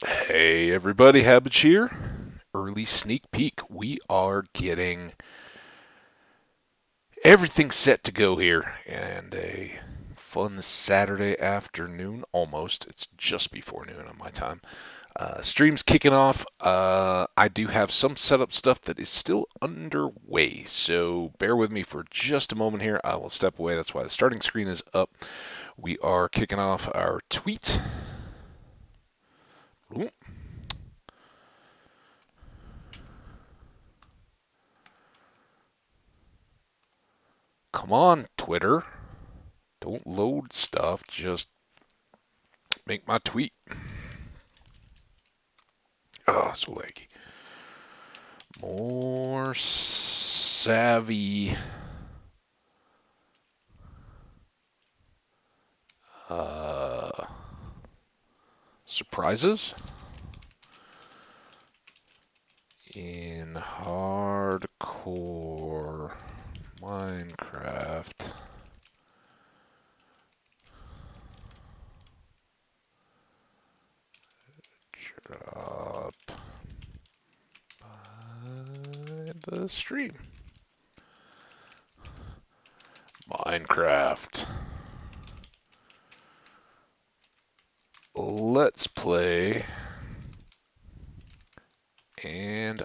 Hey everybody, Habits here. Early sneak peek. We are getting everything set to go here, and a fun Saturday afternoon almost. It's just before noon on my time. Stream's kicking off. I do have some setup stuff that is still underway, so bear with me for just a moment here. I will step away. That's why the starting screen is up. We are kicking off our tweet. Ooh. Come on, Twitter. Don't load stuff, just make my tweet. Oh, so laggy. More savvy uh, surprises in hardcore Minecraft. Drop by the stream. Minecraft. Let's play and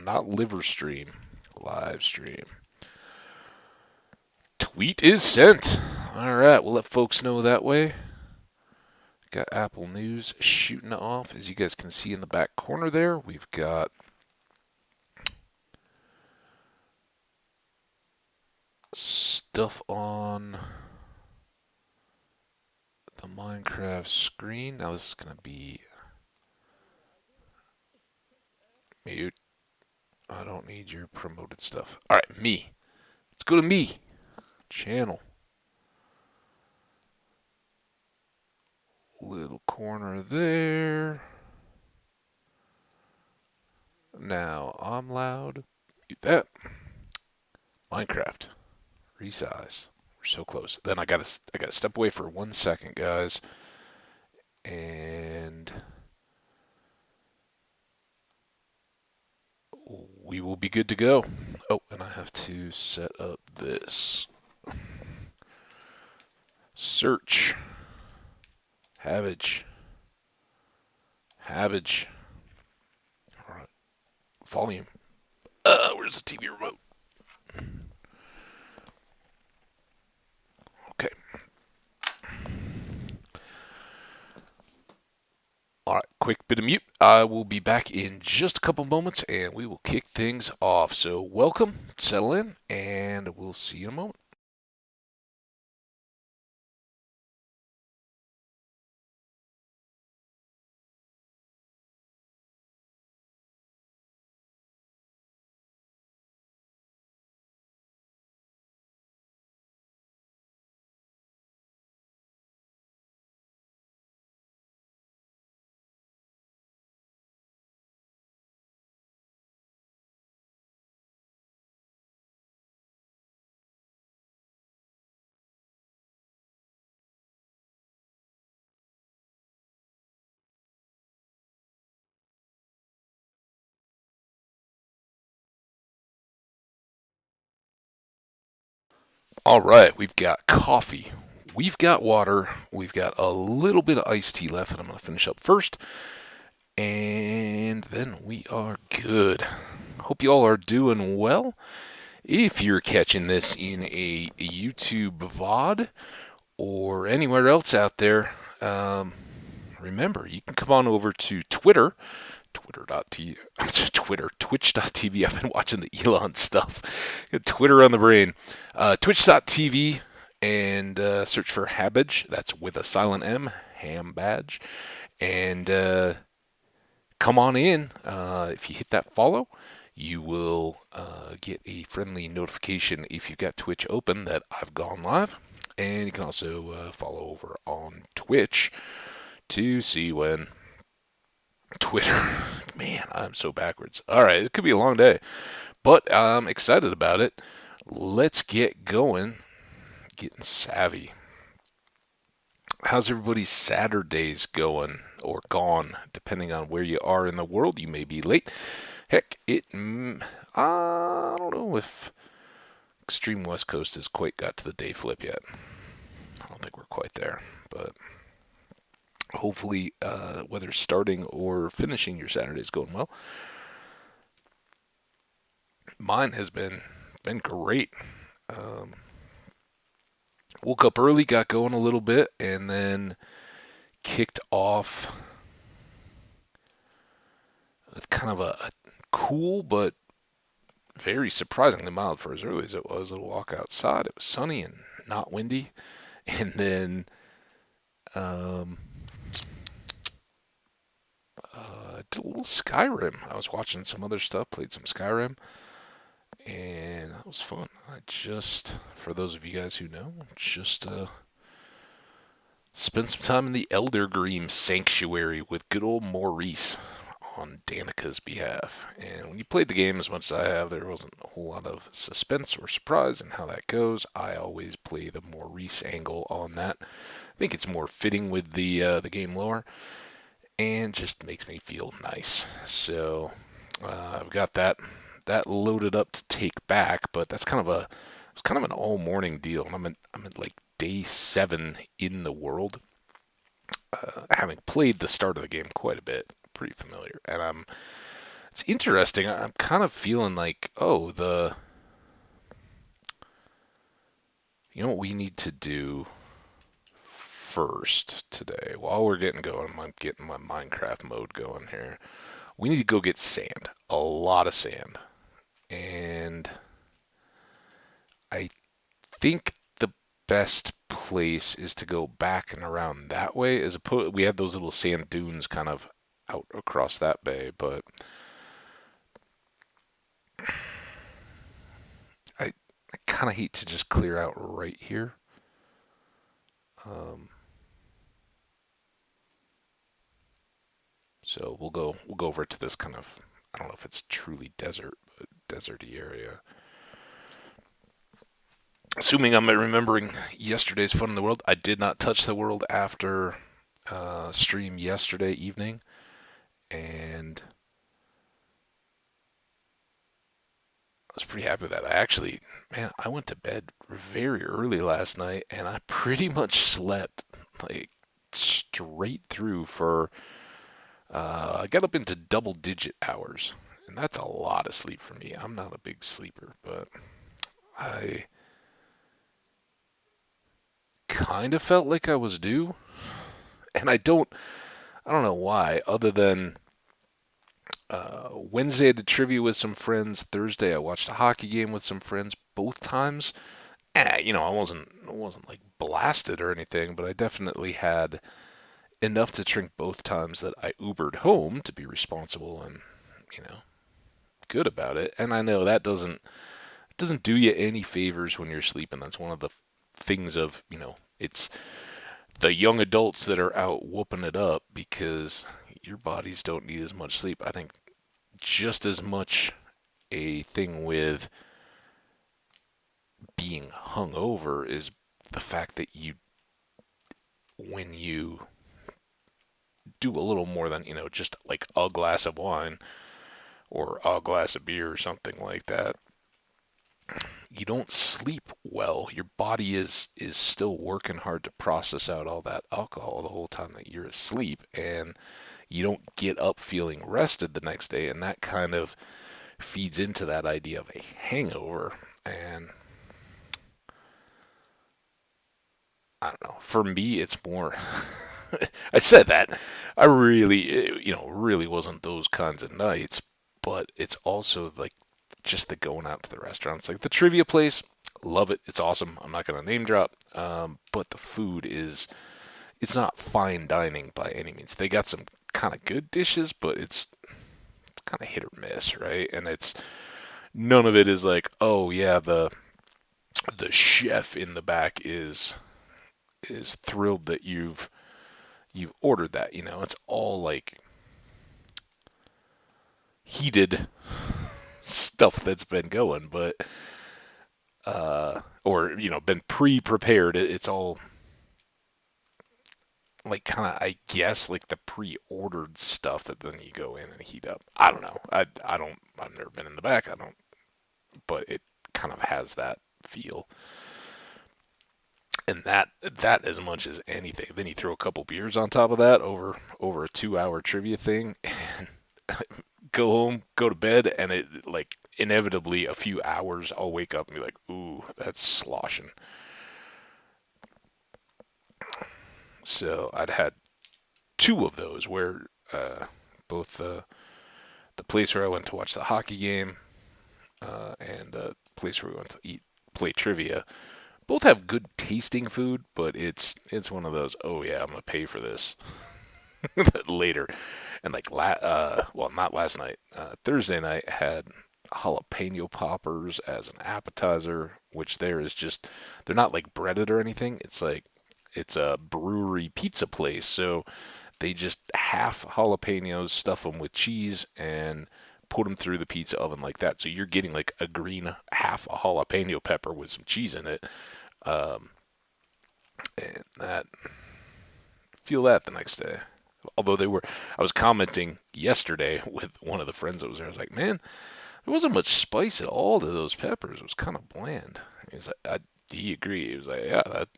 not liver stream, live stream. Tweet is sent. All right, we'll let folks know that way. Got Apple News shooting off. As you guys can see in the back corner there, we've got stuff on the Minecraft screen. Now this is going to be mute. I don't need your promoted stuff. All right, me. Let's go to me. Channel. Little corner there. Now I'm loud. Mute that. Minecraft. Resize. We're so close. Then I gotta step away for 1 second, guys. And we will be good to go. Oh, and I have to set up this. Search. Habage. Habage. All right. Volume. Where's the TV remote? Okay. All right, quick bit of mute. I will be back in just a couple moments and we will kick things off. So, welcome, settle in, and we'll see you in a moment. All right, we've got coffee. We've got water. We've got a little bit of iced tea left that I'm going to finish up first. And then we are good. Hope you all are doing well. If you're catching this in a YouTube VOD or anywhere else out there, remember, you can come on over to Twitter, twitch.tv. I've been watching the Elon stuff. Twitter on the brain. Twitch.tv and search for Habage. That's with a silent M, Ham Badge. And come on in. If you hit that follow, you will get a friendly notification if you've got Twitch open that I've gone live. And you can also follow over on Twitch to see when Twitter. Man, I'm so backwards. All right, it could be a long day, but I'm excited about it. Let's get going, getting savvy. How's everybody's Saturdays going? or gone, depending on where you are in the world. You may be late. Heck, I don't know if Extreme West Coast has quite got to the day flip yet. I don't think we're quite there, but hopefully, whether starting or finishing your Saturday is going well. Mine has been great. Um, Woke up early, got going a little bit, and then kicked off with kind of a cool but very surprisingly mild for as early as it was. A little walk outside. It was sunny and not windy, and then um, did a little Skyrim. I was watching some other stuff, played some Skyrim, and that was fun. For those of you guys who know, just spent some time in the Elder Green Sanctuary with good old Maurice on Danica's behalf. And when you played the game as much as I have, there wasn't a whole lot of suspense or surprise in how that goes. I always play the Maurice angle on that. I think it's more fitting with the game lore, and just makes me feel nice. So I've got that loaded up to take back, but it's kind of an all morning deal. I'm at like day 7 in the world, having played the start of the game quite a bit, pretty familiar, and it's interesting. I'm kind of feeling like, you know what we need to do first today while we're getting going. I'm getting my Minecraft mode going here. We need to go get sand, a lot of sand, and I think the best place is to go back and around that way. As opposed, we have those little sand dunes kind of out across that bay, but I kind of hate to just clear out right here. Um, so we'll go over to this kind of, I don't know if it's truly desert, but deserty area. Assuming I'm remembering yesterday's fun in the world, I did not touch the world after stream yesterday evening, and I was pretty happy with that. I went to bed very early last night, and I pretty much slept like straight through for. I got up into double-digit hours, and that's a lot of sleep for me. I'm not a big sleeper, but I kind of felt like I was due, and I don't know why, other than Wednesday I did trivia with some friends. Thursday I watched a hockey game with some friends. Both times, I wasn't like blasted or anything, but I definitely had enough to drink both times that I Ubered home to be responsible and you know good about it. And I know that doesn't do you any favors when you're sleeping. That's one of the things of it's the young adults that are out whooping it up because your bodies don't need as much sleep. I think just as much a thing with being hungover is the fact that when you do a little more than, just like a glass of wine or a glass of beer or something like that, you don't sleep well. Your body is still working hard to process out all that alcohol the whole time that you're asleep, and you don't get up feeling rested the next day, and that kind of feeds into that idea of a hangover. And I don't know. For me, it's more. I said that. I really, really wasn't those kinds of nights, but it's also like just the going out to the restaurants, like the trivia place. Love it. It's awesome. I'm not gonna name drop, but the food it's not fine dining by any means. They got some kind of good dishes, but it's kind of hit or miss, right? And it's none of it is like, oh yeah, the chef in the back is thrilled that you've ordered that. It's all like heated stuff that's been going, but or been pre-prepared. It's all like kind of, I guess, like the pre-ordered stuff that then you go in and heat up. I don't know. I don't. I've never been in the back. I don't. But it kind of has that feel. And that as much as anything. Then you throw a couple beers on top of that over a 2 hour trivia thing, and go home, go to bed, and it like inevitably a few hours I'll wake up and be like, ooh, that's sloshing. So I'd had two of those where both the place where I went to watch the hockey game and the place where we went to play trivia both have good tasting food, but it's one of those. Oh yeah, I'm gonna pay for this later. And like well, not last night. Thursday night had jalapeno poppers as an appetizer, which there is just they're not like breaded or anything. It's like it's a brewery pizza place, so they just half jalapenos, stuff them with cheese, and put them through the pizza oven like that. So you're getting like a green half a jalapeno pepper with some cheese in it. Um, and that feel that the next day. Although I was commenting yesterday with one of the friends that was there. I was like, man, there wasn't much spice at all to those peppers. It was kind of bland. He's like, he agreed. He was like, yeah, that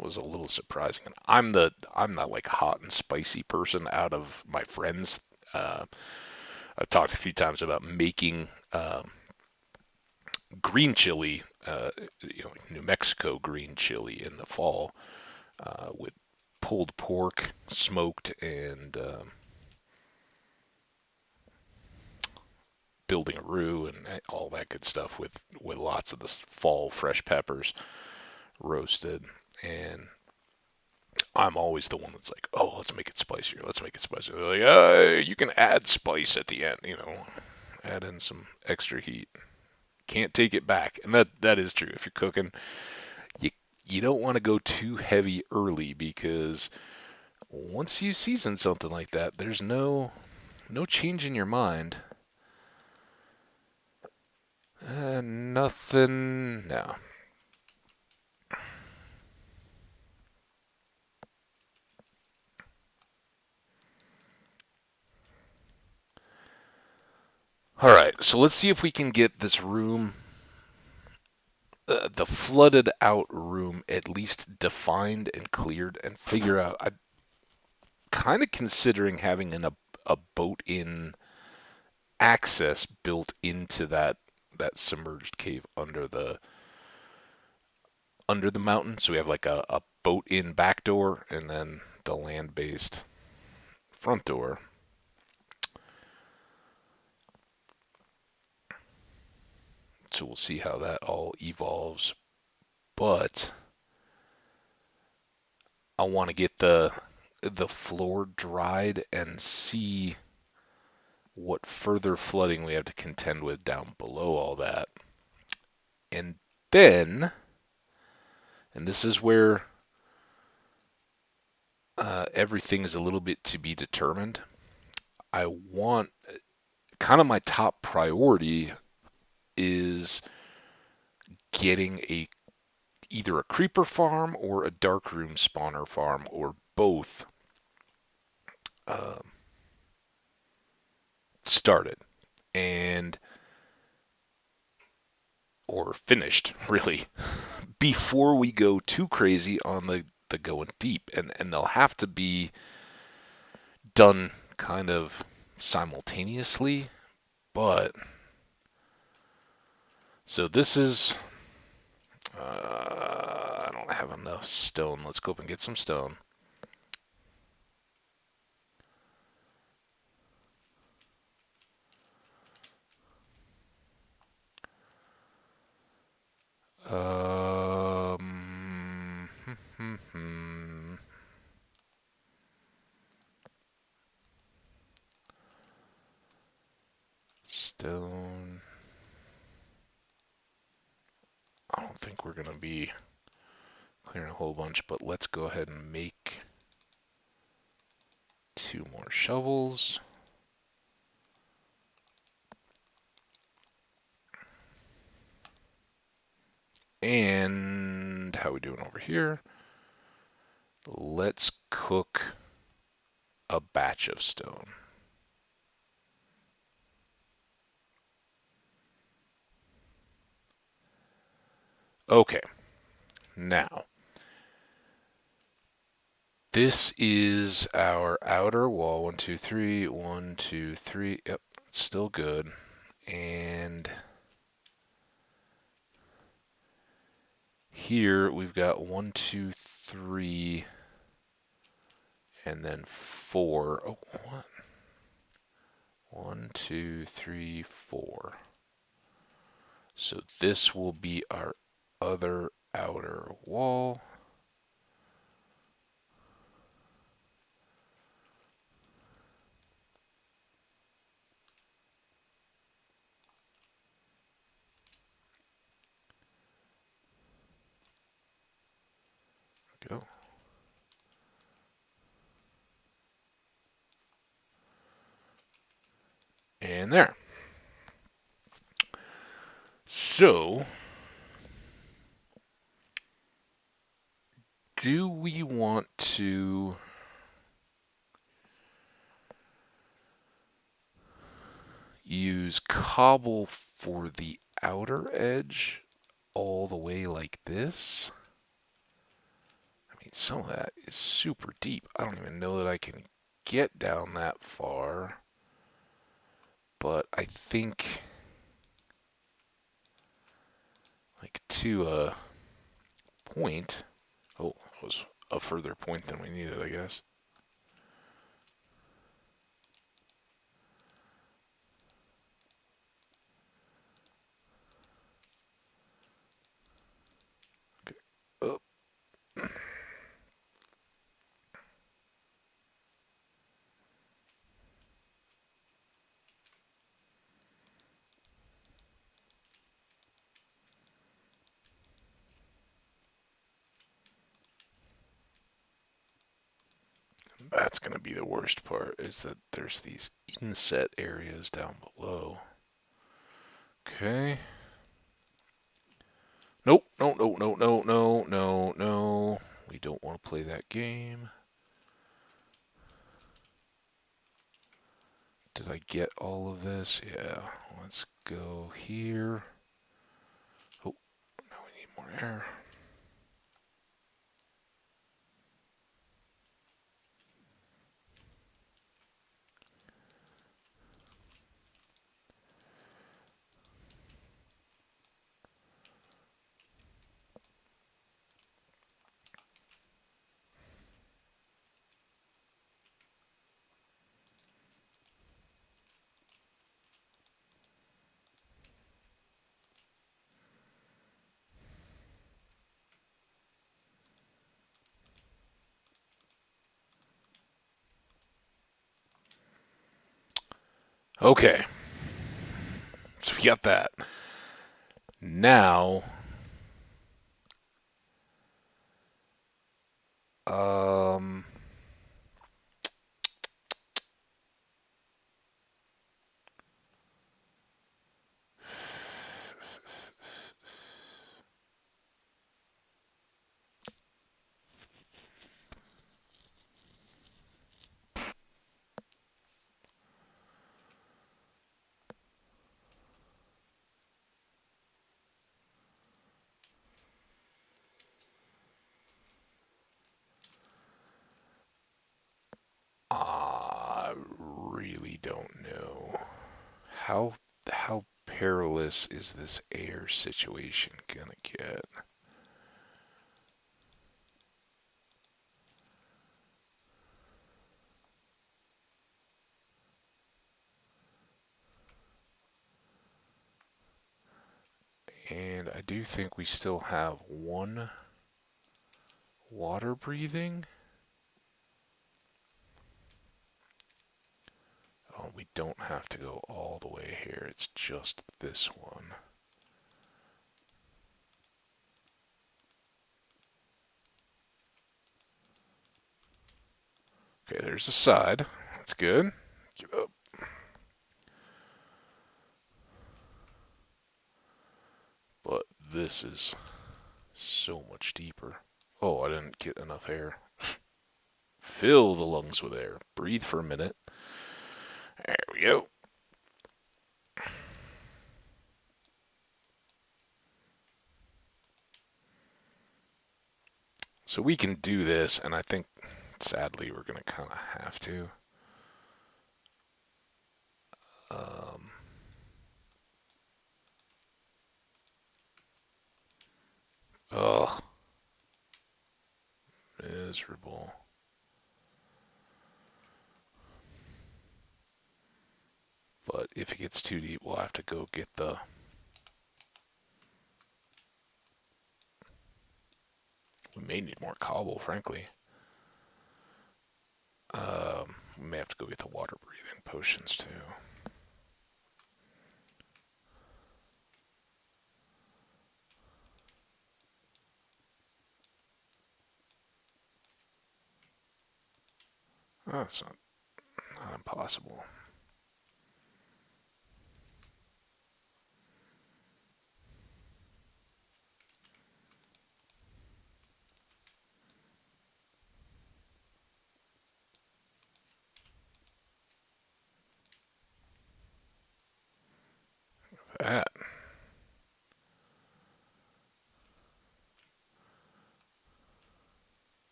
was a little surprising. And I'm not like hot and spicy person out of my friends. I've talked a few times about making green chili, like New Mexico green chili in the fall with pulled pork, smoked, and building a roux and all that good stuff with lots of the fall fresh peppers roasted. And I'm always the one that's like, oh, let's make it spicier. Let's make it spicier. They're like, you can add spice at the end, add in some extra heat. Can't take it back, and that is true. If you're cooking, you you don't want to go too heavy early because once you season something like that, there's no change in your mind. Nothing. No. All right, so let's see if we can get this room, the flooded out room, at least defined and cleared, and figure out. I'm kind of considering having a boat in access built into that submerged cave under the mountain. So we have like a boat in back door and then the land based front door. So we'll see how that all evolves. But I want to get the floor dried and see what further flooding we have to contend with down below all that. And then, and this is where everything is a little bit to be determined. I want kind of my top priority is getting either a creeper farm or a dark room spawner farm or both um, started and or finished really before we go too crazy on the going deep, and they'll have to be done kind of simultaneously. But so this is I don't have enough stone. Let's go up and get some stone. Um, stone. I don't think we're going to be clearing a whole bunch, but let's go ahead and make 2 more shovels. And how we doing over here? Let's cook a batch of stone. Okay, now this is our outer wall. 1, 2, 3. 1, 2, 3. Yep, it's still good. And here we've got 1, 2, 3, and then 4. Oh, what? 1, 2, 3, 4. So this will be our other outer wall. Go. And there. So, do we want to use cobble for the outer edge all the way like this? I mean, some of that is super deep. I don't even know that I can get down that far. But I think, like, to a point. Oh, that was a further point than we needed, I guess. Oh, that's going to be the worst part, is that there's these inset areas down below. Okay. Nope, no, no, no, no, no, no, no. We don't want to play that game. Did I get all of this? Yeah. Let's go here. Oh, now we need more air. Okay. So we got that. Now, um, I really don't know. How how perilous is this air situation gonna get? And I do think we still have one water breathing. Oh, we don't have to go all the way here. It's just this one. Okay, there's the side. That's good. Get up. But this is so much deeper. Oh, I didn't get enough air. Fill the lungs with air. Breathe for a minute. There we go. So we can do this, and I think, sadly, we're going to kind of have to. Um, ugh. Miserable. But if it gets too deep, we'll have to go get the... We may need more cobble, frankly. We may have to go get the water breathing potions, too. Oh, that's not impossible. That.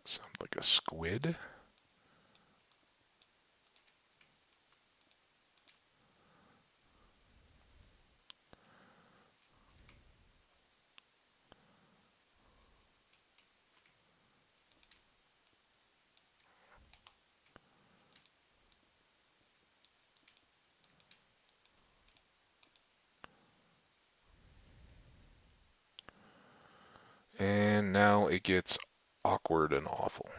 Sounds like a squid. And now it gets awkward and awful.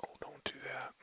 Oh, don't do that.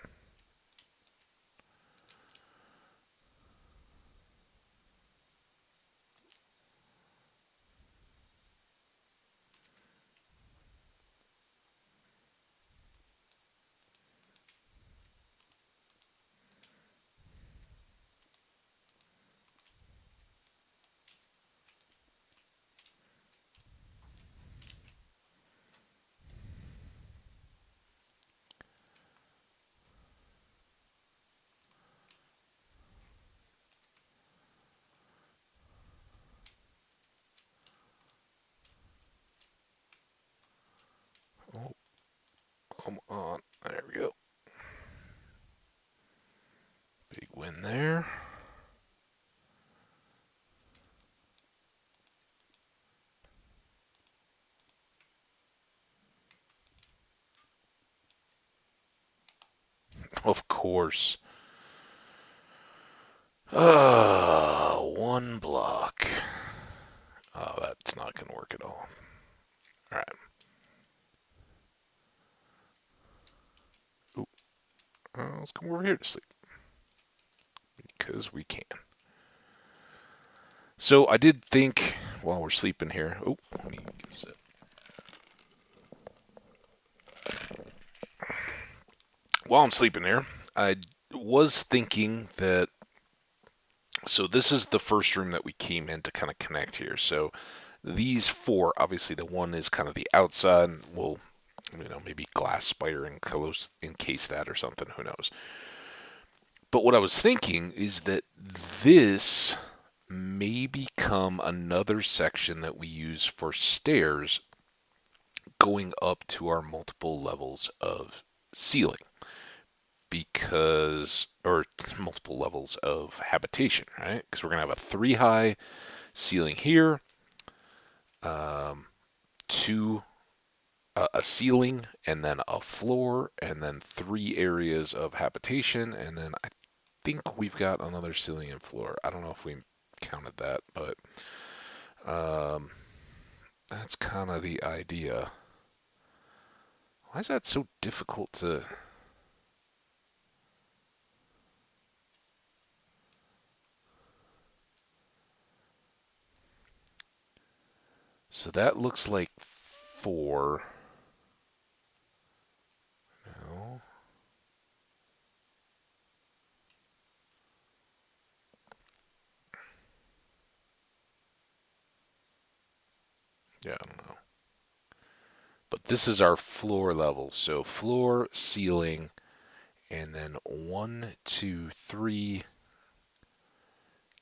Oh, come on. There we go. Big win there. Of course. One block. Oh, that's not going to work at all. Alright. Ooh. Let's come over here to sleep. Because we can. So I did think while we're sleeping here. Oh, let me get a sip. While I'm sleeping here, I was thinking that. So this is the first room that we came in to kind of connect here. So these four, obviously, the one is kind of the outside. We'll, maybe glass spider encase that or something. Who knows? But what I was thinking is that this may become another section that we use for stairs going up to our multiple levels of ceiling because or multiple levels of habitation, right? Because we're gonna have a 3 high ceiling here, two a ceiling, and then a floor, and then 3 areas of habitation, and then I think we've got another ceiling and floor. I don't know if we counted that, but um, that's kind of the idea. Why is that so difficult to... So that looks like 4. No. Yeah, I don't know. But this is our floor level. So floor, ceiling, and then 1, 2, 3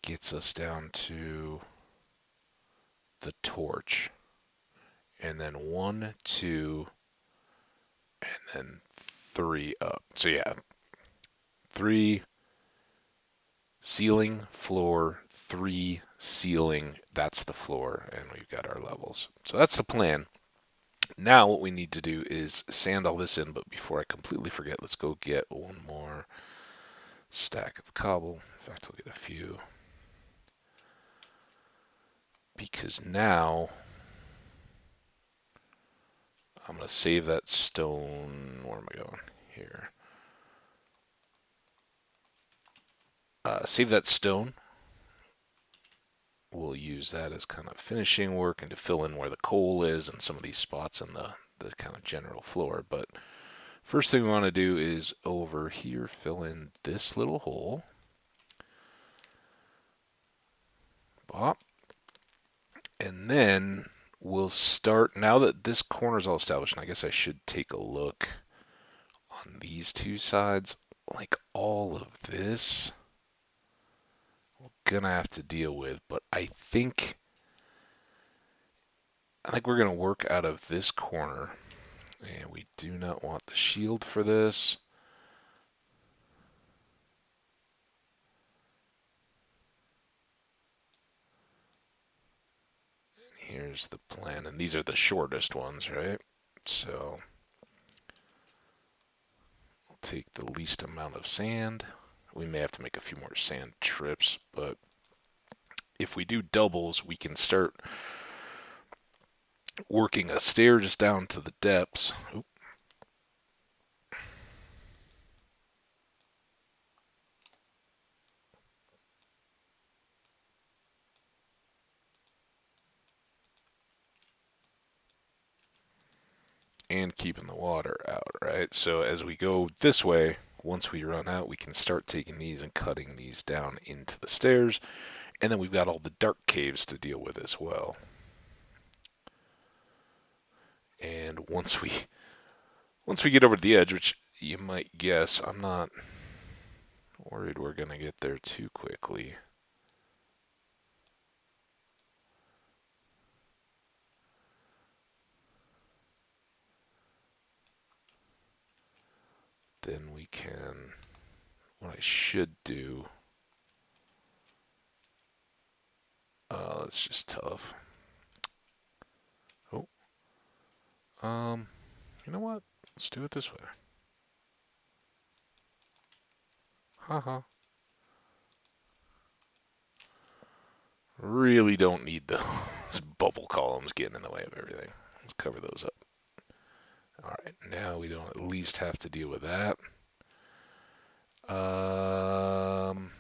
gets us down to the torch. And then 1, 2, and then 3 up. So yeah, 3 ceiling, floor, 3 ceiling. That's the floor, and we've got our levels. So that's the plan. Now what we need to do is sand all this in, but before I completely forget, let's go get one more stack of cobble. In fact, we'll get a few. Because now I'm going to save that stone. Where am I going? Here. Save that stone. We'll use that as kind of finishing work and to fill in where the coal is and some of these spots in the kind of general floor. But first thing we want to do is over here fill in this little hole. Bop. And then we'll start, now that this corner is all established, and I guess I should take a look on these 2 sides, like all of this, we're gonna have to deal with, but I think we're gonna work out of this corner, and we do not want the shield for this. Here's the plan, and these are the shortest ones, right? So we'll take the least amount of sand. We may have to make a few more sand trips, but if we do doubles, we can start working a stair just down to the depths. Oop. And keeping the water out, right? So as we go this way, once we run out, we can start taking these and cutting these down into the stairs. And then we've got all the dark caves to deal with as well. And once we get over to the edge, which you might guess, I'm not worried we're going to get there too quickly. Then we can, what I should do, it's just tough. Oh, you know what? Let's do it this way. Haha. Really don't need those bubble columns getting in the way of everything. Let's cover those up. Alright, now we don't at least have to deal with that. Um,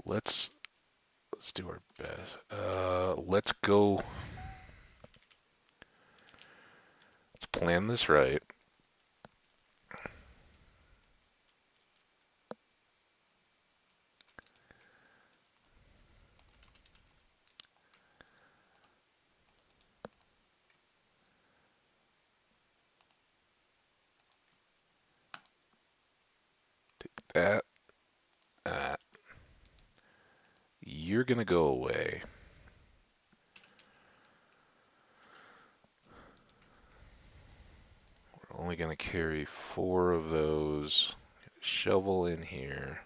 let's do our best. Let's go. Let's plan this right. That, that. You're gonna go away. We're only gonna carry 4 of those. shovel in here.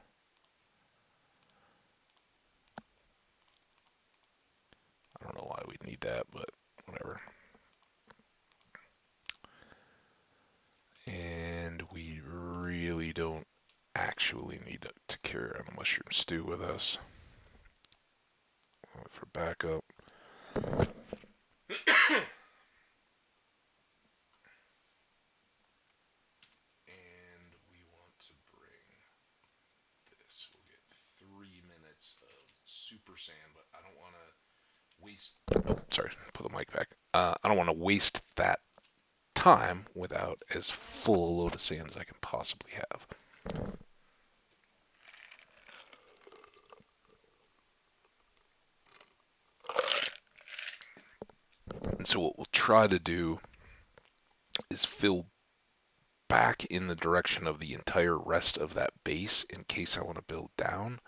I don't know why we'd need that, but whatever. And we really don't actually need to carry around a mushroom stew with us. For backup. And we want to bring this. We'll get 3 minutes of super sand, but I don't want to waste. Oh, sorry, put the mic back. I don't want to waste that time without as full a load of sand as I can possibly have. And so what we'll try to do is fill back in the direction of the entire rest of that base in case I want to build down.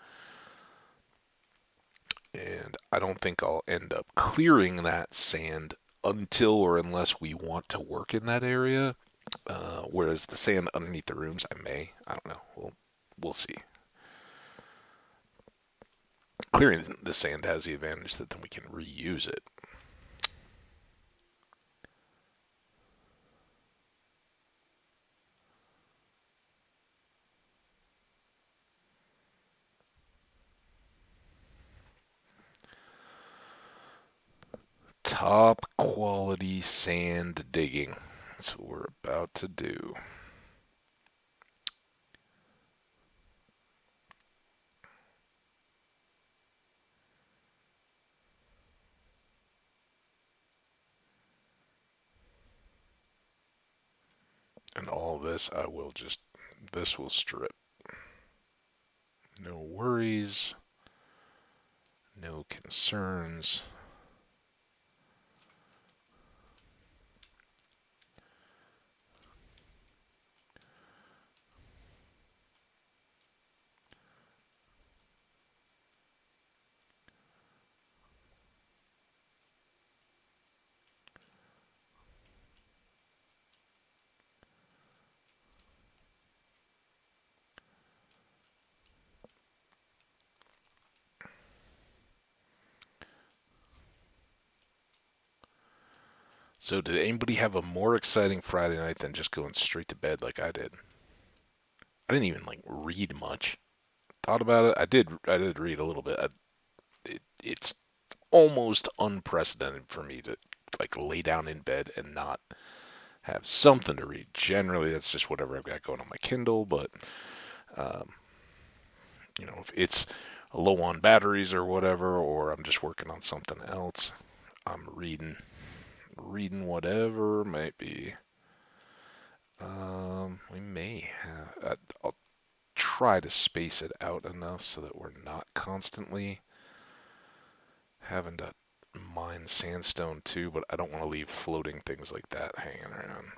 And I don't think I'll end up clearing that sand until or unless we want to work in that area. Whereas the sand underneath the rooms, I may. I don't know. We'll see. Clearing the sand has the advantage that then we can reuse it. Top quality sand digging. That's what we're about to do. And all this, this will strip. No worries. No concerns. So did anybody have a more exciting Friday night than just going straight to bed like I did? I didn't even read much. Thought about it. I did read a little bit. It's almost unprecedented for me to lay down in bed and not have something to read. Generally, that's just whatever I've got going on my Kindle. But um, if it's low on batteries or whatever, or I'm just working on something else, I'm reading whatever might be. We may have. I'll try to space it out enough so that we're not constantly having to mine sandstone too, but I don't want to leave floating things like that hanging around.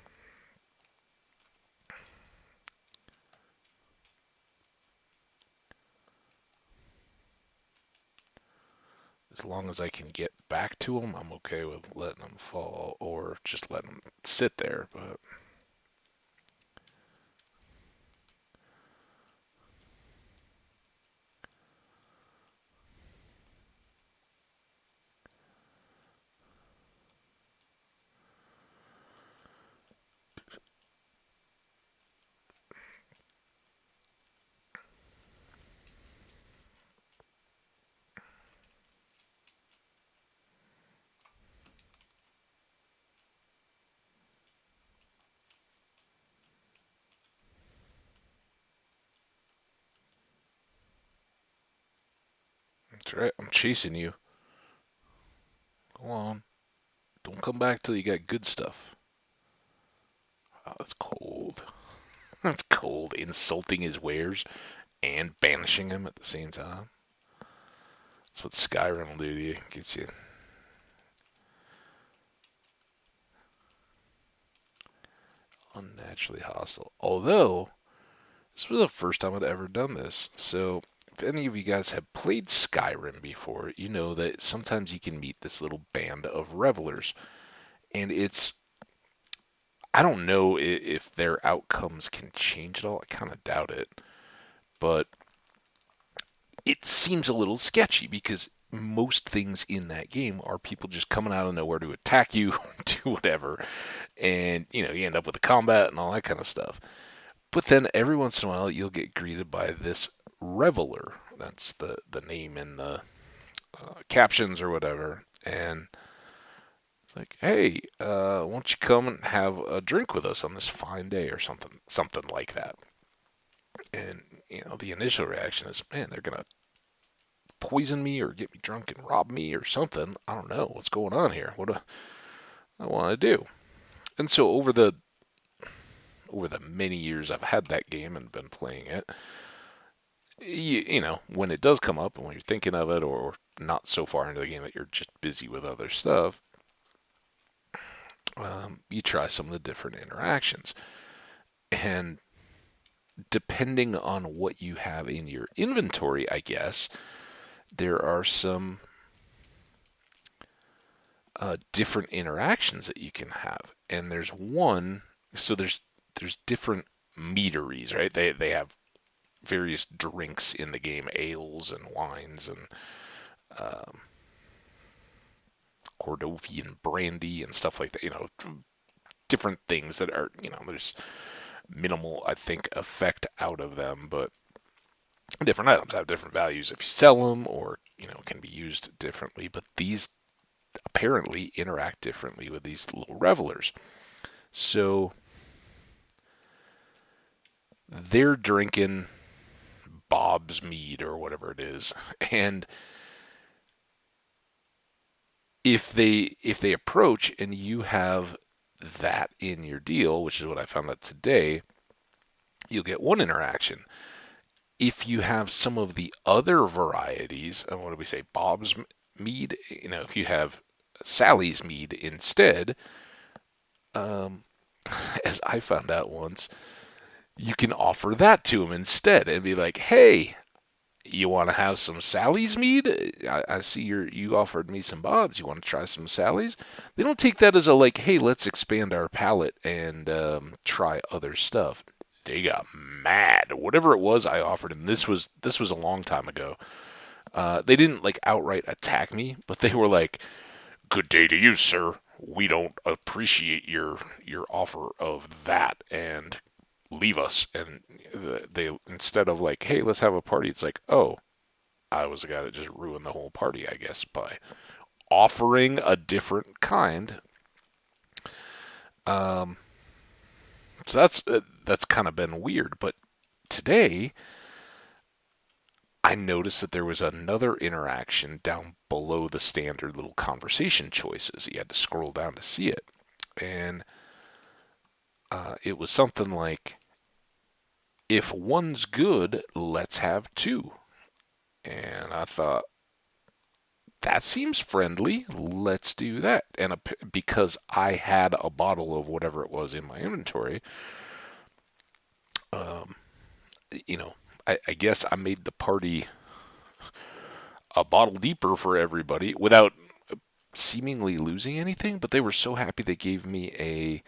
As long as I can get back to them, I'm okay with letting them fall or just letting them sit there, but that's right. I'm chasing you. Go on. Don't come back till you got good stuff. Oh, that's cold. That's cold. Insulting his wares and banishing him at the same time. That's what Skyrim will do to you. Gets you unnaturally hostile. Although, this was the first time I'd ever done this. So, if any of you guys have played Skyrim before, you know that sometimes you can meet this little band of revelers. And I don't know if their outcomes can change at all. I kind of doubt it, but it seems a little sketchy because most things in that game are people just coming out of nowhere to attack you, do whatever, and you end up with a combat and all that kind of stuff. But then every once in a while you'll get greeted by this reveler. That's the name in the captions or whatever, and it's like, hey, why don't you come and have a drink with us on this fine day or something like that. And the initial reaction is, man, they're gonna poison me or get me drunk and rob me or something. I don't know what's going on here. What do I want to do? And so over the many years I've had that game and been playing it, when it does come up and when you're thinking of it or not so far into the game that you're just busy with other stuff, you try some of the different interactions. And depending on what you have in your inventory, I guess, there are some different interactions that you can have. And there's one, so there's different meaderies, right? They have various drinks in the game, ales and wines and um, Cordovian brandy and stuff like that. Different things that are, there's minimal, I think, effect out of them, but different items have different values if you sell them or, can be used differently. But these apparently interact differently with these little revelers. So they're drinking Bob's mead or whatever it is, and if they approach and you have that in your deal, which is what I found out today, you'll get one interaction. If you have some of the other varieties, what do we say, Bob's mead, if you have Sally's mead instead, um, as I found out once, you can offer that to them instead and be like, hey, you want to have some Sally's mead? I see you offered me some Bob's. You want to try some Sally's? They don't take that as a like, hey, let's expand our palate and try other stuff. They got mad. Whatever it was I offered, and this was a long time ago. They didn't like outright attack me, but they were like, "Good day to you, sir. We don't appreciate your offer of that, and leave us." And they instead of like, "Hey, let's have a party," it's like, "Oh, I was the guy that just ruined the whole party, I guess, by offering a different kind." Um, so that's kind of been weird. But today, I noticed that there was another interaction down below the standard little conversation choices. You had to scroll down to see it, and it was something like, "If one's good, let's have two." And I thought, that seems friendly. Let's do that. And because I had a bottle of whatever it was in my inventory, um, you know, I guess I made the party a bottle deeper for everybody without seemingly losing anything. But they were so happy they gave me a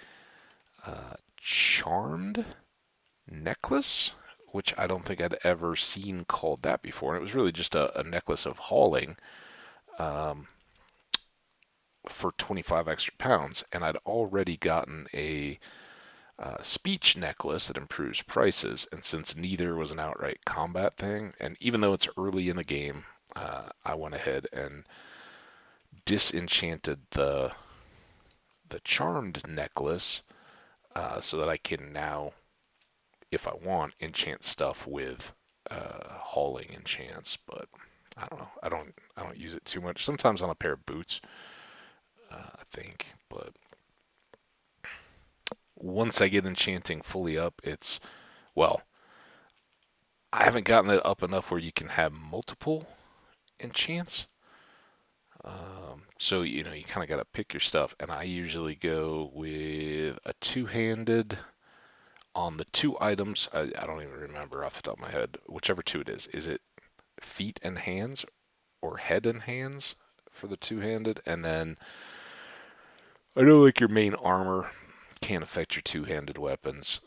charmed necklace, which I don't think I'd ever seen called that before. And it was really just a necklace of hauling. Um, for 25 extra pounds, and I'd already gotten a speech necklace that improves prices. And since neither was an outright combat thing, and even though it's early in the game, I went ahead and disenchanted the charmed necklace so that I can now, if I want, enchant stuff with hauling enchants. But I don't know. I don't use it too much. Sometimes on a pair of boots, I think, but once I get enchanting fully up, well, I haven't gotten it up enough where you can have multiple enchants. So, you kind of got to pick your stuff. And I usually go with a two-handed on the two items. I don't even remember off the top of my head, whichever two it is. Is it feet and hands or head and hands for the two-handed? And then I know like your main armor can't affect your two-handed weapons.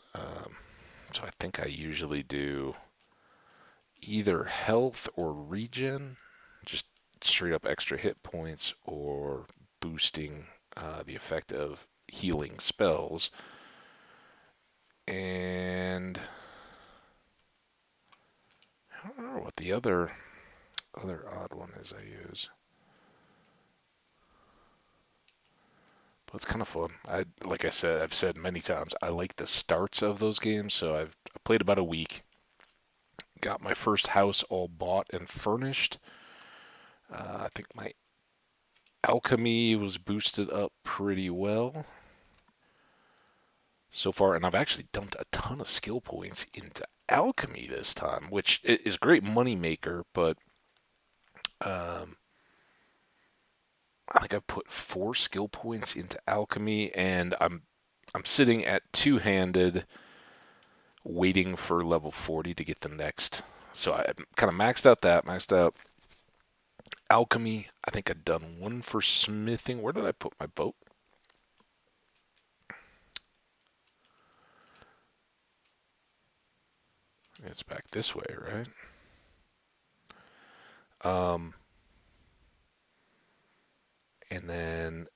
So I think I usually do either health or regen, just straight up extra hit points, or boosting the effect of healing spells. And I don't know what the other odd one is I use. But it's kind of fun. Like I said, I've said many times, I like the starts of those games. So I played about a week, got my first house all bought and furnished. I think my alchemy was boosted up pretty well so far, and I've actually dumped a ton of skill points into alchemy this time, which is a great money maker. But um, I think I put 4 skill points into alchemy, and I'm sitting at two-handed, waiting for level 40 to get the next. So I kind of maxed out alchemy. I think I'd done one for smithing. Where did I put my boat? It's back this way, right? Um, and then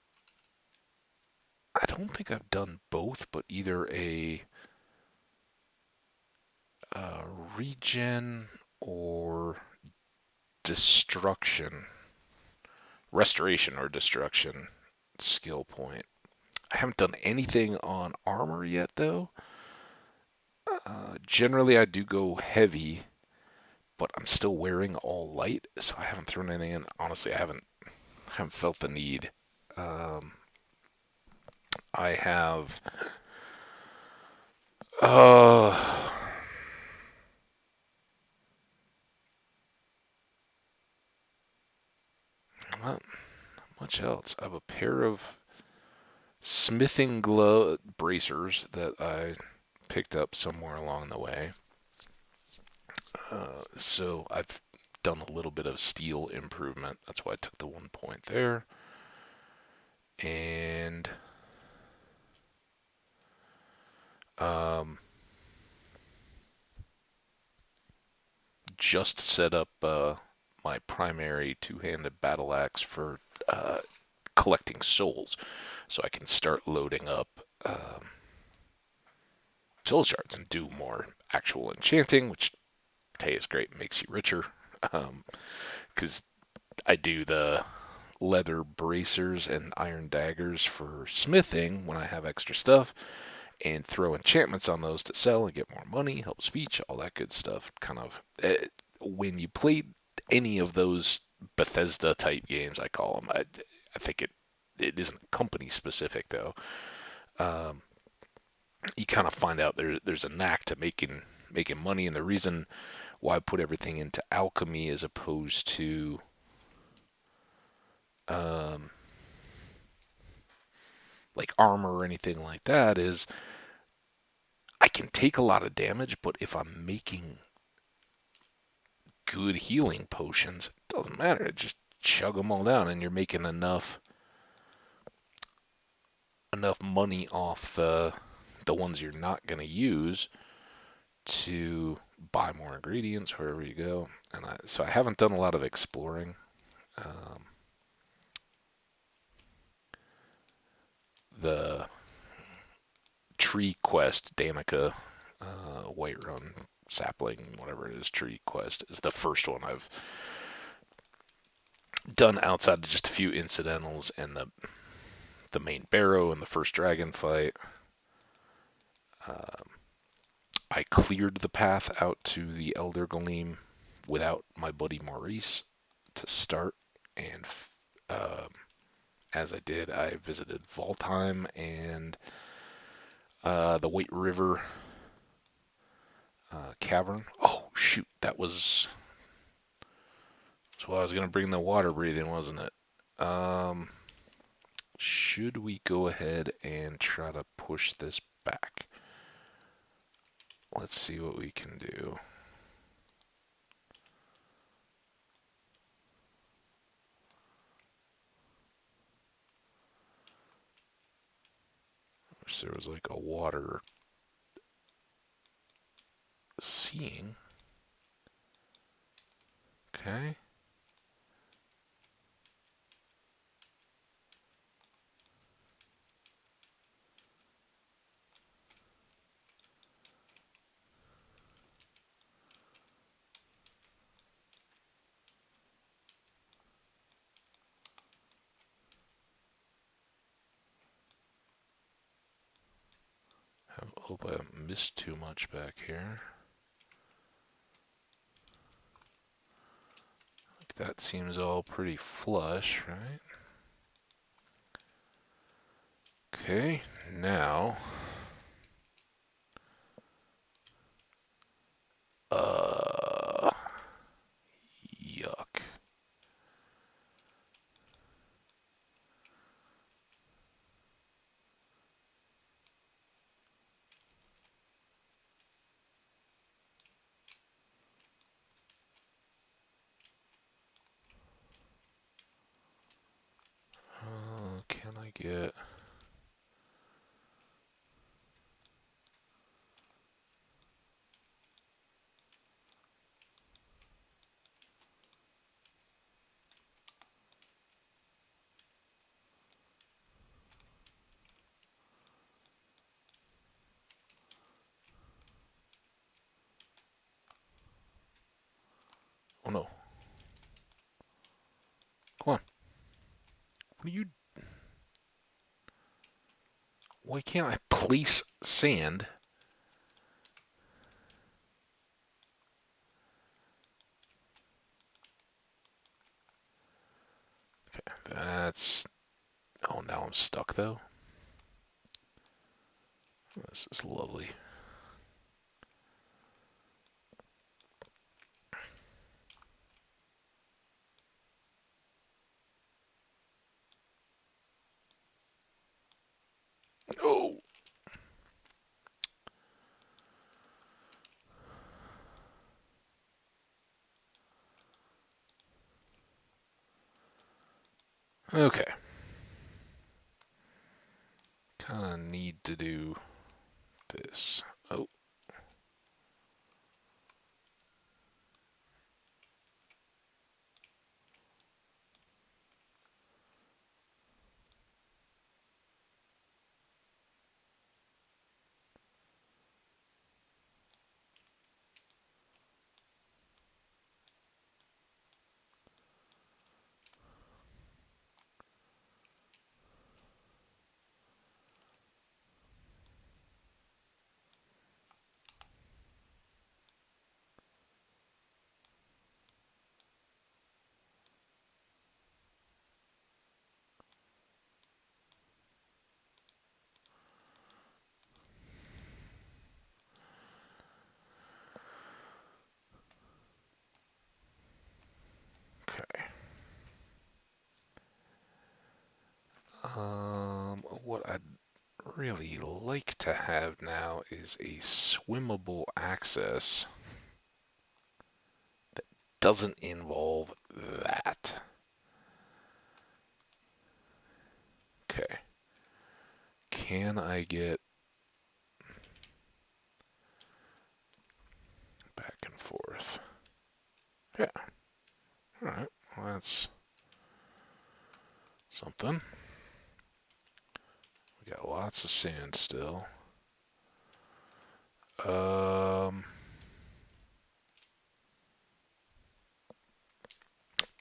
I don't think I've done both, but either a uh, regen or destruction, restoration or destruction skill point. I haven't done anything on armor yet, though. Generally, I do go heavy, but I'm still wearing all light, so I haven't thrown anything in. Honestly, I haven't felt the need. Um, I have. Uh, not much else. I have a pair of smithing glove bracers that I picked up somewhere along the way. So I've done a little bit of steel improvement. That's why I took the 1 point there. And um, just set up my primary two-handed battle axe for collecting souls, so I can start loading up soul shards and do more actual enchanting, which hey is great, makes you richer. Because I do the leather bracers and iron daggers for smithing when I have extra stuff, and throw enchantments on those to sell and get more money, helps Feach, all that good stuff. Kind of when you play any of those Bethesda type games, I call them. I think it isn't company specific though. Um, you kind of find out there's a knack to making money, and the reason why I put everything into alchemy as opposed to um, like armor or anything like that is I can take a lot of damage, but if I'm making good healing potions, it doesn't matter. Just chug them all down, and you're making enough money off the ones you're not going to use to buy more ingredients wherever you go. And so I haven't done a lot of exploring. Um, the tree quest, Danica, Whiterun sapling, whatever it is, tree quest is the first one I've done outside of just a few incidentals and the main barrow and the first dragon fight. I cleared the path out to the Elder Gleam without my buddy Maurice to start, and uh, as I did, I visited Valtheim and the White River Cavern. Oh shoot, that was so I was gonna bring the water breathing, wasn't it? Should we go ahead and try to push this back? Let's see what we can do. there was like a water seeing. Okay. I hope I haven't missed too much back here. Like that seems all pretty flush, right? Okay, now. Uh, Yuck. Can I get... Oh no. Come on. What are you... Why can't I place sand? Okay, that's... Oh, now I'm stuck though. This is lovely. Oh! Okay. Kind of need to do this. Oh. Okay. What I'd really like to have now is a swimmable access that doesn't involve that. Okay. Can I get back and forth? Yeah. Alright. Well, that's something. We got lots of sand still.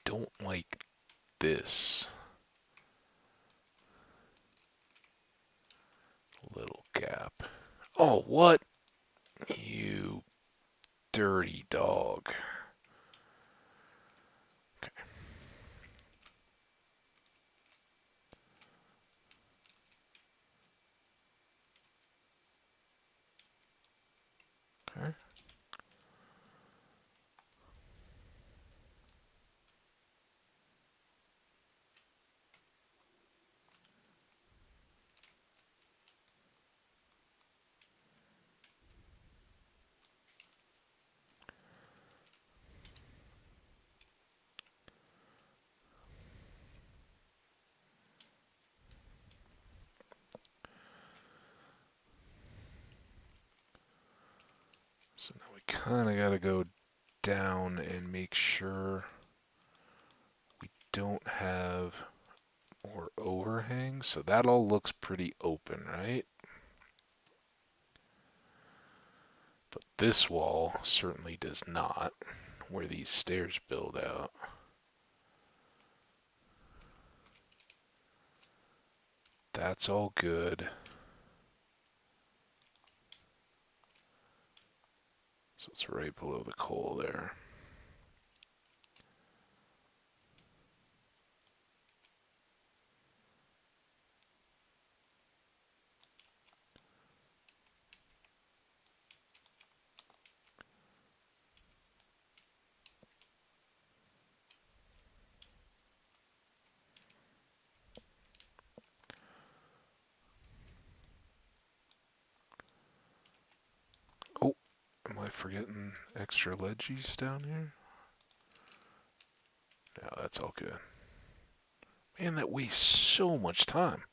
Don't like this little gap. Oh, what? You dirty dog. Okay. Okay. kind of got to go down and make sure we don't have more overhang. So that all looks pretty open, right? But this wall certainly does not, where these stairs build out. That's all good. So it's right below the coal there. Oh, am I forgetting extra ledges down here? No, that's all good. Man, that wastes so much time.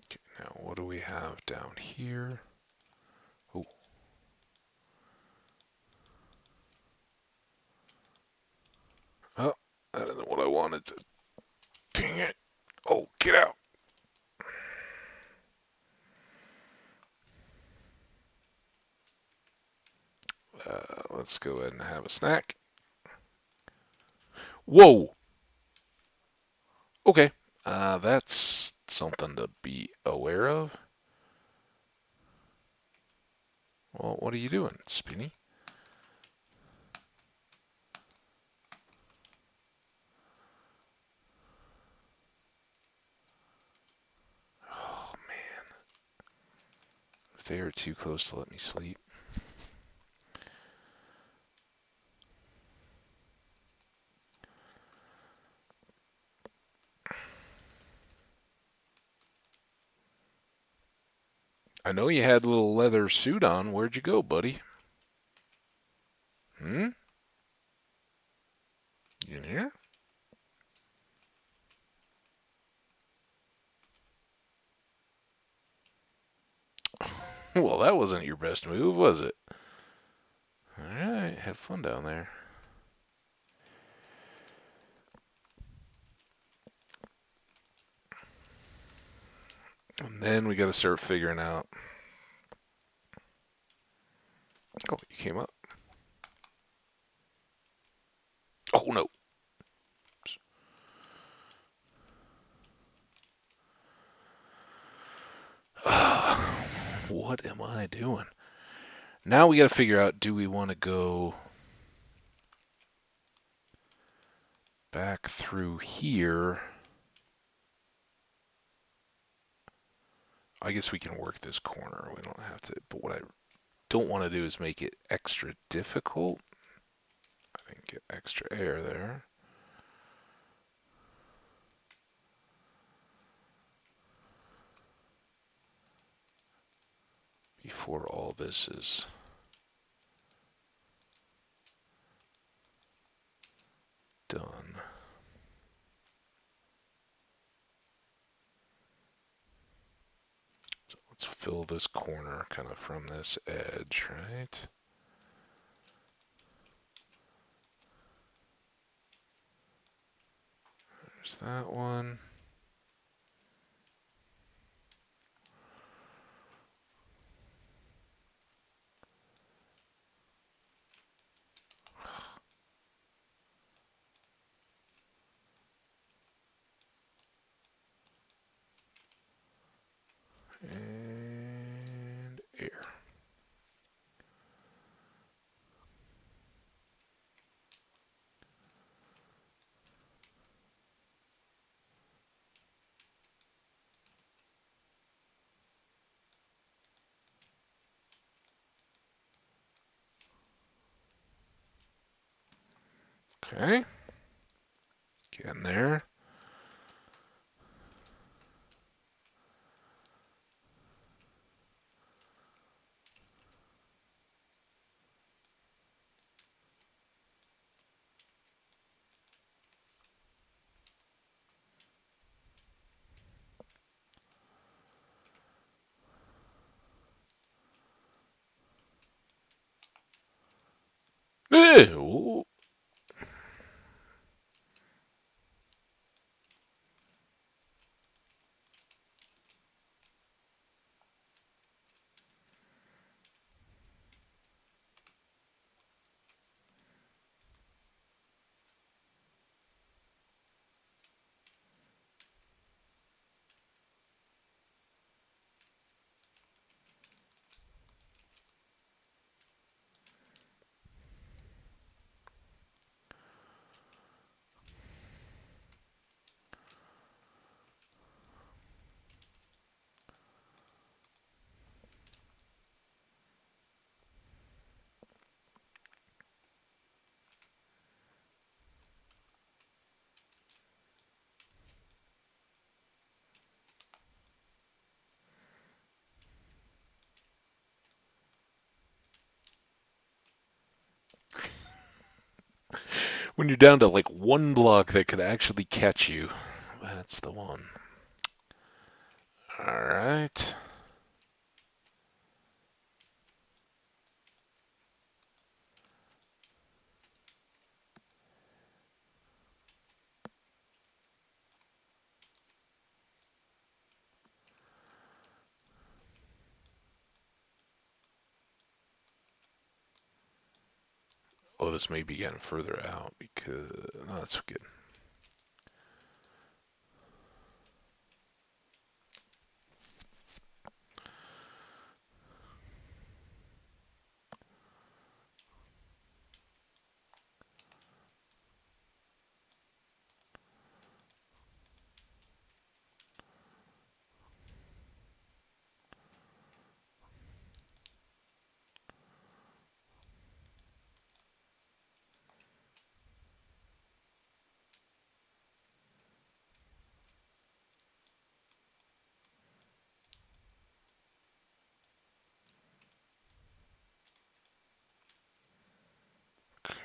Okay, now what do we have down here? Oh. Oh, that isn't what I wanted to. Dang it. Oh, get out. Let's go ahead and have a snack. Whoa. Okay. That's something to be aware of. Well, what are you doing, Spinny? Oh, man. If they are too close to let me sleep. I know you had a little leather suit on. Where'd you go, buddy? Hmm? You in here? Well, that wasn't your best move, was it? Alright, have fun down there. And then we gotta start figuring out. Oh, you came up. Oh, no. What am I doing? Now we got to figure out, do we want to go back through here? I guess we can work this corner. We don't have to. But what I don't want to do is make it extra difficult. I can get extra air there. Before all this is done. So let's fill this corner kind of from this edge, right? There's that one. And air. Okay. Get in there. Ew. When you're down to like one block that could actually catch you, that's the one. All right. Oh, this may be getting further out because no, that's good.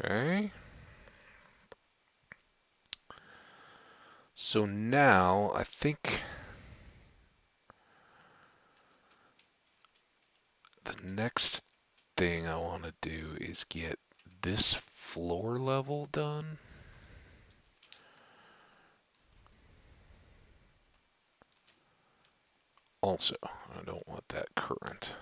Okay. So now I think the next thing I want to do is get this floor level done. Also, I don't want that current.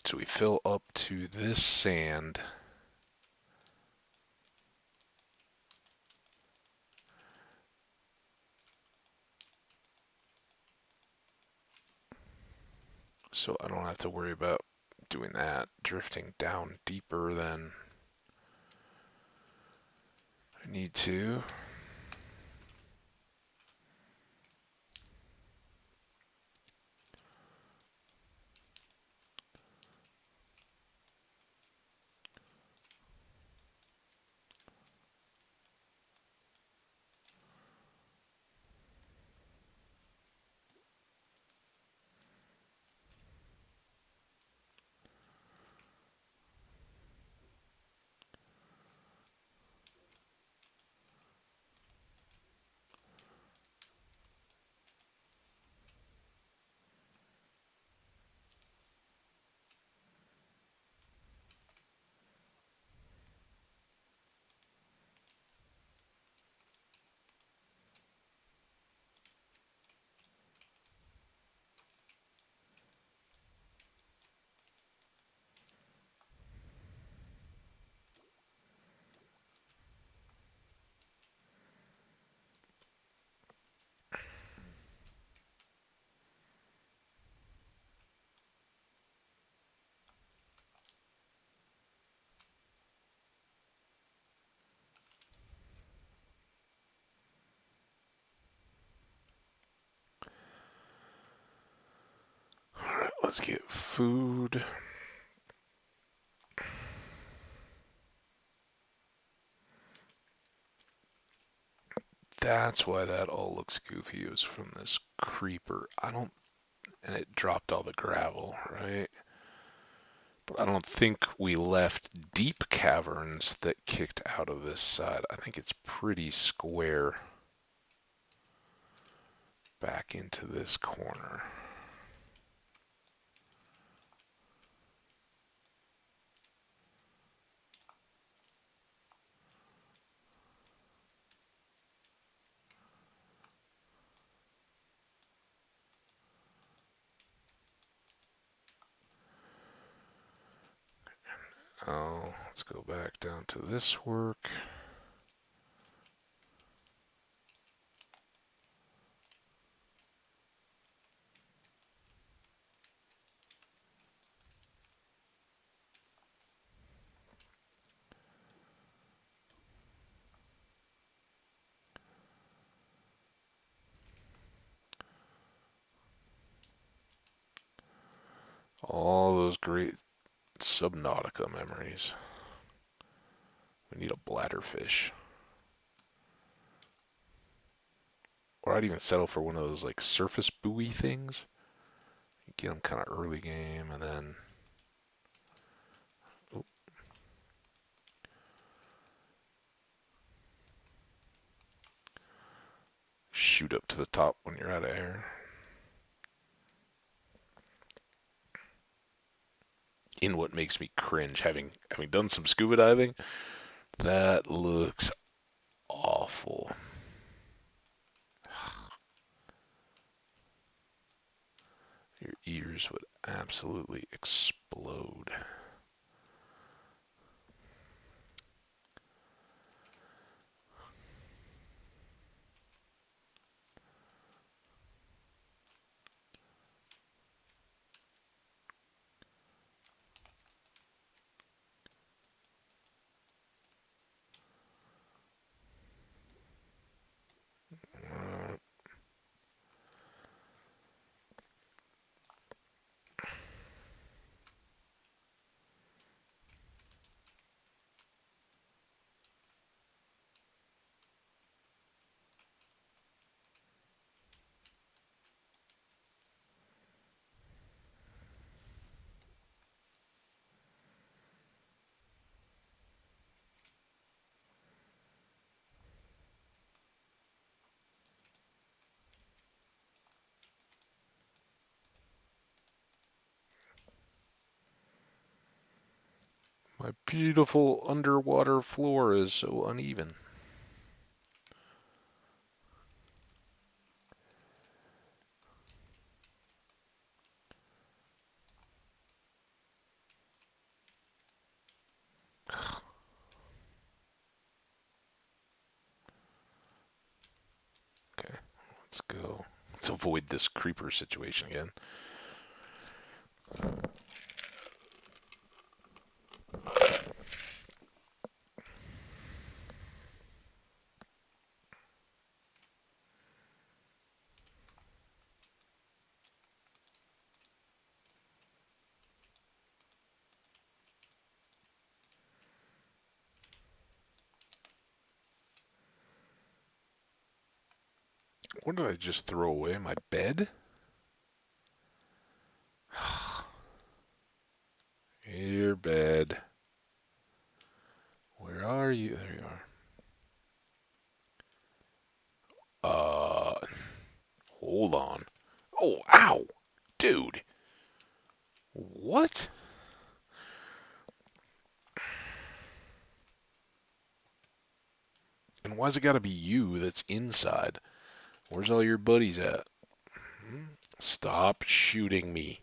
So we fill up to this sand. So I don't have to worry about doing that, drifting down deeper than I need to. Alright, let's get food. That's why that all looks goofy. It was from this creeper. I don't. And it dropped all the gravel, right? But I don't think we left deep caverns that kicked out of this side. I think it's pretty square back into this corner. Oh, let's go back down to this work. All those great Subnautica memories. We need a bladderfish. Or I'd even settle for one of those like surface buoy things. Get them kind of early game and then oh, shoot up to the top when you're out of air. In what makes me cringe, having done some scuba diving, that looks awful. Your ears would absolutely explode. Uh, my beautiful underwater floor is so uneven. Okay, let's go. Let's avoid this creeper situation again. What did I just throw away? My bed? Your bed. Where are you? There you are. Hold on. Oh, ow! Dude! What? And why's it gotta be you that's inside? Where's all your buddies at? Stop shooting me.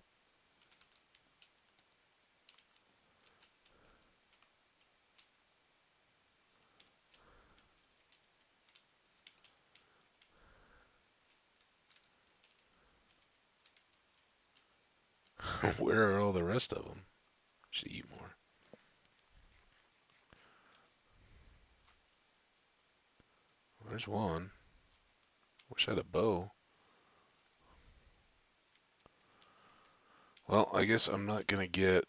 Where are all the rest of them? Should eat more. There's one. Wish I had a bow. Well, I guess I'm not gonna get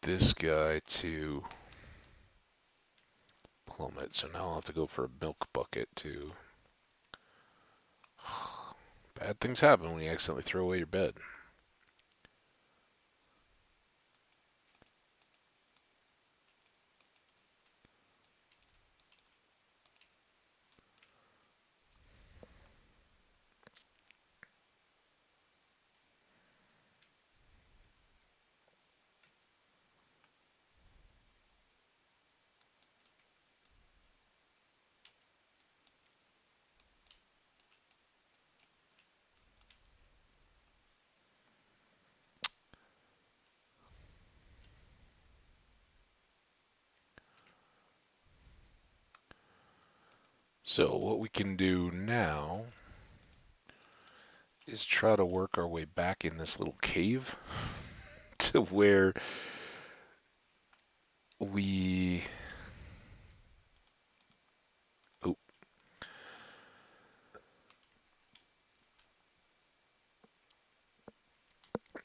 this guy to plummet, so now I'll have to go for a milk bucket too. Bad things happen when you accidentally throw away your bed. So what we can do now is try to work our way back in this little cave to where we oh,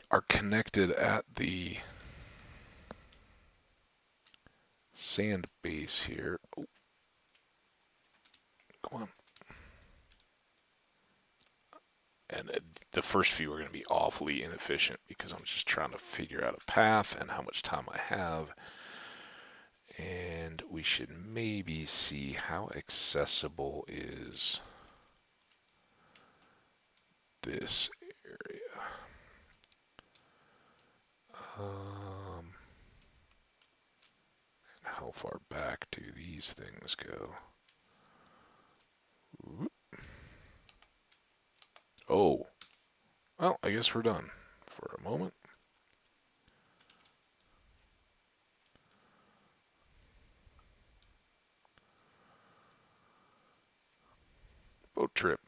are connected at the sand base here. Oh, come on. And the first few are going to be awfully inefficient because I'm just trying to figure out a path and how much time I have. And we should maybe see how accessible is this area. Um, how far back do these things go? Oh, well, I guess we're done for a moment. Boat trip.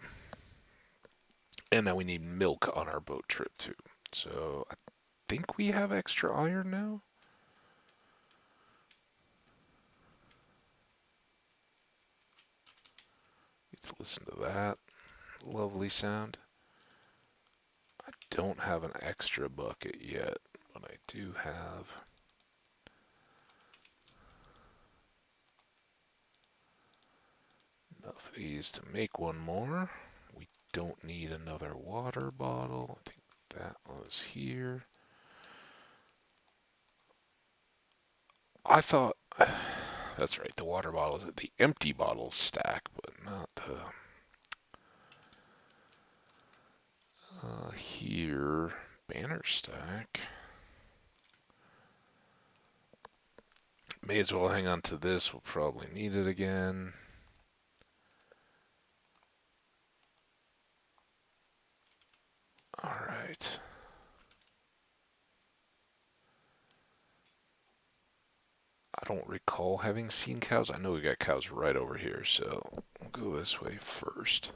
And now we need milk on our boat trip too. So I think we have extra iron now. Let's listen to that lovely sound. I don't have an extra bucket yet, but I do have enough of these to make one more. We don't need another water bottle. I think that was here. I thought that's right. The water bottles, the empty bottles stack, but not the here banner stack. May as well hang on to this. We'll probably need it again. All right. I don't recall having seen cows. I know we got cows right over here, so we'll go this way first.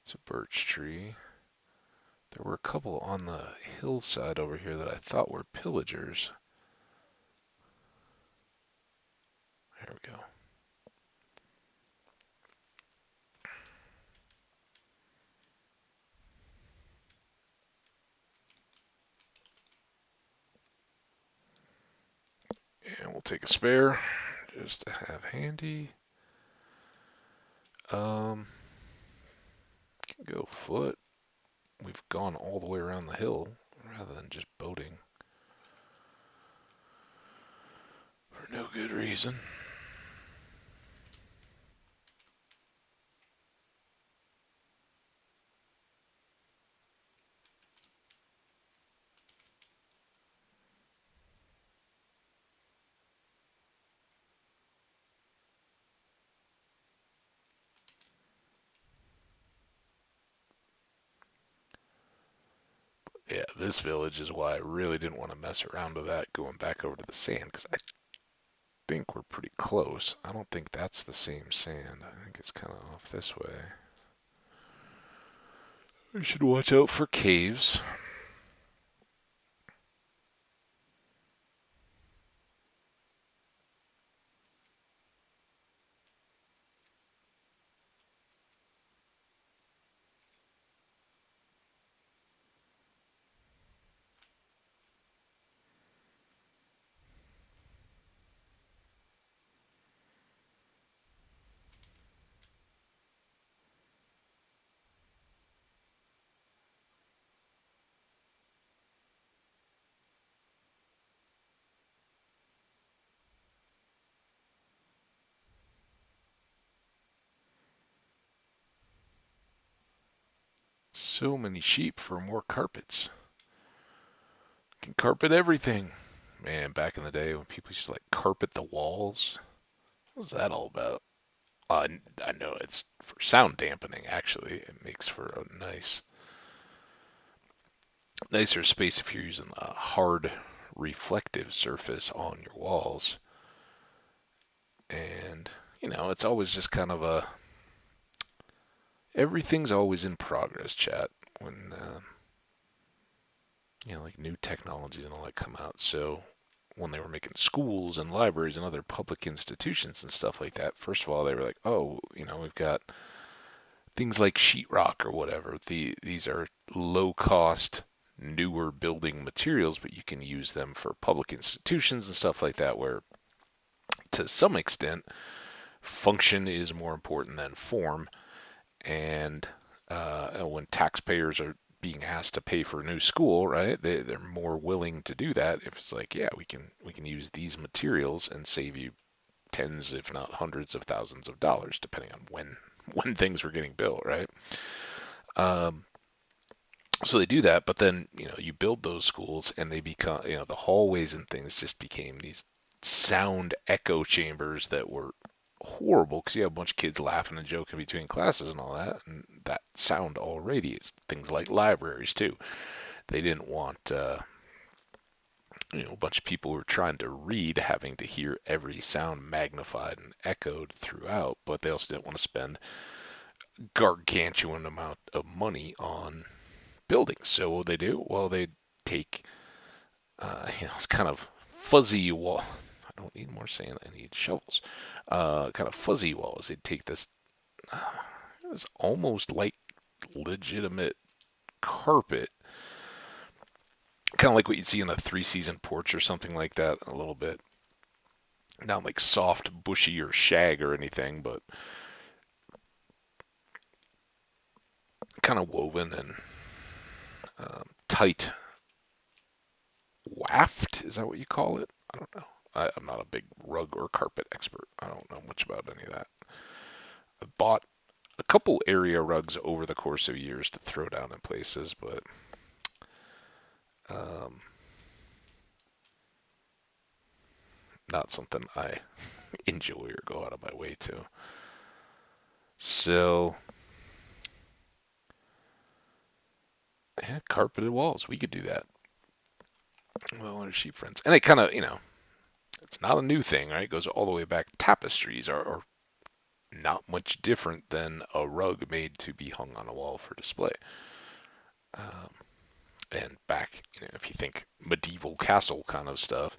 It's a birch tree. There were a couple on the hillside over here that I thought were pillagers. There we go. And we'll take a spare just to have handy. Can go foot. We've gone all the way around the hill rather than just boating for no good reason. Yeah, this village is why I really didn't want to mess around with that going back over to the sand because I think we're pretty close. I don't think that's the same sand. I think it's kind of off this way. I should watch out for caves. So many sheep for more carpets. Can carpet everything. Man, back in the day when people used to like carpet the walls, what was that all about? I know it's for sound dampening. Actually, it makes for a nicer space if you're using a hard reflective surface on your walls. And it's always just kind of a everything's always in progress, chat. When like new technologies and all that come out. So when they were making schools and libraries and other public institutions and stuff like that, first of all, they were like, oh, we've got things like sheetrock or whatever. These are low cost, newer building materials, but you can use them for public institutions and stuff like that, where to some extent, function is more important than form. And when taxpayers are being asked to pay for a new school, right? They're more willing to do that if it's like, yeah, we can use these materials and save you tens, if not hundreds of thousands of dollars, depending on when things were getting built, right? Um, so they do that, but then you build those schools and they become the hallways and things just became these sound echo chambers that were horrible because you have a bunch of kids laughing and joking between classes and all that, and that sound all radiates. Things like libraries too. They didn't want a bunch of people who were trying to read having to hear every sound magnified and echoed throughout, but they also didn't want to spend gargantuan amount of money on buildings. So what they do? Well, they take it's kind of fuzzy wall. I don't need more sand. I need shovels. Kind of fuzzy walls. They take this. It's almost like legitimate carpet, kind of like what you'd see in a three-season porch or something like that. A little bit, not like soft, bushy or shag or anything, but kind of woven and tight waft. Is that what you call it? I don't know. I'm not a big rug or carpet expert. I don't know much about any of that. I bought a couple area rugs over the course of years to throw down in places, but um, not something I enjoy or go out of my way to. So, yeah, carpeted walls. We could do that. Well, our sheep friends. And it kind of, it's not a new thing, right? It goes all the way back. Tapestries are not much different than a rug made to be hung on a wall for display. Um, and back, if you think medieval castle kind of stuff,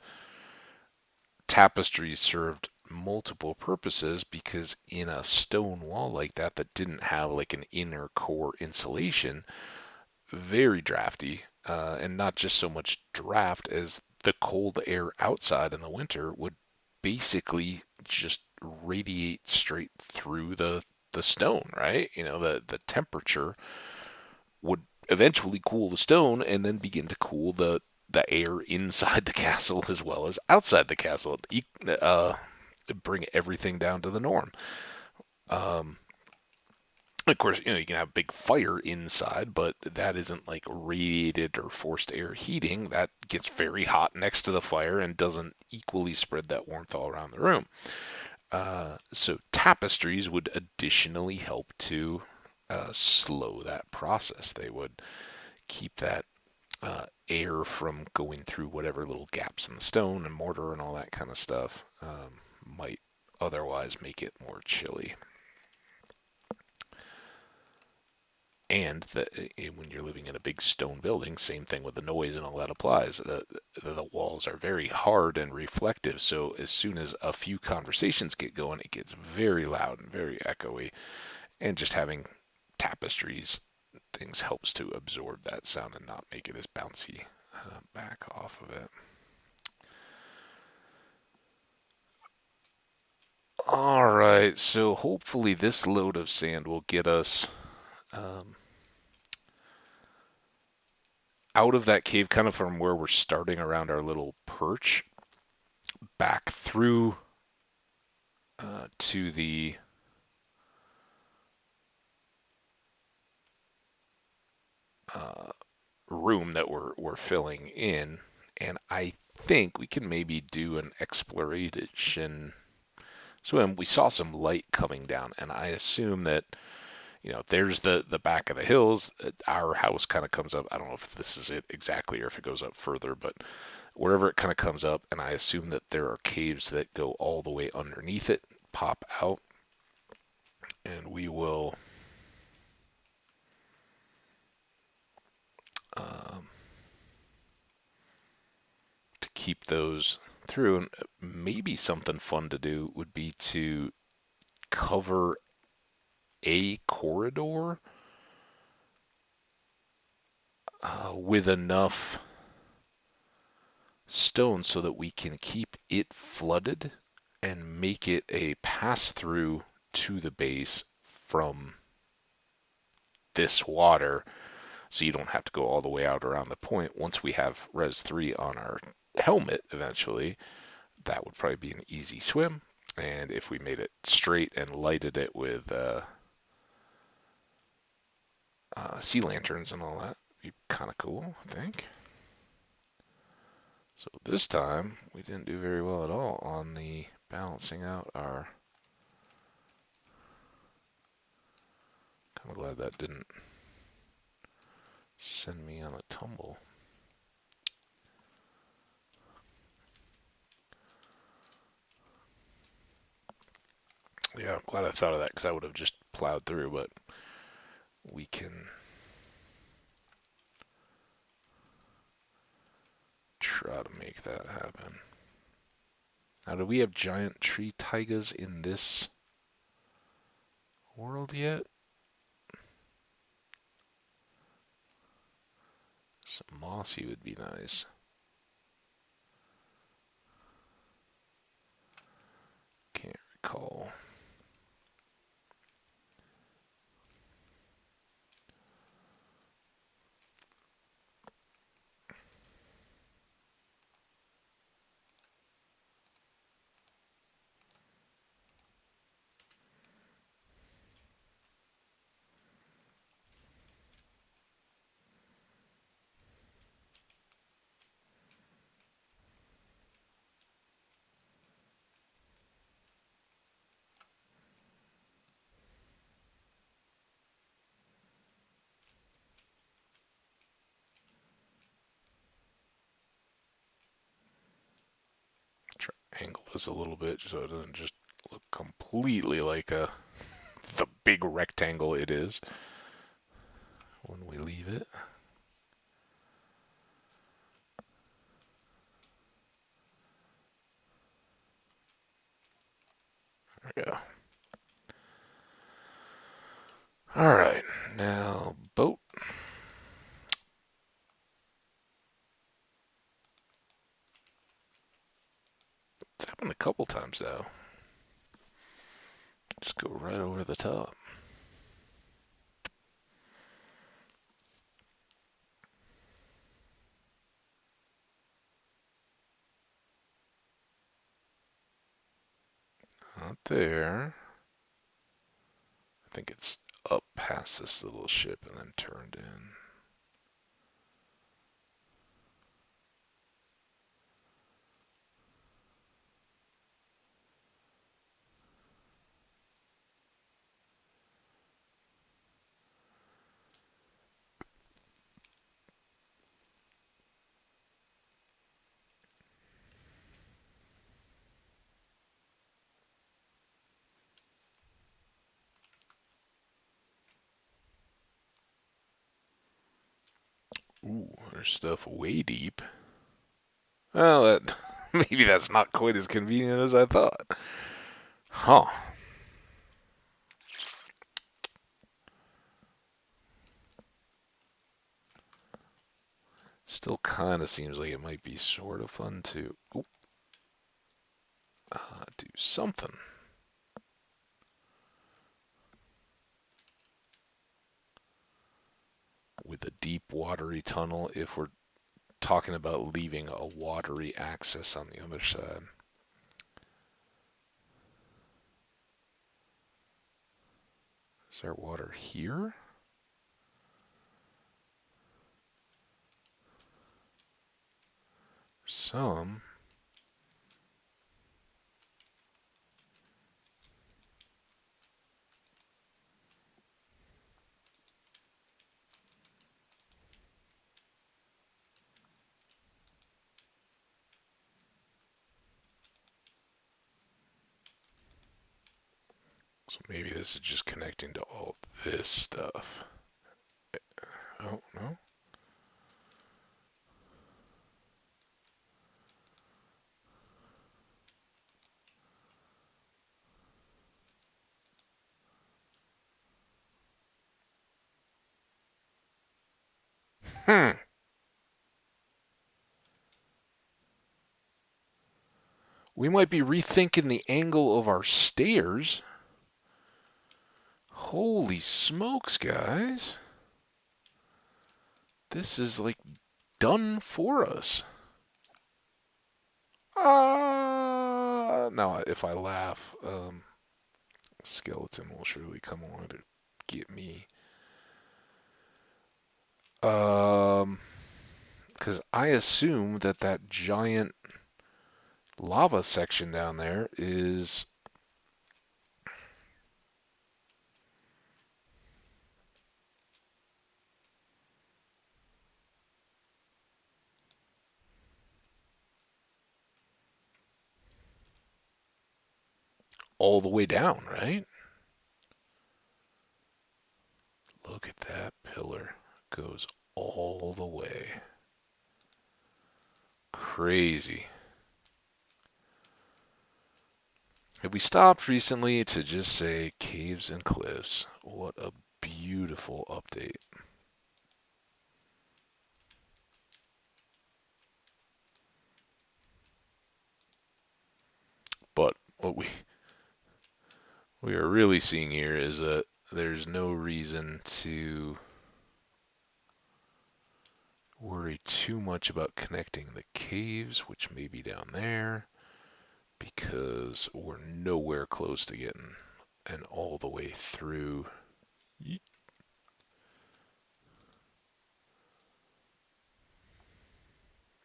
tapestries served multiple purposes because in a stone wall like that didn't have like an inner core insulation, very drafty, and not just so much draft as the cold air outside in the winter would basically just radiate straight through the stone, right? The temperature would eventually cool the stone and then begin to cool the air inside the castle as well as outside the castle. Bring everything down to the norm. Um, of course, you can have a big fire inside, but that isn't like radiated or forced air heating. That gets very hot next to the fire and doesn't equally spread that warmth all around the room. So tapestries would additionally help to slow that process. They would keep that air from going through whatever little gaps in the stone and mortar and all that kind of stuff might otherwise make it more chilly. And when you're living in a big stone building, same thing with the noise and all that applies. The walls are very hard and reflective, so as soon as a few conversations get going, it gets very loud and very echoey. And just having tapestries, things helps to absorb that sound and not make it as bouncy back off of it. All right, so hopefully this load of sand will get us um, out of that cave, kind of from where we're starting around our little perch, back through to the uh, room that we're filling in. And I think we can maybe do an exploration swim. We saw some light coming down, and I assume that, there's the back of the hills. Our house kind of comes up. I don't know if this is it exactly or if it goes up further, but wherever it kind of comes up, and I assume that there are caves that go all the way underneath it, pop out, and we will um, to keep those through. And maybe something fun to do would be to cover a corridor with enough stone so that we can keep it flooded and make it a pass through to the base from this water, so you don't have to go all the way out around the point. Once we have Res 3 on our helmet eventually, that would probably be an easy swim. And if we made it straight and lighted it with sea lanterns and all that, it'd be kind of cool, I think. So this time, we didn't do very well at all on the balancing out our... Kind of glad that didn't send me on a tumble. Yeah, I'm glad I thought of that because I would have just plowed through, but we can try to make that happen. Now, do we have giant tree taigas in this world yet? Some mossy would be nice. Can't recall. Try to angle this a little bit so it doesn't just look completely like the big rectangle it is when we leave it. There we go. Alright, now boat. It's happened a couple times though. Just go right over the top. Not there. I think it's up past this little ship and then turned in. Ooh, there's stuff way deep. Well, that maybe that's not quite as convenient as I thought. Huh. Still kind of seems like it might be sort of fun to do something. With a deep watery tunnel if we're talking about leaving a watery access on the other side. Is there water here? Some. So maybe this is just connecting to all this stuff. Oh, no? Hmm. We might be rethinking the angle of our stairs. Holy smokes, guys. This is like done for us. Now, if I laugh, skeleton will surely come along to get me. Because I assume that that giant lava section down there is all the way down, right? Look at that pillar. Goes all the way. Crazy. Have we stopped recently to just say caves and cliffs? What a beautiful update. But what we are really seeing here is that there's no reason to worry too much about connecting the caves, which may be down there, because we're nowhere close to getting and all the way through.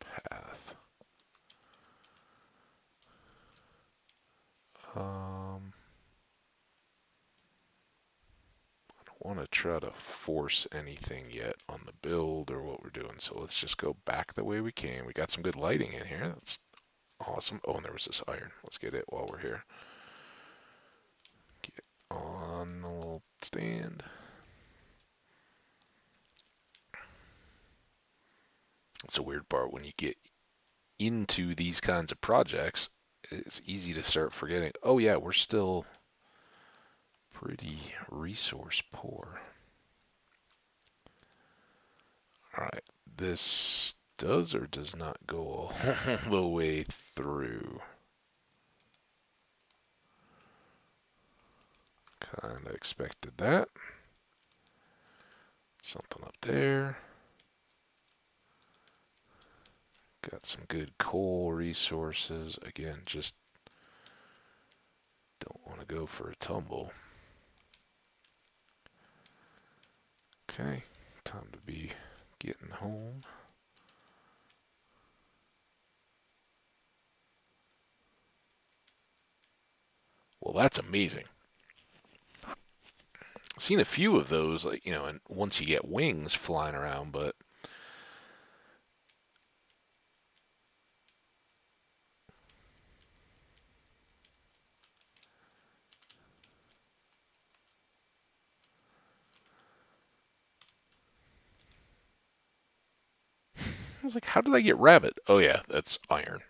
Path. I don't want to try to force anything yet on the build or what we're doing, so let's just go back the way we came. We got some good lighting in here. That's awesome. Oh, and there was this iron. Let's get it while we're here. Get on the little stand. It's a weird part when you get into these kinds of projects. It's easy to start forgetting, oh yeah, we're still pretty resource poor. Alright, this does or does not go all the way through. Kinda expected that. Something up there. Got some good coal resources. Again, just don't want to go for a tumble. Okay, time to be getting home. Well, that's amazing. I've seen a few of those, like, and once you get wings flying around, but I was like, how did I get rabbit? Oh yeah, that's iron.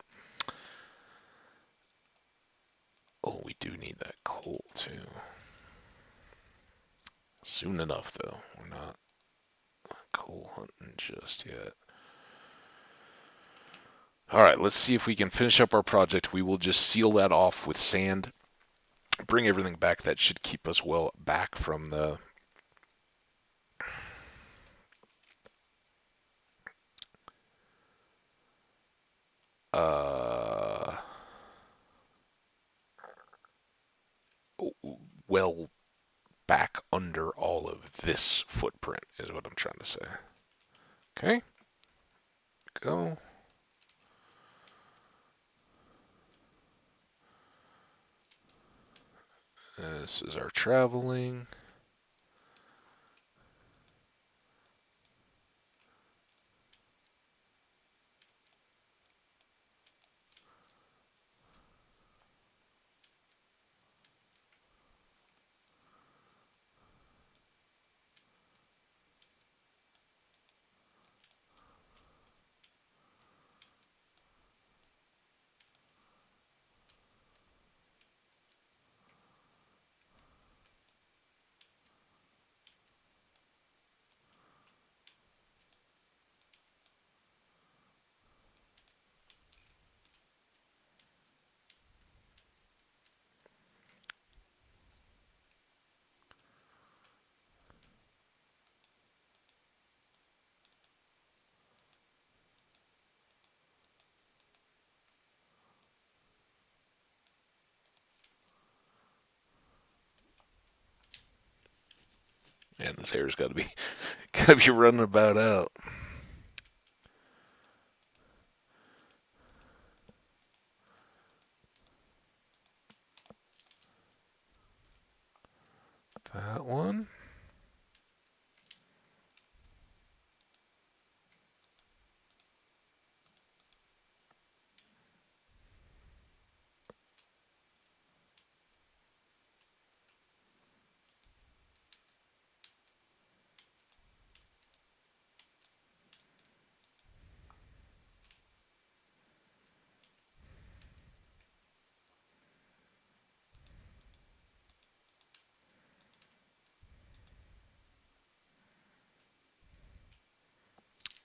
Oh, we do need that coal too. Soon enough, though. We're not coal hunting just yet. All right, let's see if we can finish up our project. We will just seal that off with sand, bring everything back. That should keep us well back from the uh well back under all of this footprint is what I'm trying to say. Okay, go. This is our traveling. Man, this hair's got to be running about out. That one.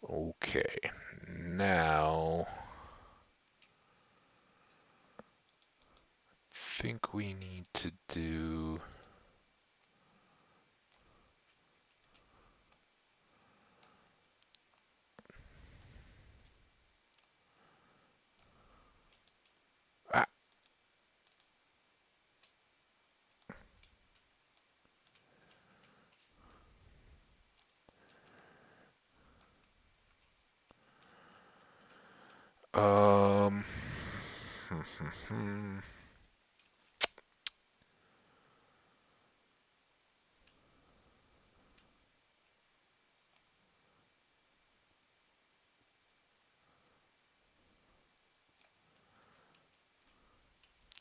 Okay, now I think we need to do. Ah, um.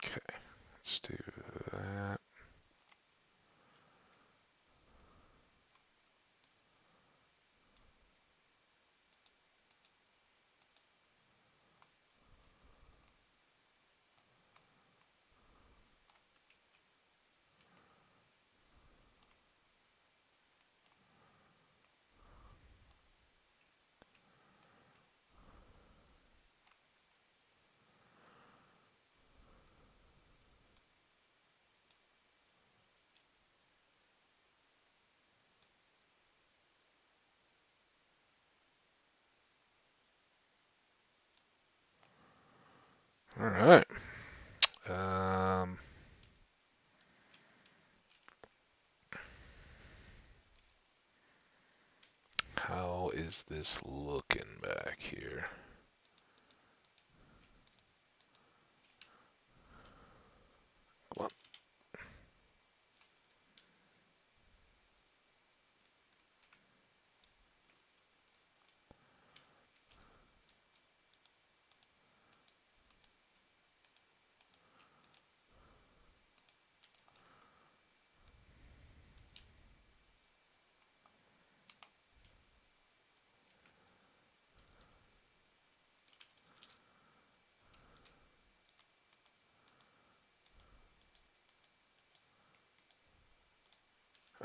Okay, let's do that. All right. Um. How is this looking back here? Come on.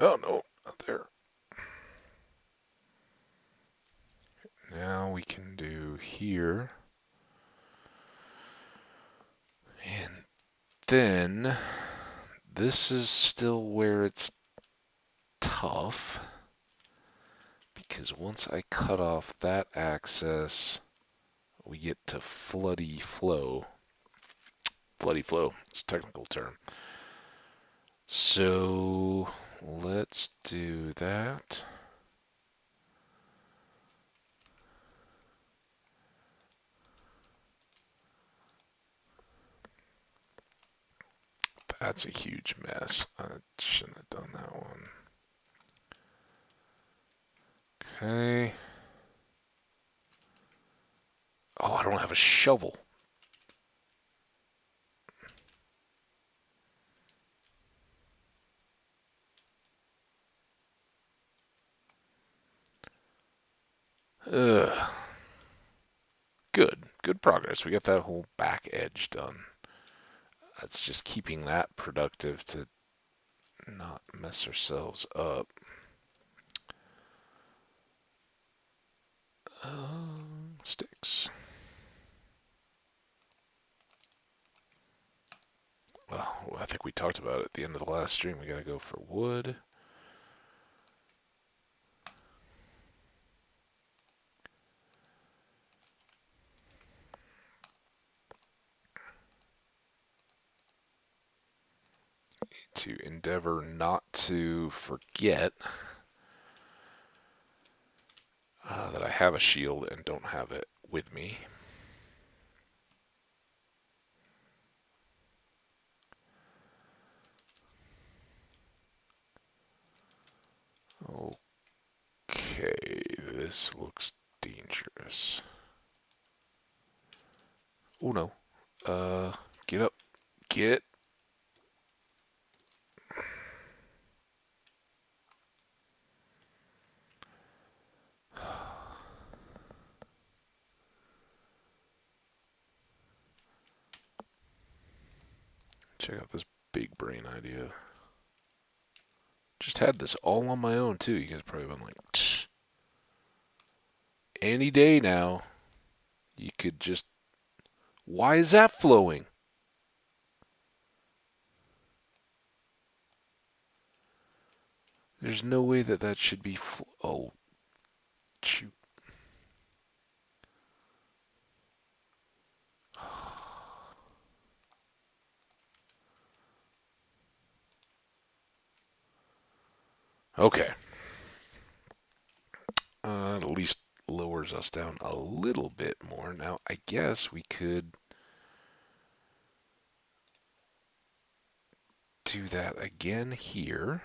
Oh no, not there. Now we can do here. And then this is still where it's tough because once I cut off that access, we get to floody flow. Floody flow, it's a technical term. So let's do that. That's a huge mess. I shouldn't have done that one. Okay. Oh, I don't have a shovel. Ugh. Good progress. We got that whole back edge done. That's just keeping that productive to not mess ourselves up. Sticks. Well, I think we talked about it at the end of the last stream. We gotta go for wood. To endeavor not to forget that I have a shield and don't have it with me. Okay, this looks dangerous. Oh no. Get up. Get. Check out this big brain idea. Just had this all on my own too. You guys probably been like, Tch. Any day now, you could just. Why is that flowing? There's no way that that should be. Oh, shoot. Okay. At least lowers us down a little bit more. Now, I guess we could do that again here.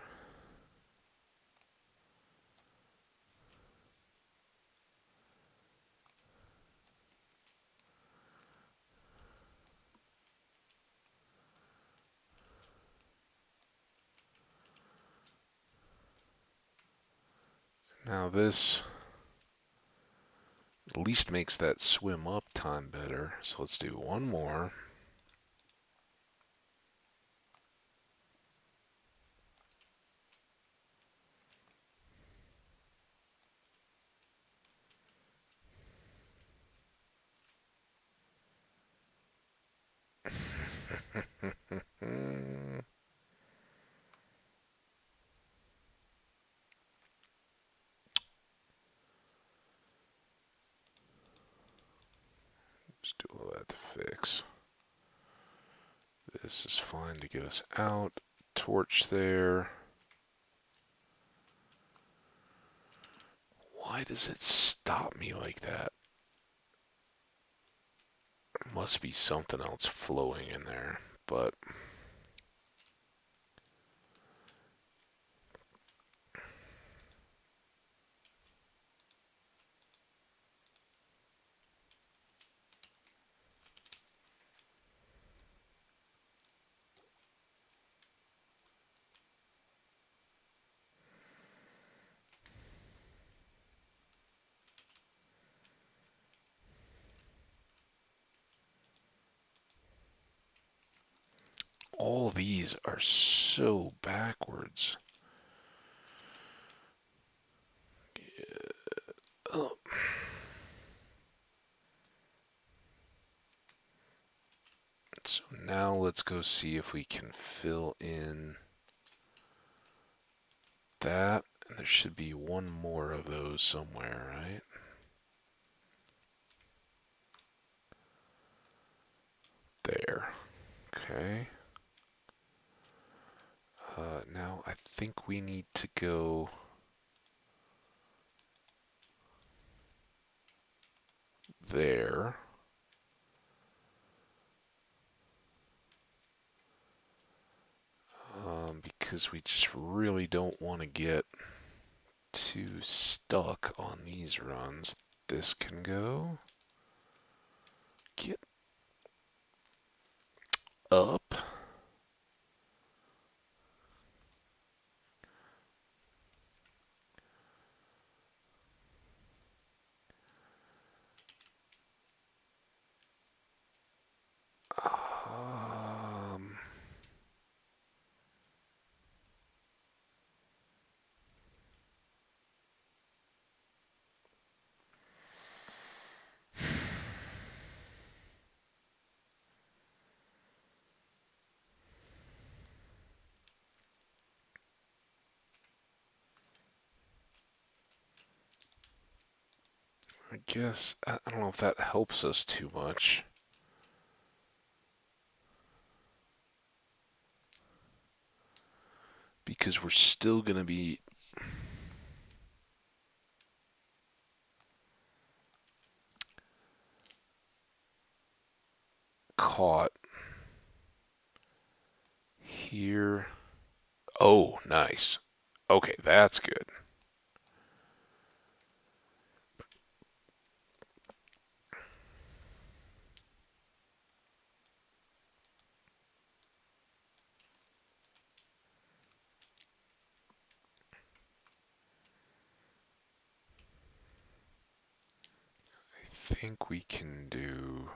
Now this at least makes that swim up time better. So let's do one more. Just do all that to fix. This is fine to get us out. Torch there. Why does it stop me like that? There must be something else flowing in there, but all these are so backwards. Oh. So now let's go see if we can fill in that. And there should be one more of those somewhere, right? There. Okay. Now I think we need to go there. because we just really don't want to get too stuck on these runs. This can go. Get up. Um, I guess, I don't know if that helps us too much. Because we're still going to be caught here. Oh, nice. Okay, that's good. I think we can do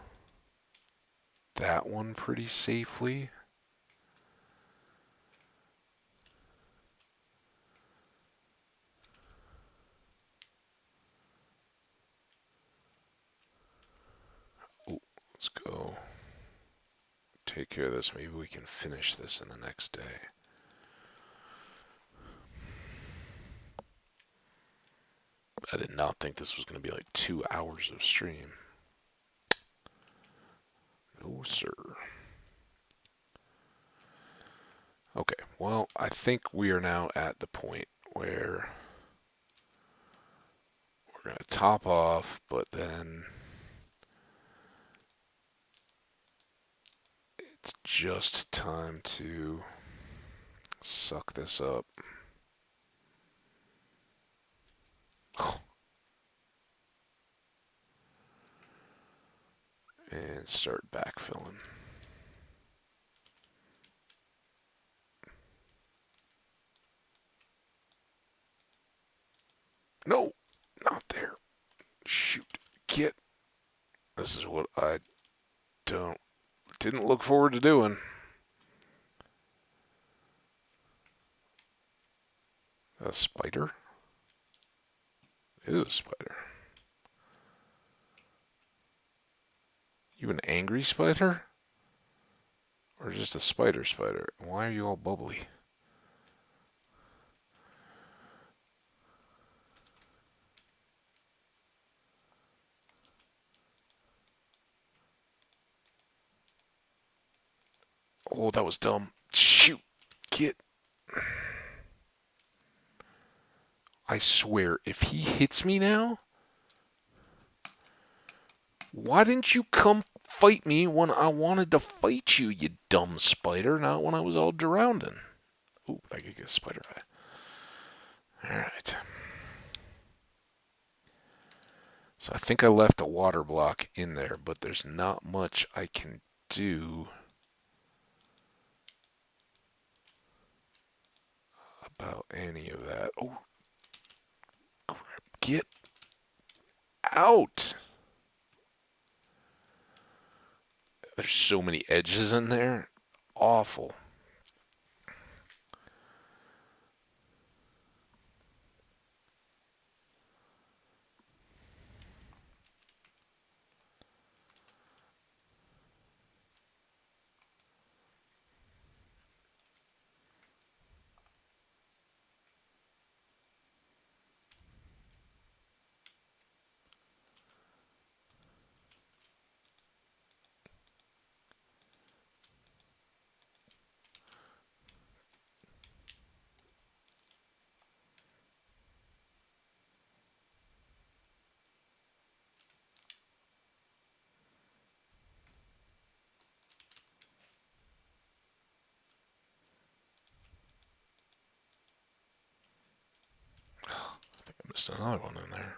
that one pretty safely. Oh, let's go take care of this. Maybe we can finish this in the next day. I did not think this was going to be like 2 hours of stream. No, sir. Okay, well, I think we are now at the point where we're going to top off, but then it's just time to suck this up. And start backfilling. No, not there. Shoot. Get. This is what I didn't look forward to doing. A spider? It is a spider. You an angry spider? Or just a spider? Why are you all bubbly? Oh, that was dumb. Shoot. Get. I swear, if he hits me now, why didn't you come fight me when I wanted to fight you, you dumb spider, not when I was all drowning? Ooh, I could get a spider eye. Alright. So I think I left a water block in there, but there's not much I can do about any of that. Oh, crap. Get out! There's so many edges in there. Awful. There's another one in there.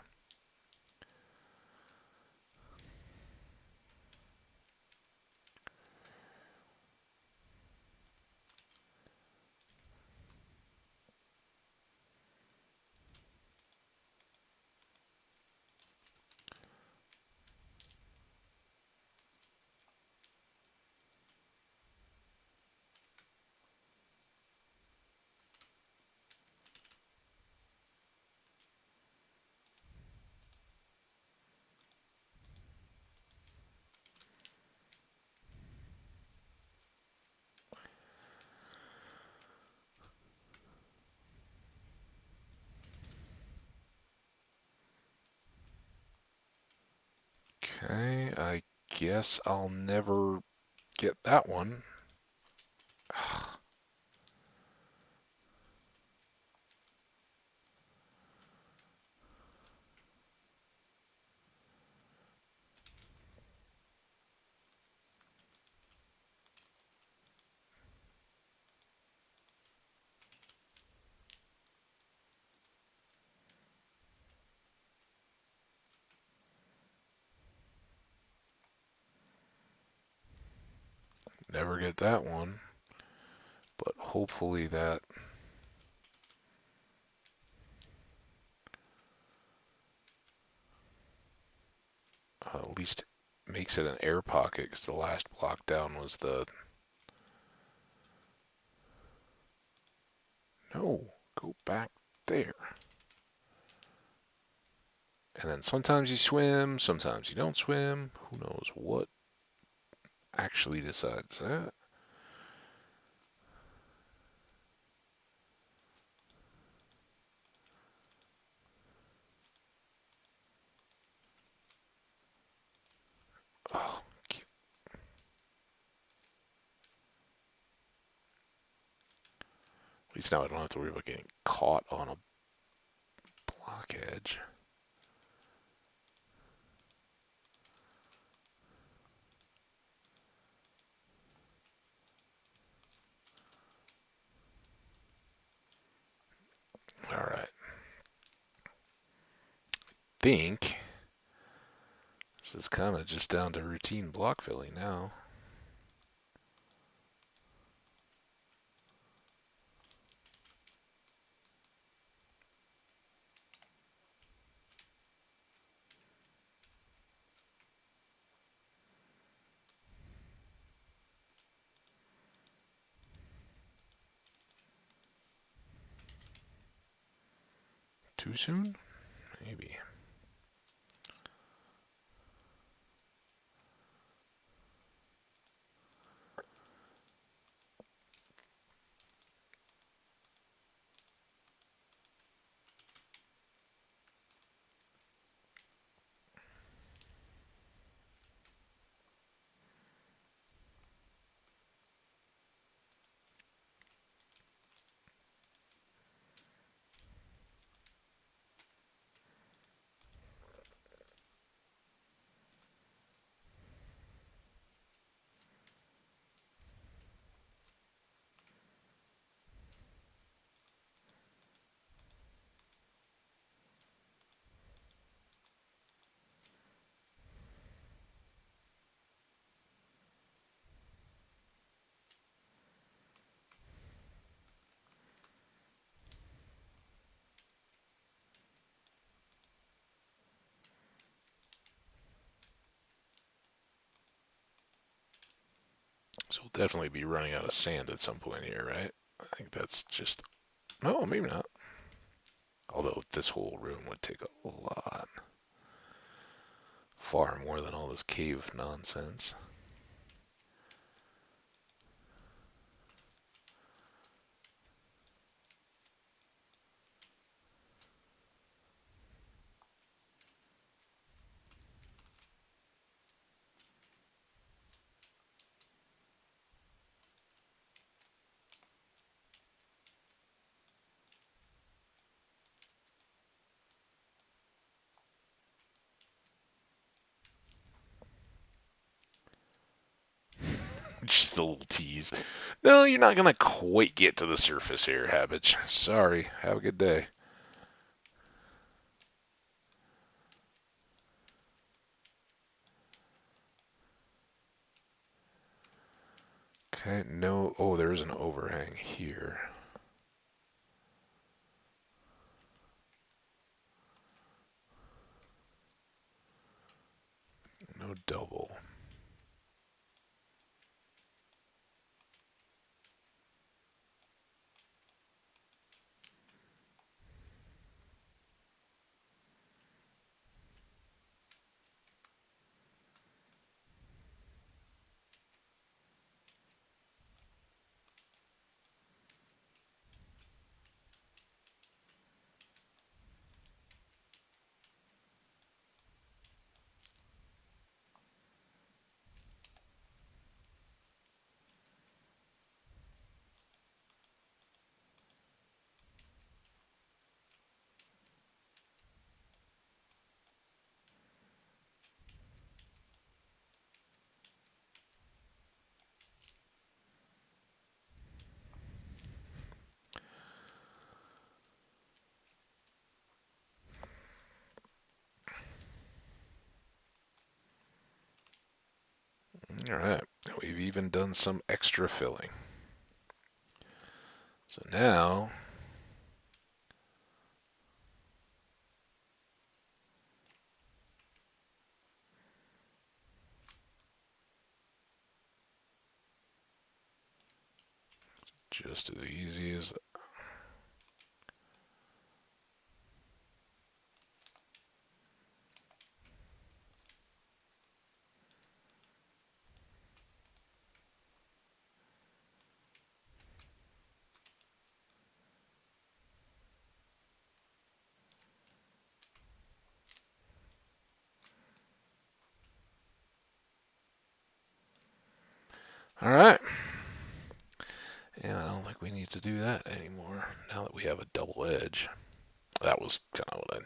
Okay, I guess I'll never get that one. Never get that one. But hopefully that at least makes it an air pocket, because the last block down was the... No, go back there. And then sometimes you swim, sometimes you don't swim. Who knows what actually decides that? Oh, at least now I don't have to worry about getting caught on a block edge. Alright. Think this is kind of just down to routine block filling now. Too soon? Maybe. So we'll definitely be running out of sand at some point here, right? I think that's just... No, maybe not. Although this whole room would take a lot. Far more than all this cave nonsense. Just a little tease. No, you're not gonna quite get to the surface here, Habbage. Sorry. Have a good day. Okay, no. Oh, there's an overhang here. No double. All right. We've even done some extra filling. So now, just as easy as. All right. And I don't think we need to do that anymore now that we have a double edge. That was kind of what I.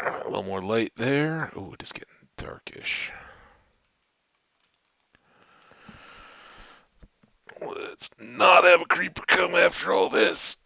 A little more light there. Oh, it is getting darkish. Let's not have a creeper come after all this.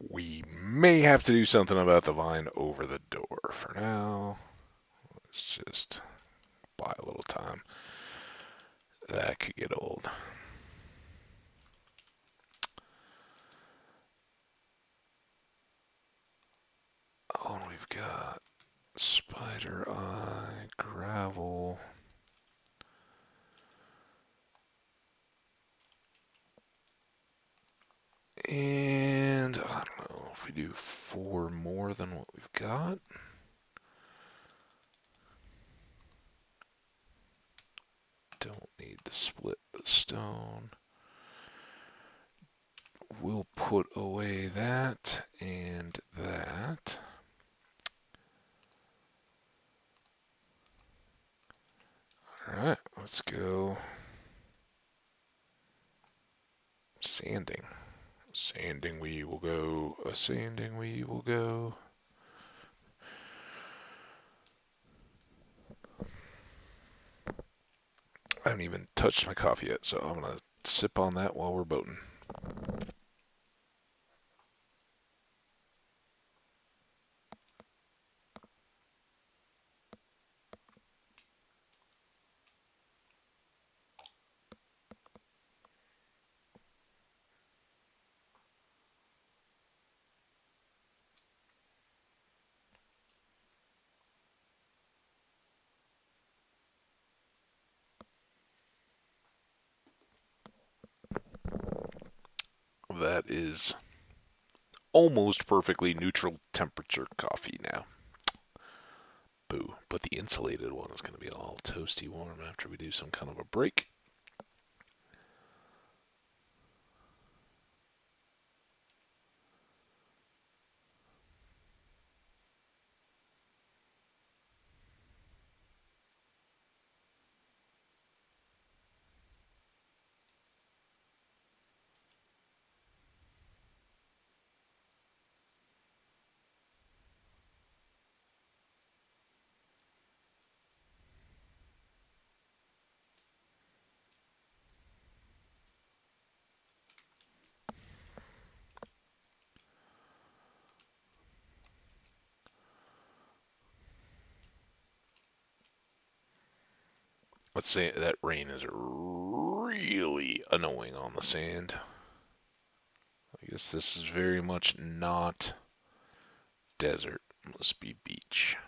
We may have to do something about the vine over the door. For now, let's just buy a little time. That could get old. Oh, and we've got spider eye, gravel. And I don't know if we do 4 more than what we've got. Don't need to split the stone. we'll put away that and that. Alright, let's go sanding. Sanding we will go. Sanding we will go. I haven't even touched my coffee yet, so I'm going to sip on that while we're boating. That is almost perfectly neutral temperature coffee now. Boo. But the insulated one is going to be all toasty warm after we do some kind of a break. Let's say that rain is really annoying on the sand. I guess this is very much not desert. It must be beach.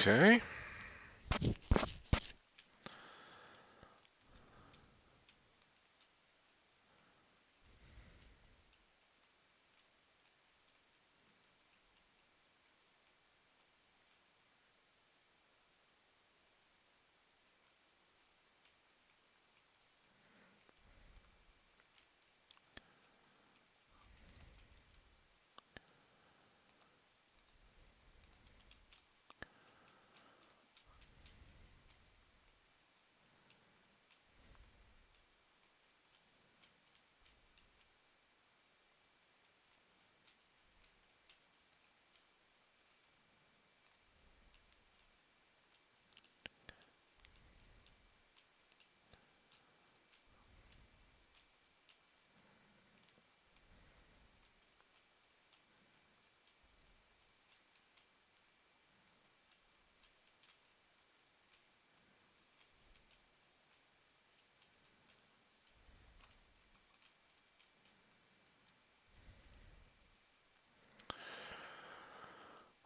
Okay.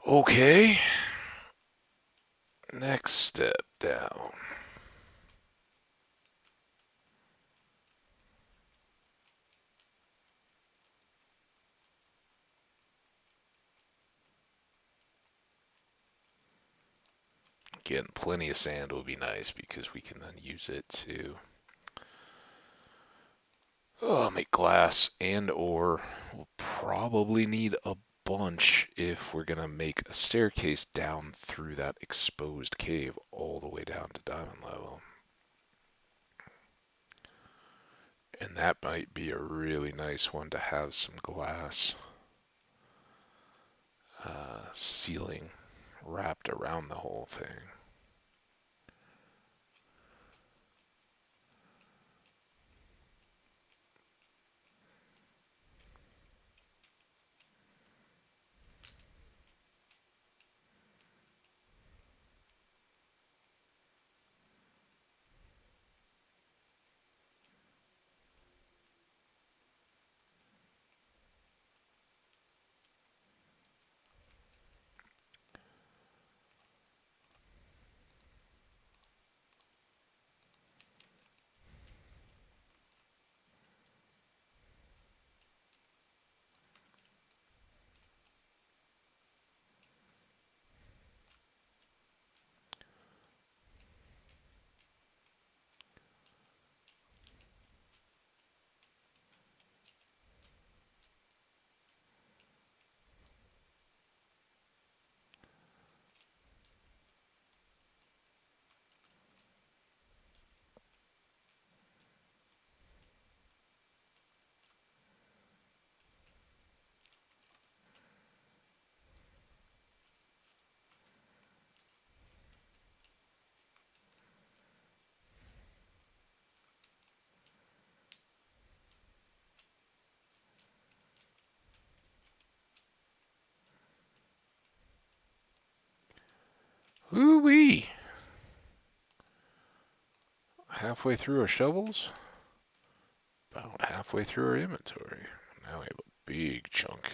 Okay. Next step down. Getting plenty of sand will be nice because we can then use it to make glass, and or we'll probably need a bunch if we're going to make a staircase down through that exposed cave all the way down to diamond level. And that might be a really nice one to have some glass ceiling wrapped around the whole thing. Ooh-wee! Halfway through our shovels? About halfway through our inventory. Now we have a big chunk.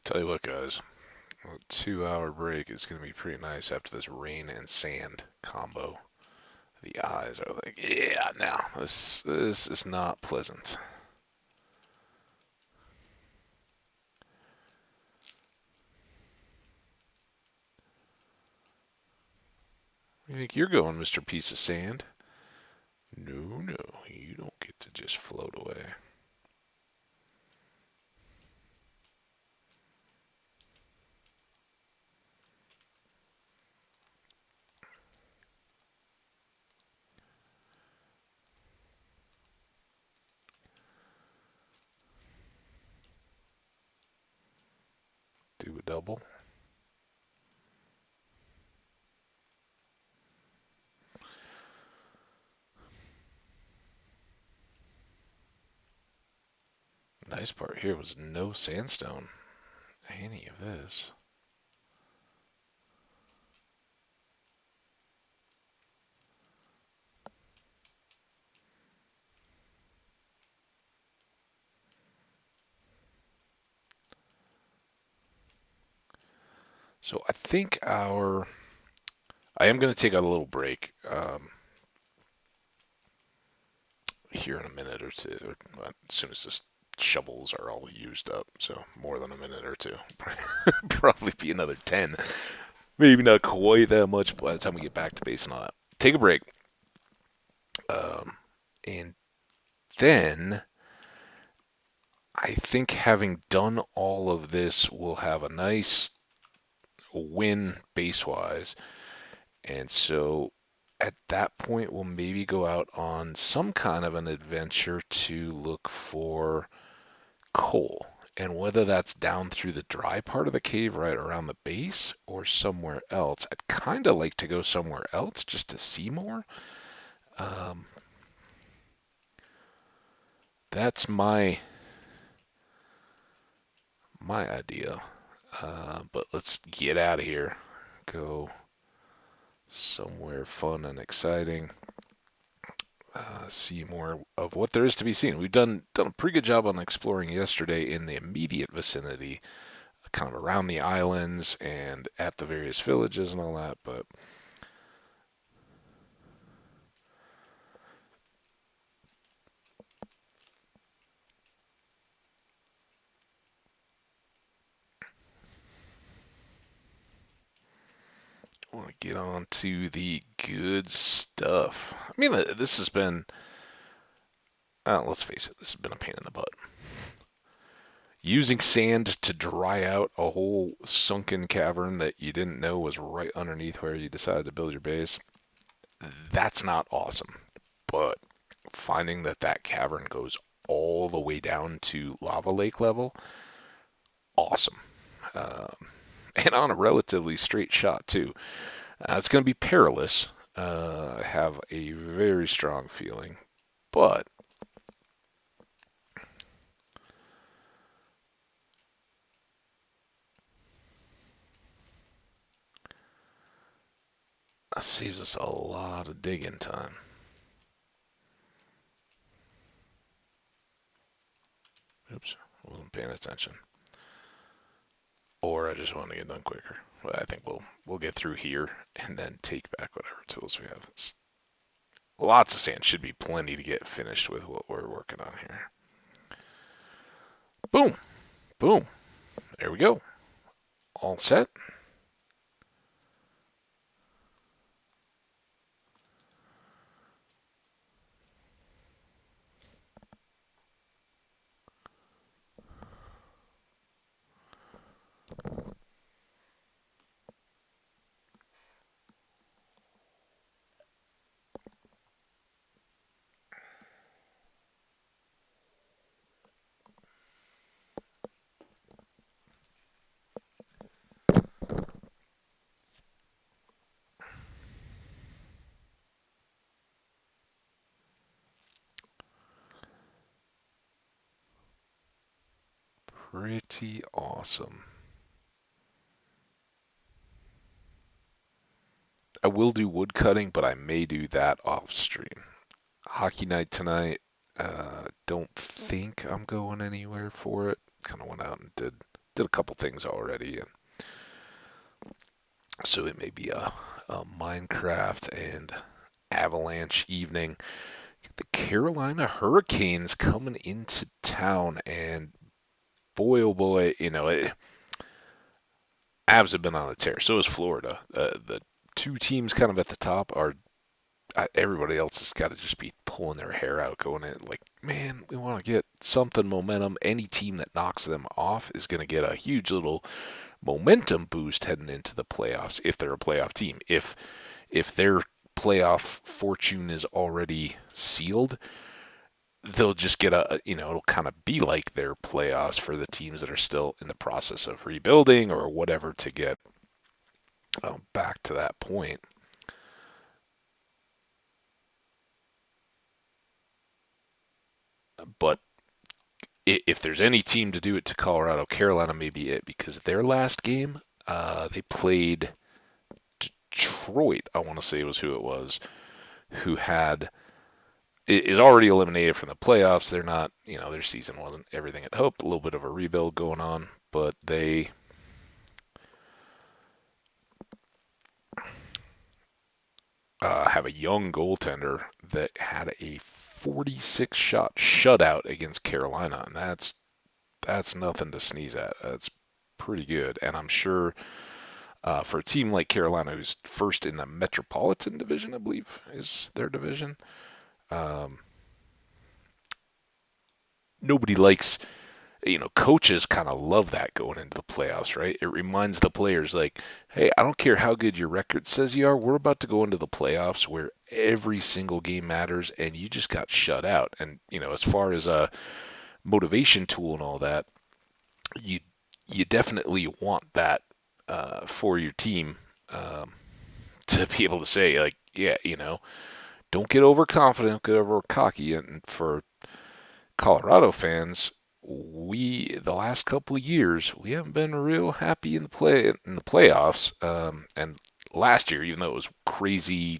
Tell you what, guys, a 2 hour break is going to be pretty nice after this rain and sand combo. The eyes are like, yeah, now this is not pleasant. Where do you think you're going, Mr. Piece of Sand? No, no, you don't get to just float away. Do a double. Nice part here was no sandstone. Any of this. So I think I am going to take a little break here in a minute or two, as soon as the shovels are all used up. So more than a minute or two. Probably be another 10. Maybe not quite that much by the time we get back to base and all that. Take a break. And then I think having done all of this, we'll have a nice win base wise. And so at that point, we'll maybe go out on some kind of an adventure to look for coal. And whether that's down through the dry part of the cave right around the base or somewhere else, I'd kind of like to go somewhere else just to see more. Um, that's my idea. But let's get out of here. Go somewhere fun and exciting. see more of what there is to be seen. We've done a pretty good job on exploring yesterday in the immediate vicinity, kind of around the islands and at the various villages and all that. But I want to get on to the good stuff. I mean, this has been, let's face it, this has been a pain in the butt. Using sand to dry out a whole sunken cavern that you didn't know was right underneath where you decided to build your base, that's not awesome. But finding that that cavern goes all the way down to lava lake level, awesome. Um, and on a relatively straight shot, too. It's going to be perilous. I have a very strong feeling. But that saves us a lot of digging time. Oops, I wasn't paying attention. Or I just want to get done quicker. But I think we'll get through here and then take back whatever tools we have. Lots of sand, should be plenty to get finished with what we're working on here. Boom, boom. There we go. All set. Pretty awesome. I will do wood cutting, but I may do that off stream. Hockey night tonight. Don't think I'm going anywhere for it. Kind of went out and did a couple things already, and so it may be a Minecraft and Avalanche evening. The Carolina Hurricanes coming into town, and boy, oh boy, Avs have been on a tear. So is Florida. The two teams kind of at the top are. Everybody else has got to just be pulling their hair out, going in like, man, we want to get something momentum. Any team that knocks them off is going to get a huge little momentum boost heading into the playoffs if they're a playoff team. If their playoff fortune is already sealed, they'll just get it'll kind of be like their playoffs for the teams that are still in the process of rebuilding or whatever to get back to that point. But if there's any team to do it to Colorado, Carolina may be it because their last game, they played Detroit. I want to say was who it was, who had is already eliminated from the playoffs. They're not, their season wasn't everything it hoped. A little bit of a rebuild going on, but they have a young goaltender that had a 46 shot shutout against Carolina, and that's nothing to sneeze at. That's pretty good, and I'm sure for a team like Carolina, who's first in the Metropolitan Division, I believe is their division. Um, Nobody likes, coaches kind of love that going into the playoffs, right? It reminds the players, like, hey, I don't care how good your record says you are, we're about to go into the playoffs where every single game matters and you just got shut out. And, as far as a motivation tool and all that, you you definitely want that for your team to be able to say, like, yeah, don't get overconfident, don't get over cocky. And for Colorado fans, the last couple of years we haven't been real happy in the playoffs. And last year, even though it was crazy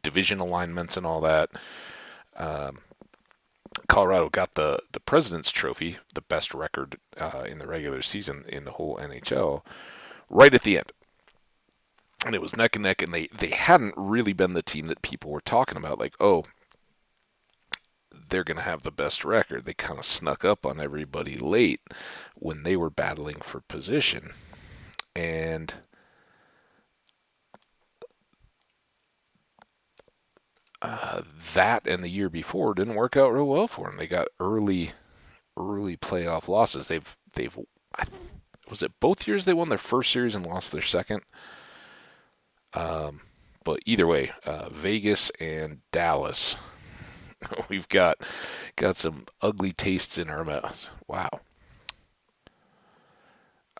division alignments and all that, Um, Colorado got the President's Trophy, the best record in the regular season in the whole NHL, right at the end. And it was neck and neck, and they hadn't really been the team that people were talking about, like, oh, they're going to have the best record. They kind of snuck up on everybody late when they were battling for position. And uh, that and the year before didn't work out real well for them. They got early playoff losses. They've was it both years they won their first series and lost their second? Um, but either way, Vegas and Dallas, we've got some ugly tastes in our mouths. Wow.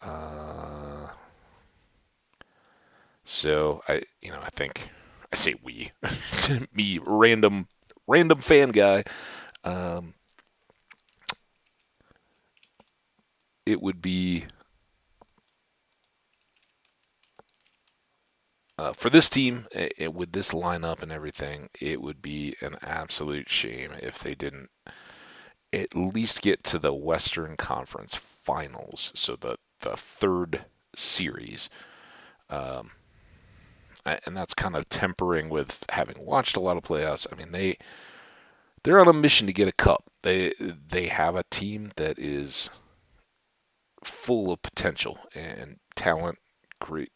Uh, so I think I say we, me, random fan guy. Um, it would be for this team with this lineup and everything. It would be an absolute shame if they didn't at least get to the Western Conference Finals. So the third series. Um, and that's kind of tempering with having watched a lot of playoffs. I mean, they're on a mission to get a cup. They have a team that is full of potential and talent, great,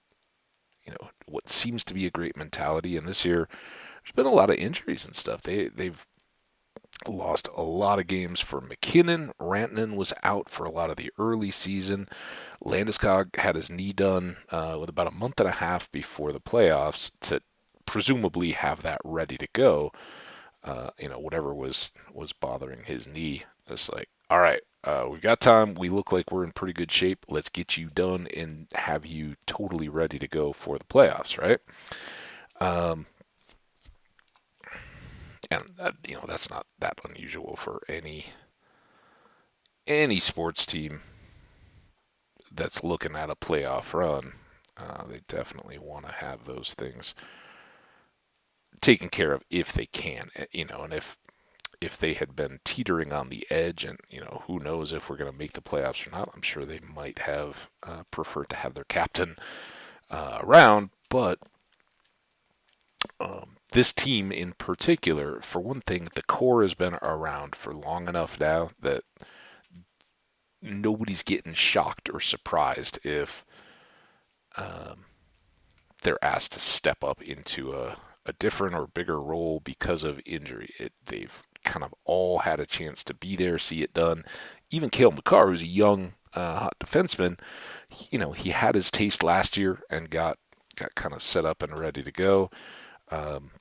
what seems to be a great mentality. And this year, there's been a lot of injuries and stuff. They've lost a lot of games for McKinnon. Rantanen was out for a lot of the early season. Landeskog had his knee done with about a month and a half before the playoffs to presumably have that ready to go. Whatever was bothering his knee. It's like, all right, we've got time. We look like we're in pretty good shape. Let's get you done and have you totally ready to go for the playoffs, right? Um, and that's not that unusual for any sports team that's looking at a playoff run. They definitely want to have those things taken care of if they can, and if they had been teetering on the edge, and who knows if we're going to make the playoffs or not, I'm sure they might have preferred to have their captain around. But this team in particular, for one thing, the core has been around for long enough now that nobody's getting shocked or surprised if um, they're asked to step up into a different or bigger role because of injury. They've kind of all had a chance to be there, see it done. Even Cale Makar, who's a young, hot defenseman, he had his taste last year and got kind of set up and ready to go. Um,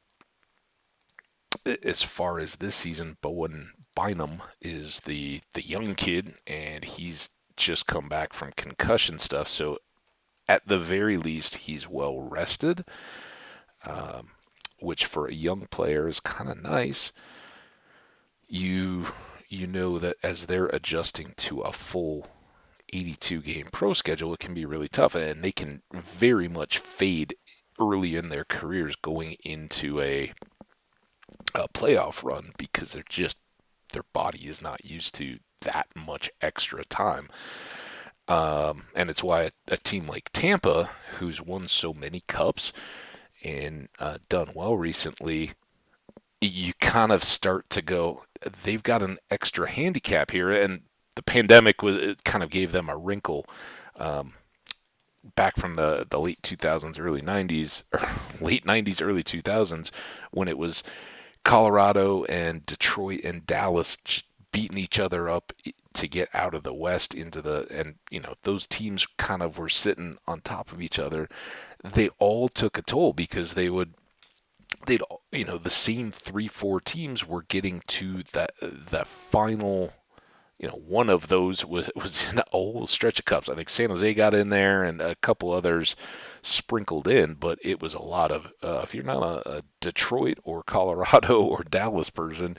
as far as this season, Bowen Bynum is the young kid, and he's just come back from concussion stuff. So at the very least, he's well rested, um, which for a young player is kind of nice. You you know that as they're adjusting to a full 82 game pro schedule, it can be really tough, and they can very much fade early in their careers going into a playoff run because their body is not used to that much extra time. And it's why a team like Tampa, who's won so many cups and done well recently, you kind of start to go, they've got an extra handicap here. And the pandemic it kind of gave them a wrinkle um, back from the late 2000s, early 90s, or late 90s, early 2000s, when it was Colorado and Detroit and Dallas beating each other up to get out of the West into and those teams kind of were sitting on top of each other. They all took a toll because they'd the same 3-4 teams were getting to the final. One of those was in a whole stretch of cups. I think San Jose got in there and a couple others sprinkled in, but it was a lot of, if you're not a Detroit or Colorado or Dallas person,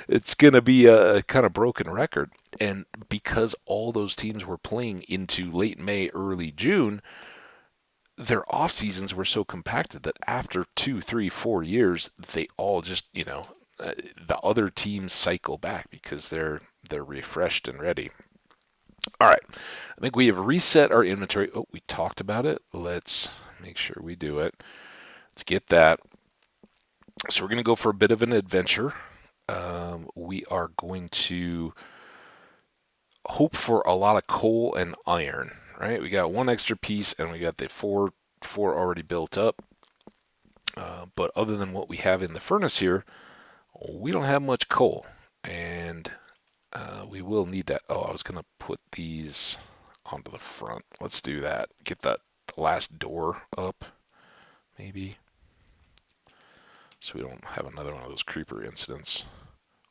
it's going to be a kind of broken record. And because all those teams were playing into late May, early June, their off seasons were so compacted that after 2, 3, 4 years, they all just, the other teams cycle back because they're refreshed and ready. All right, I think we have reset our inventory. Oh, we talked about it. Let's make sure we do it. Let's get that. So we're going to go for a bit of an adventure. We are going to hope for a lot of coal and iron. Right, we got one extra piece, and we got the four already built up. But other than what we have in the furnace here, we don't have much coal, and we will need that. Oh, I was going to put these onto the front. Let's do that. Get that last door up, maybe, so we don't have another one of those creeper incidents.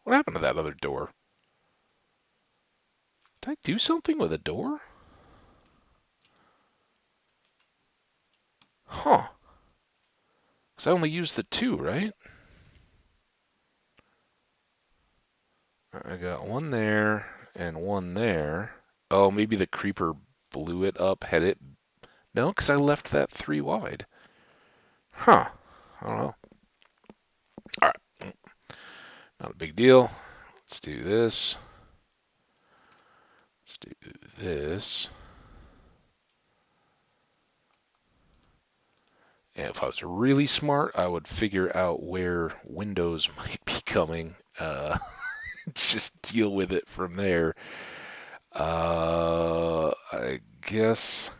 What happened to that other door? Did I do something with a door? Huh. Because I only used the two, right? I got one there and one there. Oh, maybe the creeper blew it up, had it. No, because I left that 3 wide. Huh. I don't know. All right. Not a big deal. Let's do this. Let's do this. And if I was really smart, I would figure out where windows might be coming. Just deal with it from there. I guess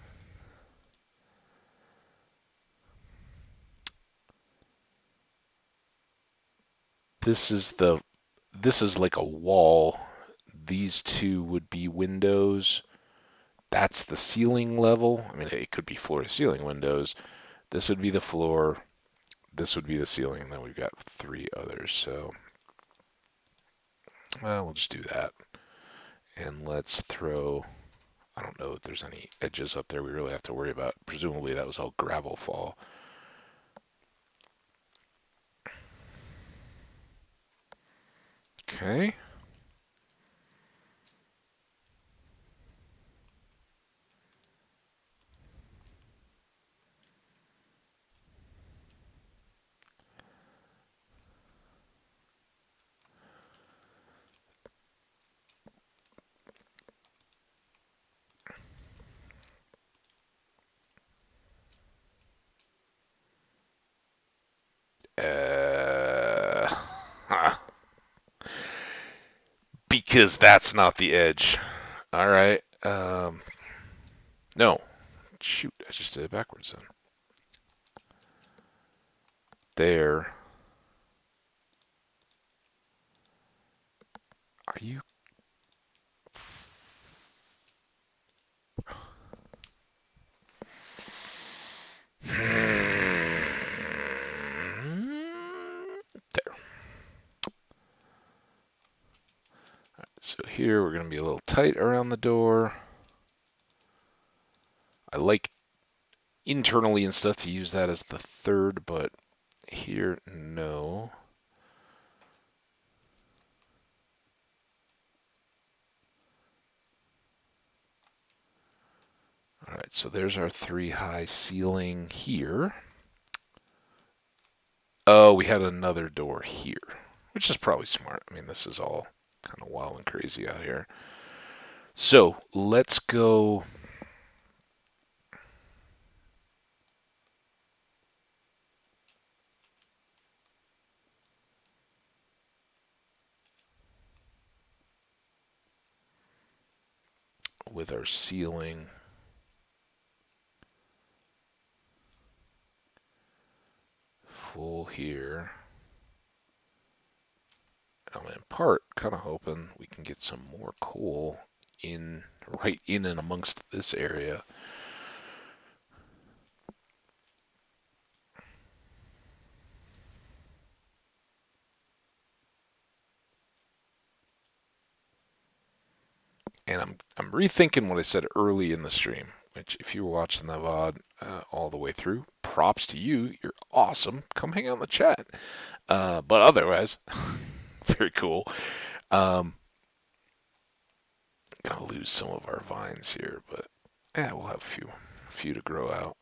this is like a wall. These two would be windows. That's the ceiling level. I mean, it could be floor to ceiling windows. This would be the floor. This would be the ceiling. And then we've got 3 others. So, well, we'll just do that. And let's throw. I don't know that there's any edges up there we really have to worry about. Presumably that was all gravel fall. Okay. Uh, because that's not the edge. All right. No. Shoot, I just did it backwards then. There. Are you? There. So here we're going to be a little tight around the door. I like internally and stuff to use that as the third, but here, no. All right, so there's our 3 high ceiling here. Oh, we had another door here, which is probably smart. I mean, this is all kind of wild and crazy out here. So let's go. With our ceiling. Full here. I'm in part kind of hoping we can get some more coal in right in and amongst this area. And I'm rethinking what I said early in the stream, which if you were watching the VOD all the way through, props to you. You're awesome. Come hang out in the chat. But otherwise, very cool. Gonna lose some of our vines here, but yeah, we'll have a few to grow out.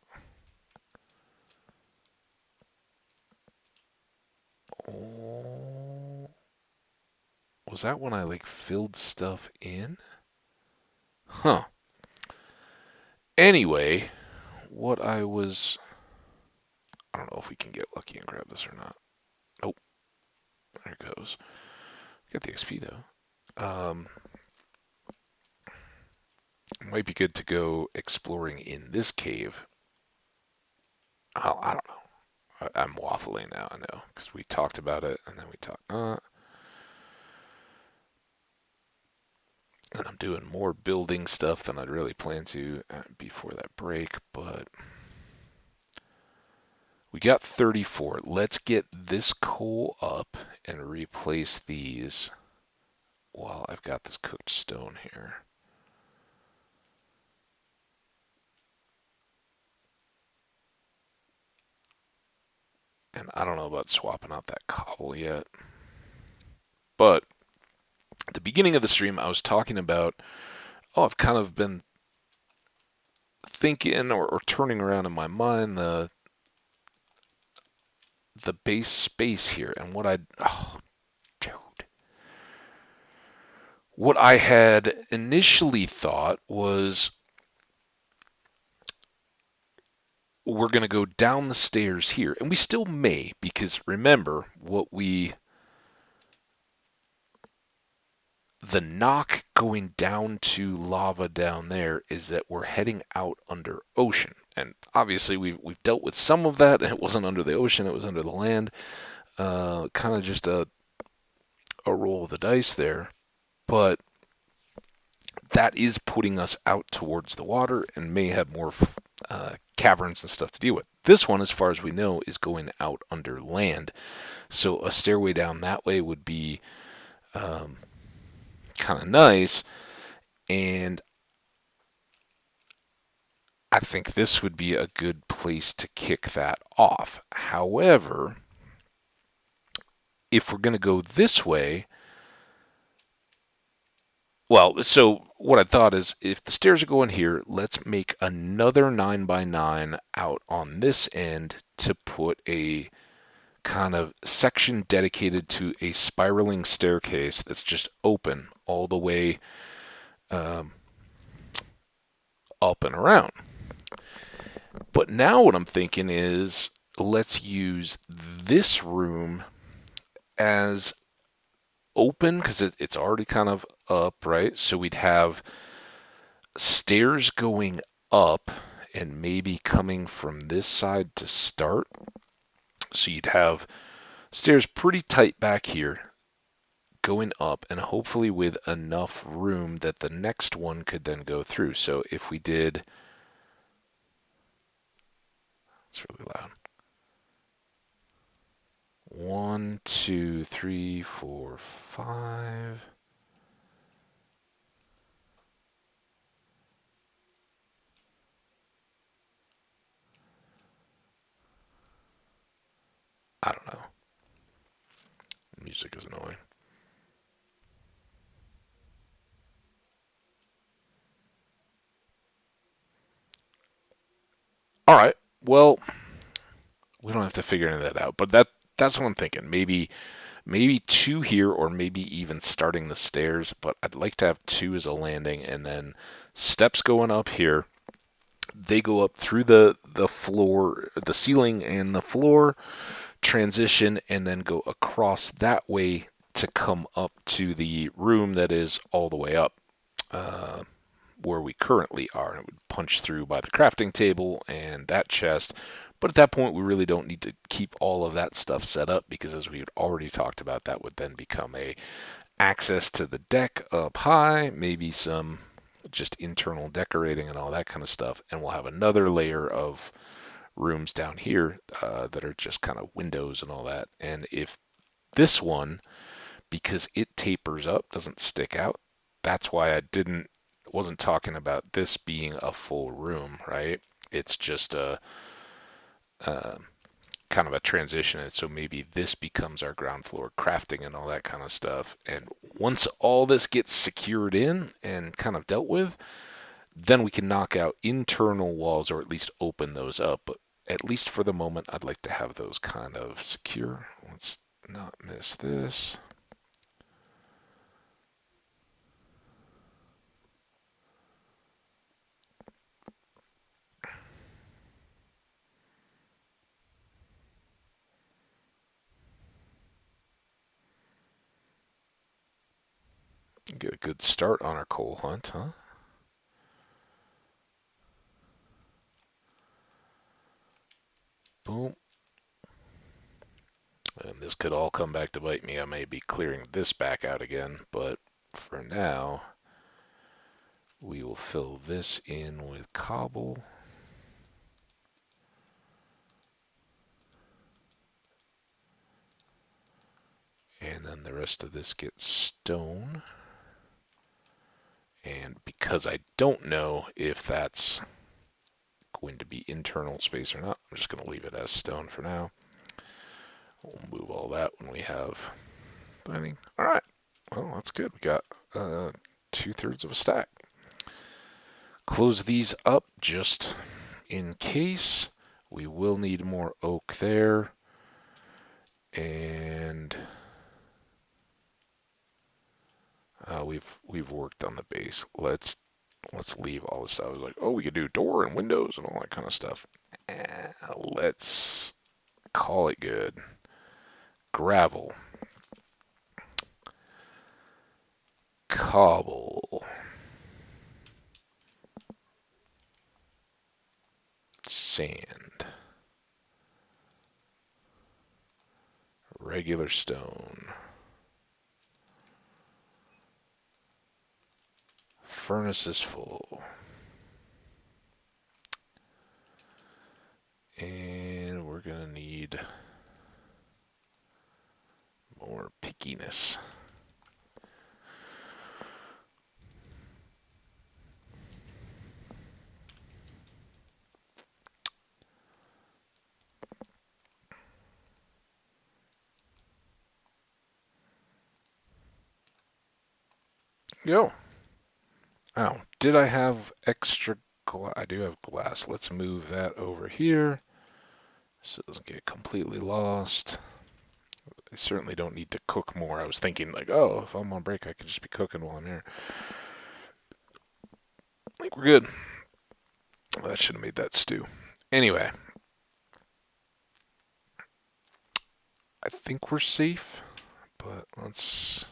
Oh. Was that when I like filled stuff in? Huh. Anyway, what I don't know if we can get lucky and grab this or not. Nope. There it goes. Got the XP though. Might be good to go exploring in this cave. Oh, I don't know. I'm waffling now, I know, because we talked about it and then we talked. And I'm doing more building stuff than I'd really planned to before that break, but we got 34. Let's get this coal up and replace these while I've got this cooked stone here. And I don't know about swapping out that cobble yet. But at the beginning of the stream, I was talking about, I've kind of been thinking or turning around in my mind the base space here. And what I had initially thought was we're going to go down the stairs here. And we still may, because remember, the knock going down to lava down there is that we're heading out under ocean. And obviously we've dealt with some of that. It wasn't under the ocean, it was under the land. Kind of just a roll of the dice there. But that is putting us out towards the water and may have more caverns and stuff to deal with. This one, as far as we know, is going out under land. So a stairway down that way would be kind of nice. And I think this would be a good place to kick that off. However, if we're going to go this way, well, so what I thought is if the stairs are going here, let's make another 9x9 out on this end to put a kind of section dedicated to a spiraling staircase that's just open all the way up and around. But now what I'm thinking is let's use this room as open because it's already kind of up, right? So we'd have stairs going up and maybe coming from this side to start. So you'd have stairs pretty tight back here going up and hopefully with enough room that the next one could then go through. So if we did, it's really loud. 1, 2, 3, 4, 5. I don't know. Music is annoying. All right. Well, we don't have to figure any of that out, but that's what I'm thinking. Maybe 2 here, or maybe even starting the stairs. But I'd like to have 2 as a landing, and then steps going up here. They go up through the floor, the ceiling and the floor, transition, and then go across that way to come up to the room that is all the way up. Where we currently are, and it would punch through by the crafting table and that chest. But at that point, we really don't need to keep all of that stuff set up because, as we had already talked about, that would then become a access to the deck up high, maybe some just internal decorating and all that kind of stuff. And we'll have another layer of rooms down here that are just kind of windows and all that. And if this one, because it tapers up, doesn't stick out, that's why I wasn't talking about this being a full room, right? It's just a kind of a transition. And so maybe this becomes our ground floor crafting and all that kind of stuff. And once all this gets secured in and kind of dealt with, then we can knock out internal walls or at least open those up. But at least for the moment, I'd like to have those kind of secure. Let's not miss this. Get a good start on our coal hunt, huh? Boom. And this could all come back to bite me. I may be clearing this back out again, but for now, we will fill this in with cobble. And then the rest of this gets stone. And because I don't know if that's going to be internal space or not, I'm just going to leave it as stone for now. We'll move all that when we have planning. All right. Well, that's good. We got 2/3 of a stack. Close these up just in case. We will need more oak there. And we've worked on the base. Let's leave all this out. I was like, oh, we could do door and windows and all that kind of stuff. Let's call it good. Gravel. Cobble. Sand. Regular stone. Furnace is full. And we're going to need more pickiness. Go. Oh, did I have extra glass? I do have glass. Let's move that over here so it doesn't get completely lost. I certainly don't need to cook more. I was thinking like, oh, if I'm on break, I could just be cooking while I'm here. I think we're good. Well, that should have made that stew. Anyway, I think we're safe, but let's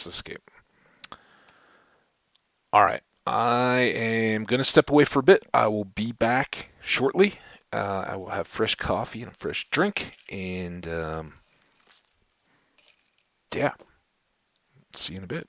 escape. All right, I am gonna step away for a bit. I will be back shortly. I will have fresh coffee and a fresh drink, and yeah, see you in a bit.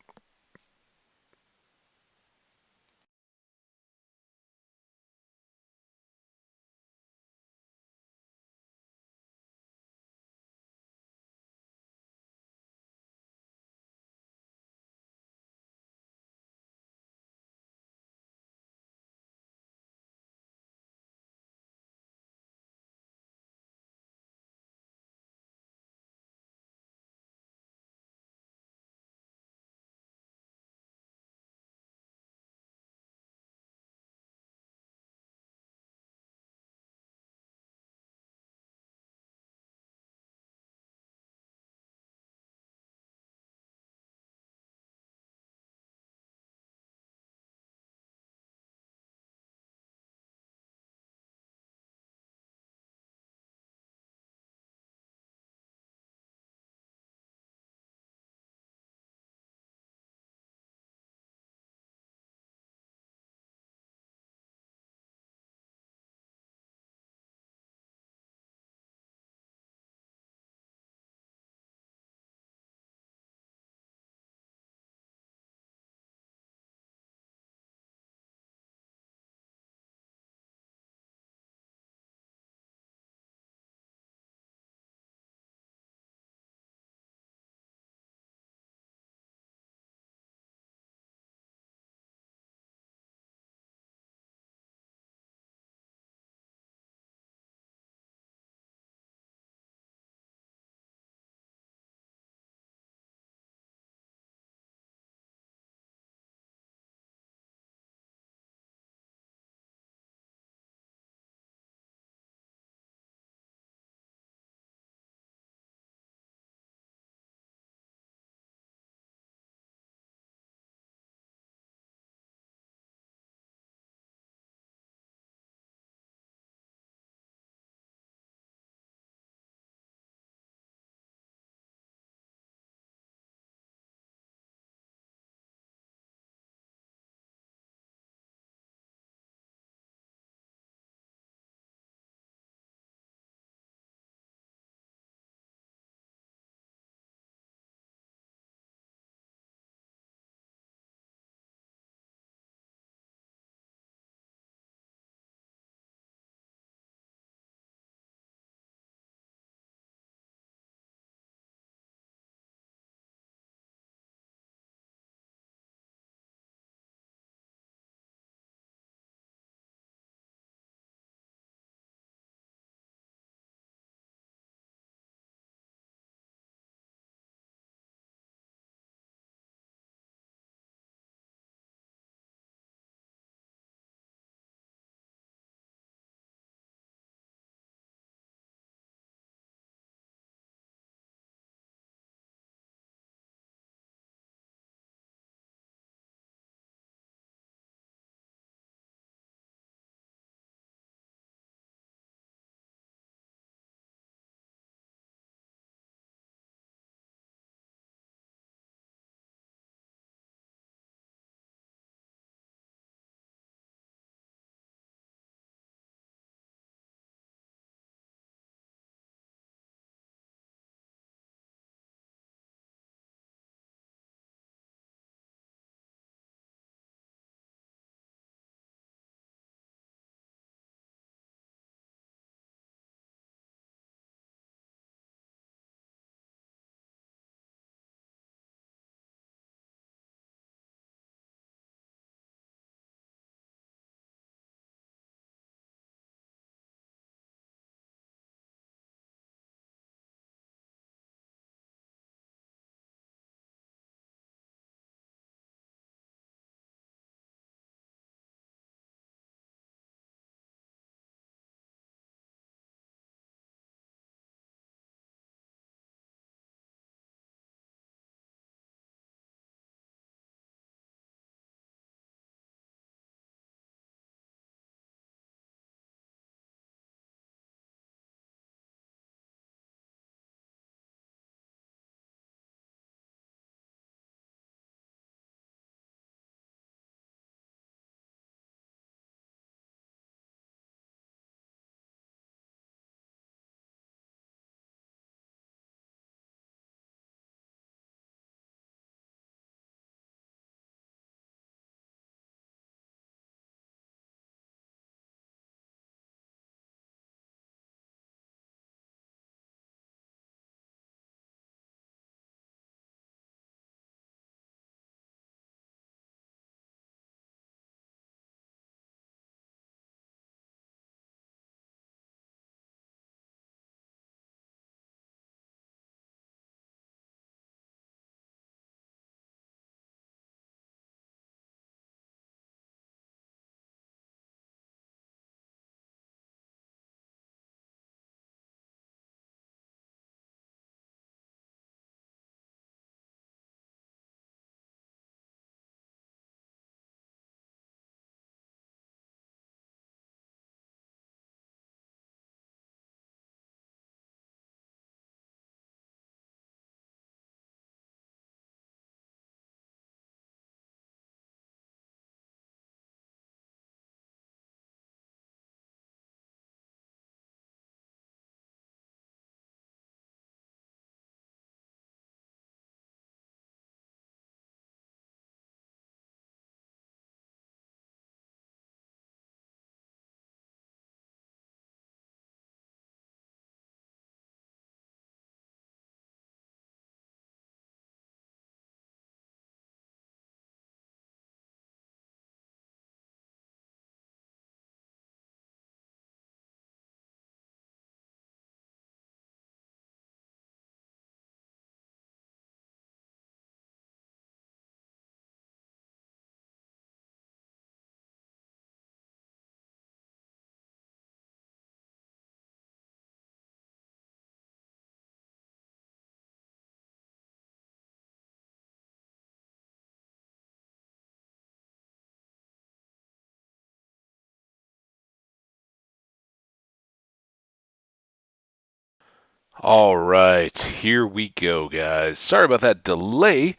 All right, here we go, guys. Sorry about that delay.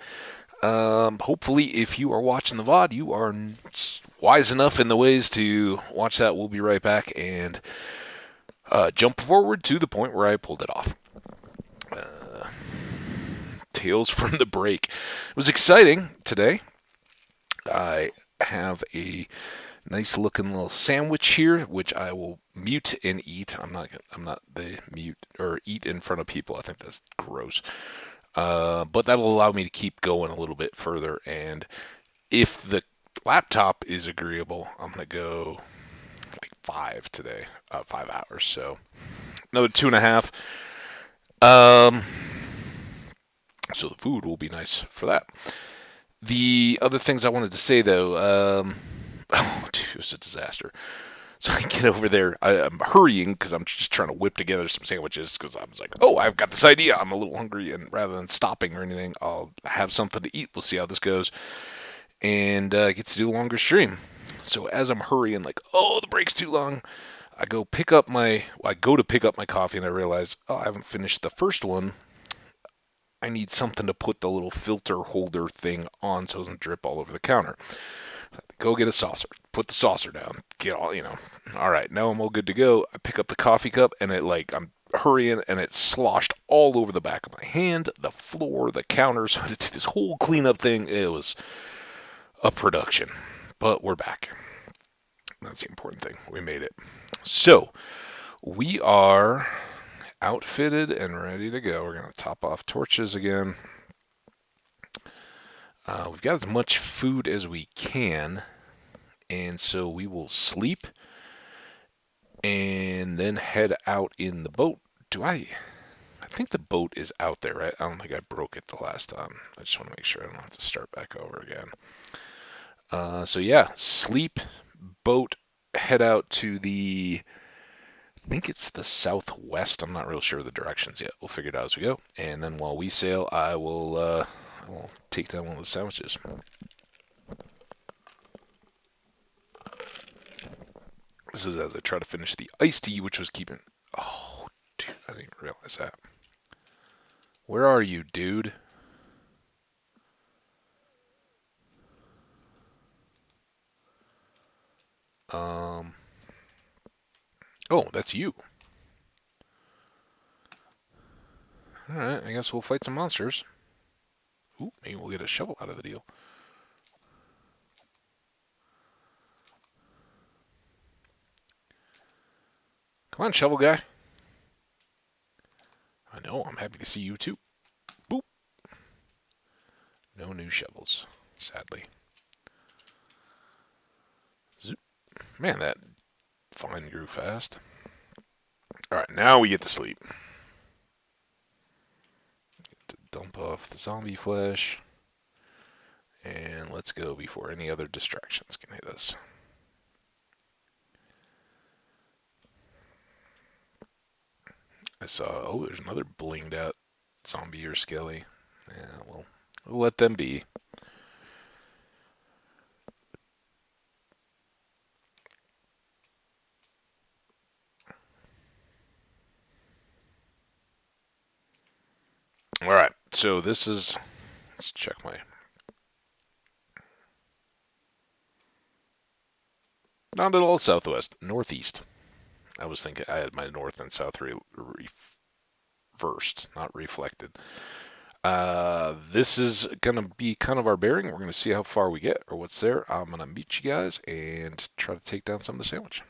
Hopefully, if you are watching the VOD, you are wise enough in the ways to watch that. We'll be right back and jump forward to the point where I pulled it off. Tales from the break. It was exciting today. I have a nice looking little sandwich here, which I will mute and eat. I'm not the mute or eat in front of people. I think that's gross. But that'll allow me to keep going a little bit further. And if the laptop is agreeable, I'm gonna go like 5 today, 5 hours. So another 2.5. Um, so the food will be nice for that. The other things I wanted to say though, oh, dude, it was a disaster. So I get over there. I'm hurrying because I'm just trying to whip together some sandwiches because I was like, oh, I've got this idea. I'm a little hungry, and rather than stopping or anything, I'll have something to eat. We'll see how this goes, and get to do a longer stream. So as I'm hurrying, like, oh, the break's too long. I go to pick up my coffee, and I realize, oh, I haven't finished the first one. I need something to put the little filter holder thing on so it doesn't drip all over the counter. Go get a saucer. Put the saucer down. Get all. All right, now I'm all good to go. I pick up the coffee cup and I'm hurrying and it sloshed all over the back of my hand, the floor, the counter. So I had to do this whole cleanup thing. It was a production. But we're back. That's the important thing. We made it. So we are outfitted and ready to go. We're going to top off torches again. We've got as much food as we can, and so we will sleep and then head out in the boat. I think the boat is out there, right? I don't think I broke it the last time. I just want to make sure I don't have to start back over again. So yeah, sleep, boat, head out to I think it's the southwest. I'm not real sure of the directions yet. We'll figure it out as we go. And then while we sail, I will take down one of the sandwiches. This is as I try to finish the iced tea, which was keeping. Oh, dude, I didn't even realize that. Where are you, dude? Um. Oh, that's you. All right, I guess we'll fight some monsters. Ooh, maybe we'll get a shovel out of the deal. Come on, shovel guy. I know, I'm happy to see you too. Boop. No new shovels, sadly. Zoop. Man, that vine grew fast. Alright, now we get to sleep. Get to dump off the zombie flesh. And let's go before any other distractions can hit us. I saw, oh, there's another blinged out zombie or skelly. Yeah, well, we'll let them be. Alright, so this is, let's check my, not at all southwest, northeast. I was thinking I had my north and south reversed, not reflected. This is going to be kind of our bearing. We're going to see how far we get or what's there. I'm going to meet you guys and try to take down some of the sandwich.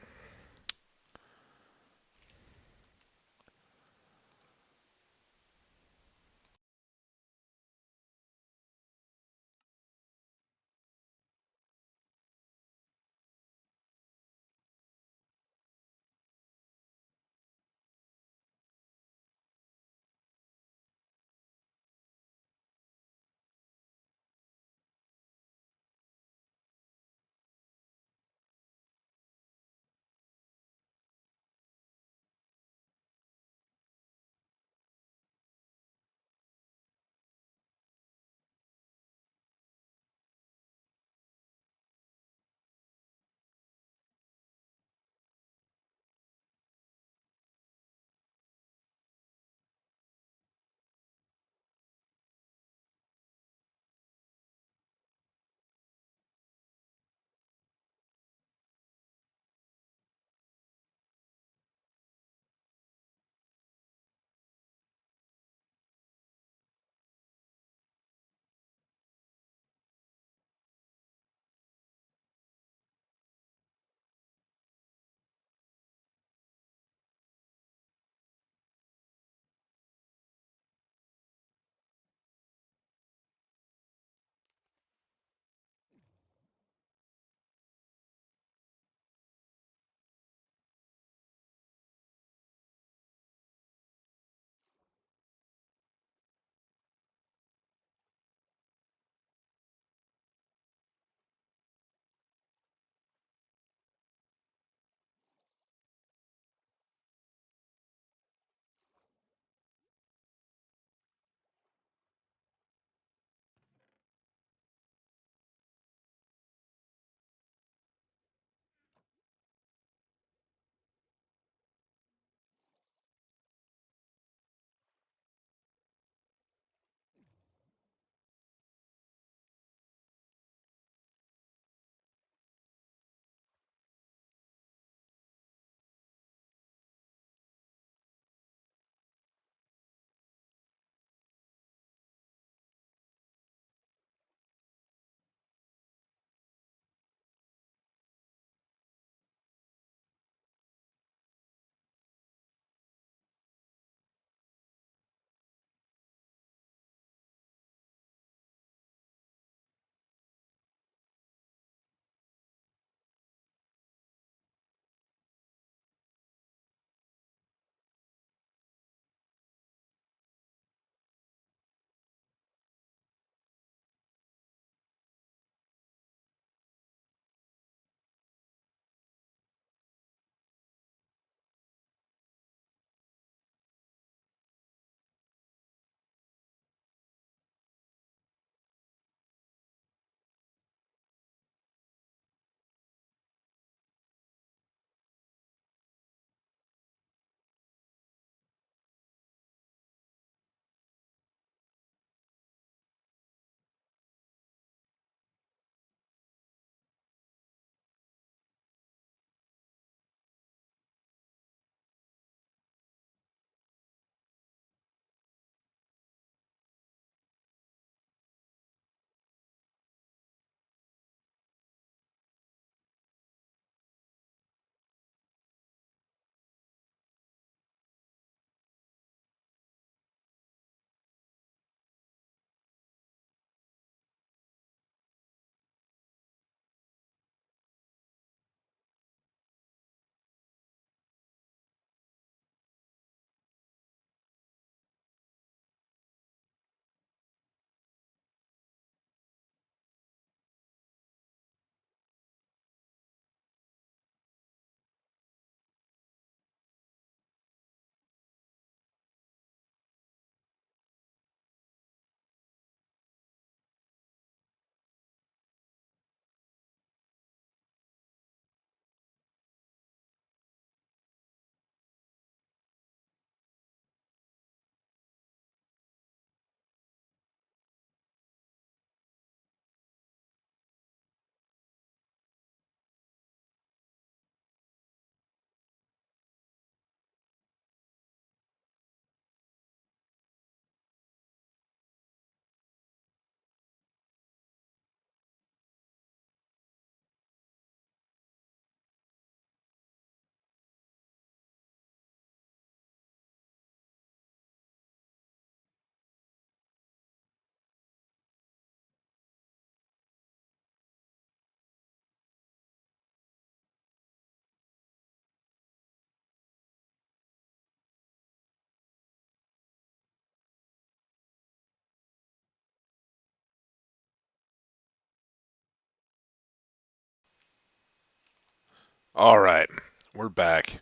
All right, we're back.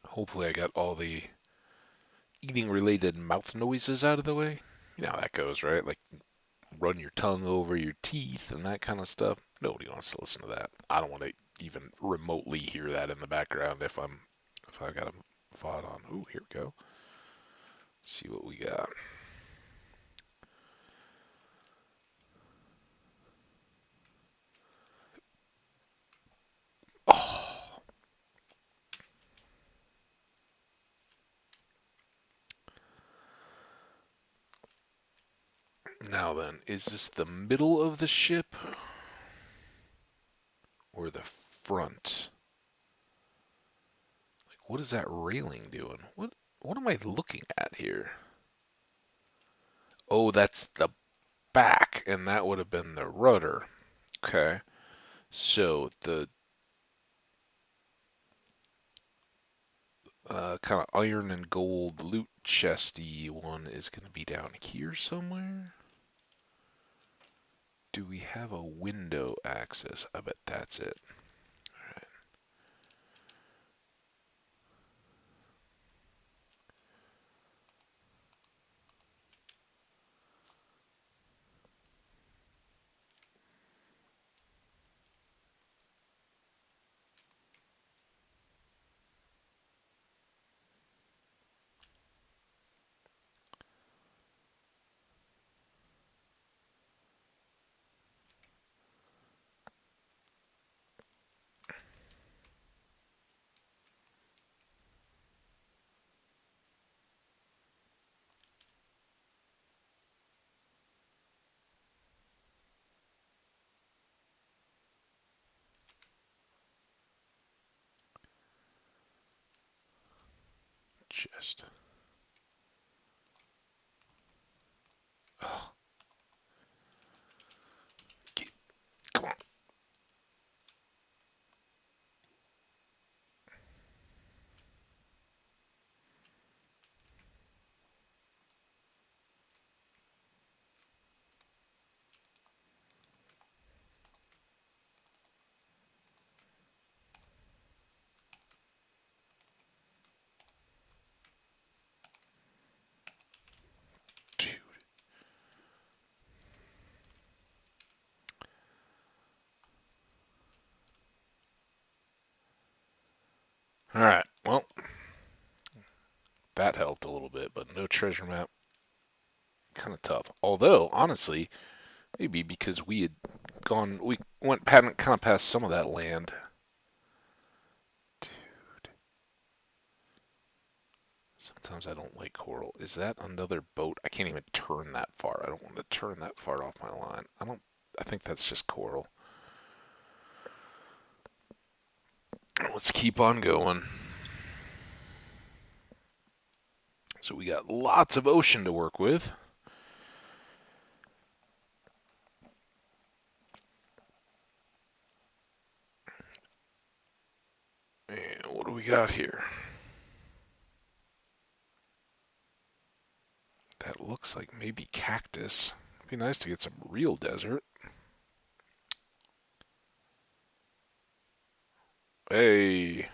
Hopefully, I got all the eating related mouth noises out of the way. You know how that goes, right? Like run your tongue over your teeth and that kind of stuff. Nobody wants to listen to that. I don't want to even remotely hear that in the background if I got a VOD on. Ooh, here we go. Let's see what we got. Oh, now then, is this the middle of the ship or the front? Like, what is that railing doing? What am I looking at here? Oh, that's the back, and that would have been the rudder. Okay. So the kind of iron and gold loot chesty one is going to be down here somewhere. Do we have a window access? I bet that's it. All right. Chest. Oh, come on. Dude. All right. Well, that helped a little bit, but no treasure map. Kind of tough. Although, honestly, maybe because we went kind of past some of that land. Dude, sometimes I don't like coral. Is that another boat? I can't even turn that far. I don't want to turn that far off my line. I don't. I think that's just coral. Let's keep on going. So we got lots of ocean to work with. And what do we got here? That looks like maybe cactus. It'd be nice to get some real desert. Hey.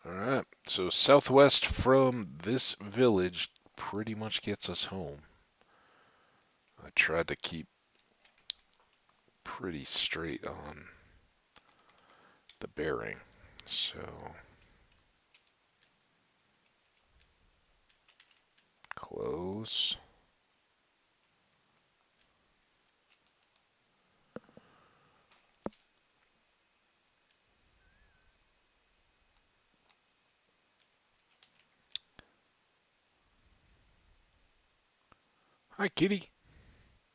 Alright. So southwest from this village pretty much gets us home. I tried to keep pretty straight on the bearing. So close. Hi, kitty.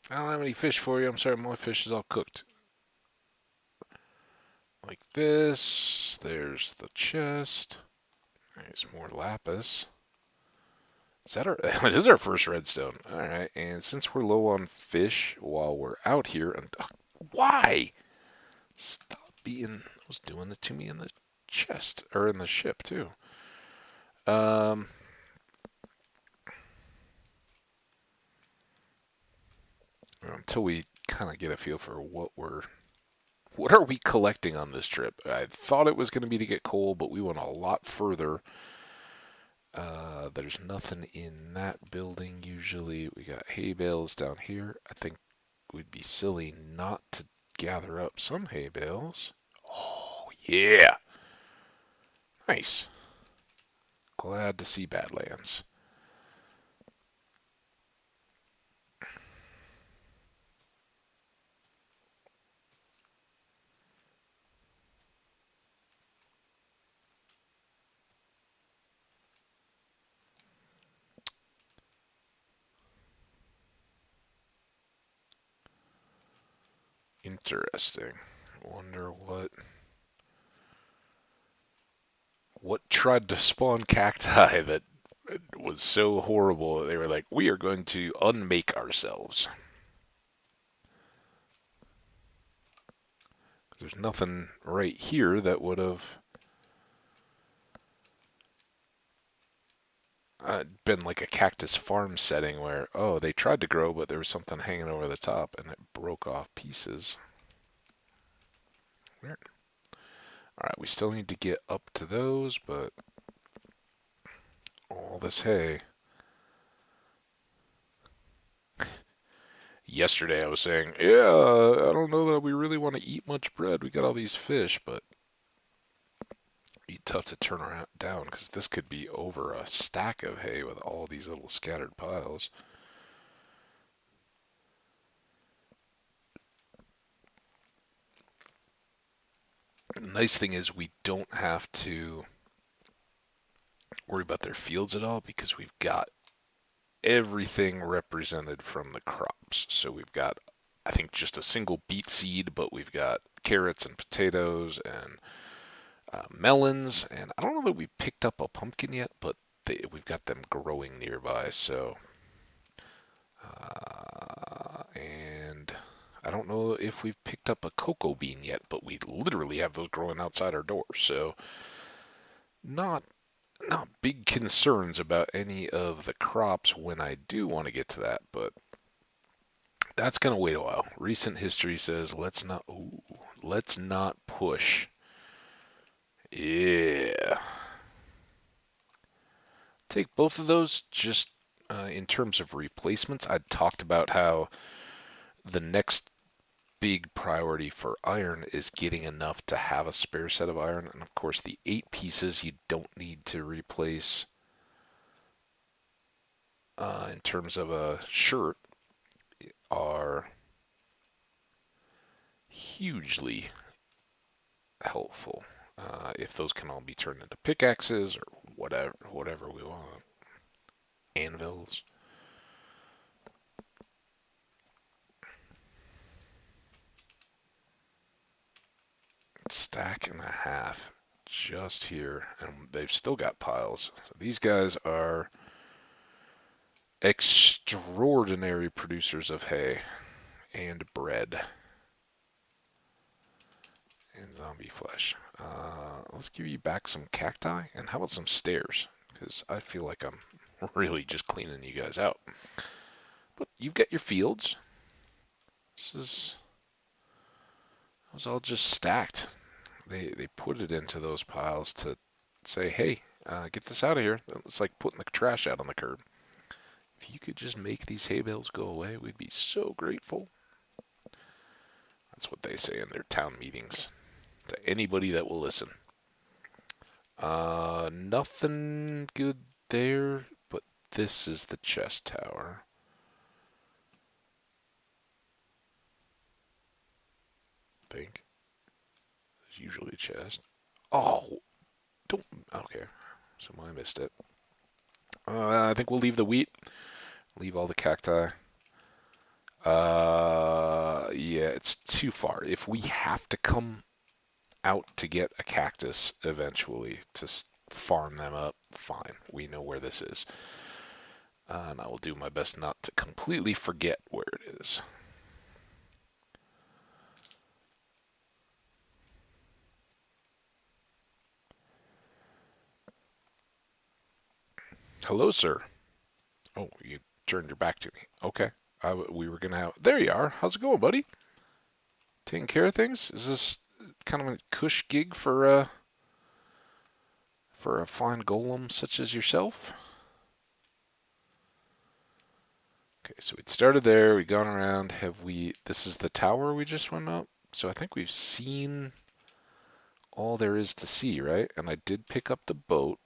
I don't have any fish for you. I'm sorry, my fish is all cooked. Like this. There's the chest. There's more lapis. Is that our? It is our first redstone. All right. And since we're low on fish while we're out here, and why? Stop being. Was doing it to me in the chest or in the ship too. Um. until we kind of get a feel for what are we collecting on this trip. I thought it was going to be to get coal, but we went a lot further. There's nothing in that building usually. We got hay bales down here. I think we'd be silly not to gather up some hay bales. Oh, yeah. Nice. Glad to see Badlands. Interesting. Wonder what tried to spawn cacti that was so horrible. They were like, we are going to unmake ourselves. There's nothing right here that would have been like a cactus farm setting where, oh, they tried to grow, but there was something hanging over the top and it broke off pieces. Weird. All right, we still need to get up to those, but all this hay. Yesterday I was saying, yeah, I don't know that we really want to eat much bread. We got all these fish, but be tough to turn around down because this could be over a stack of hay with all these little scattered piles. The nice thing is we don't have to worry about their fields at all because we've got everything represented from the crops. So we've got, I think, just a single beet seed, but we've got carrots and potatoes and melons. And I don't know that we picked up a pumpkin yet, but we've got them growing nearby. So, and I don't know if we've picked up a cocoa bean yet, but we literally have those growing outside our door. So, not not big concerns about any of the crops when I do want to get to that, but that's gonna wait a while. Recent history says let's not push. Yeah, take both of those just in terms of replacements. I talked about how the next big priority for iron is getting enough to have a spare set of iron, and of course the 8 pieces you don't need to replace in terms of a shirt are hugely helpful. If those can all be turned into pickaxes or whatever we want, anvils. Stack and a half just here, and they've still got piles. So these guys are extraordinary producers of hay and bread and zombie flesh. Let's give you back some cacti, and how about some stairs? Because I feel like I'm really just cleaning you guys out. But you've got your fields. This is it was all just stacked. They put it into those piles to say, hey, get this out of here. It's like putting the trash out on the curb. If you could just make these hay bales go away, we'd be so grateful. That's what they say in their town meetings to anybody that will listen. Nothing good there, but this is the chest tower. I think there's usually a chest. Oh, don't. Okay, so I missed it. I think we'll leave the wheat. Leave all the cacti. Yeah, it's too far. If we have to come out to get a cactus eventually to farm them up, fine. We know where this is. And I will do my best not to completely forget where it is. Hello, sir. Oh, you turned your back to me. Okay. We were gonna have. There you are. How's it going, buddy? Taking care of things? Is this kind of a cush gig for a fine golem such as yourself? Okay, so we started there. We gone around. Have we? This is the tower we just went up. So I think we've seen all there is to see, right? And I did pick up the boat.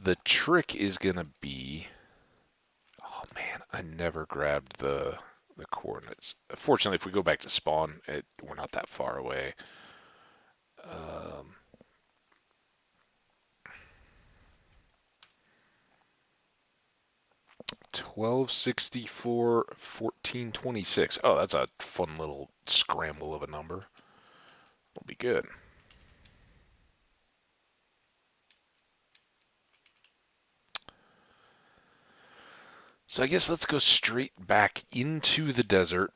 The trick is gonna be. Oh man, I never grabbed the coordinates. Fortunately, if we go back to spawn, we're not that far away. Um, 1264, 1426. Oh, that's a fun little scramble of a number. Will be good. So I guess let's go straight back into the desert.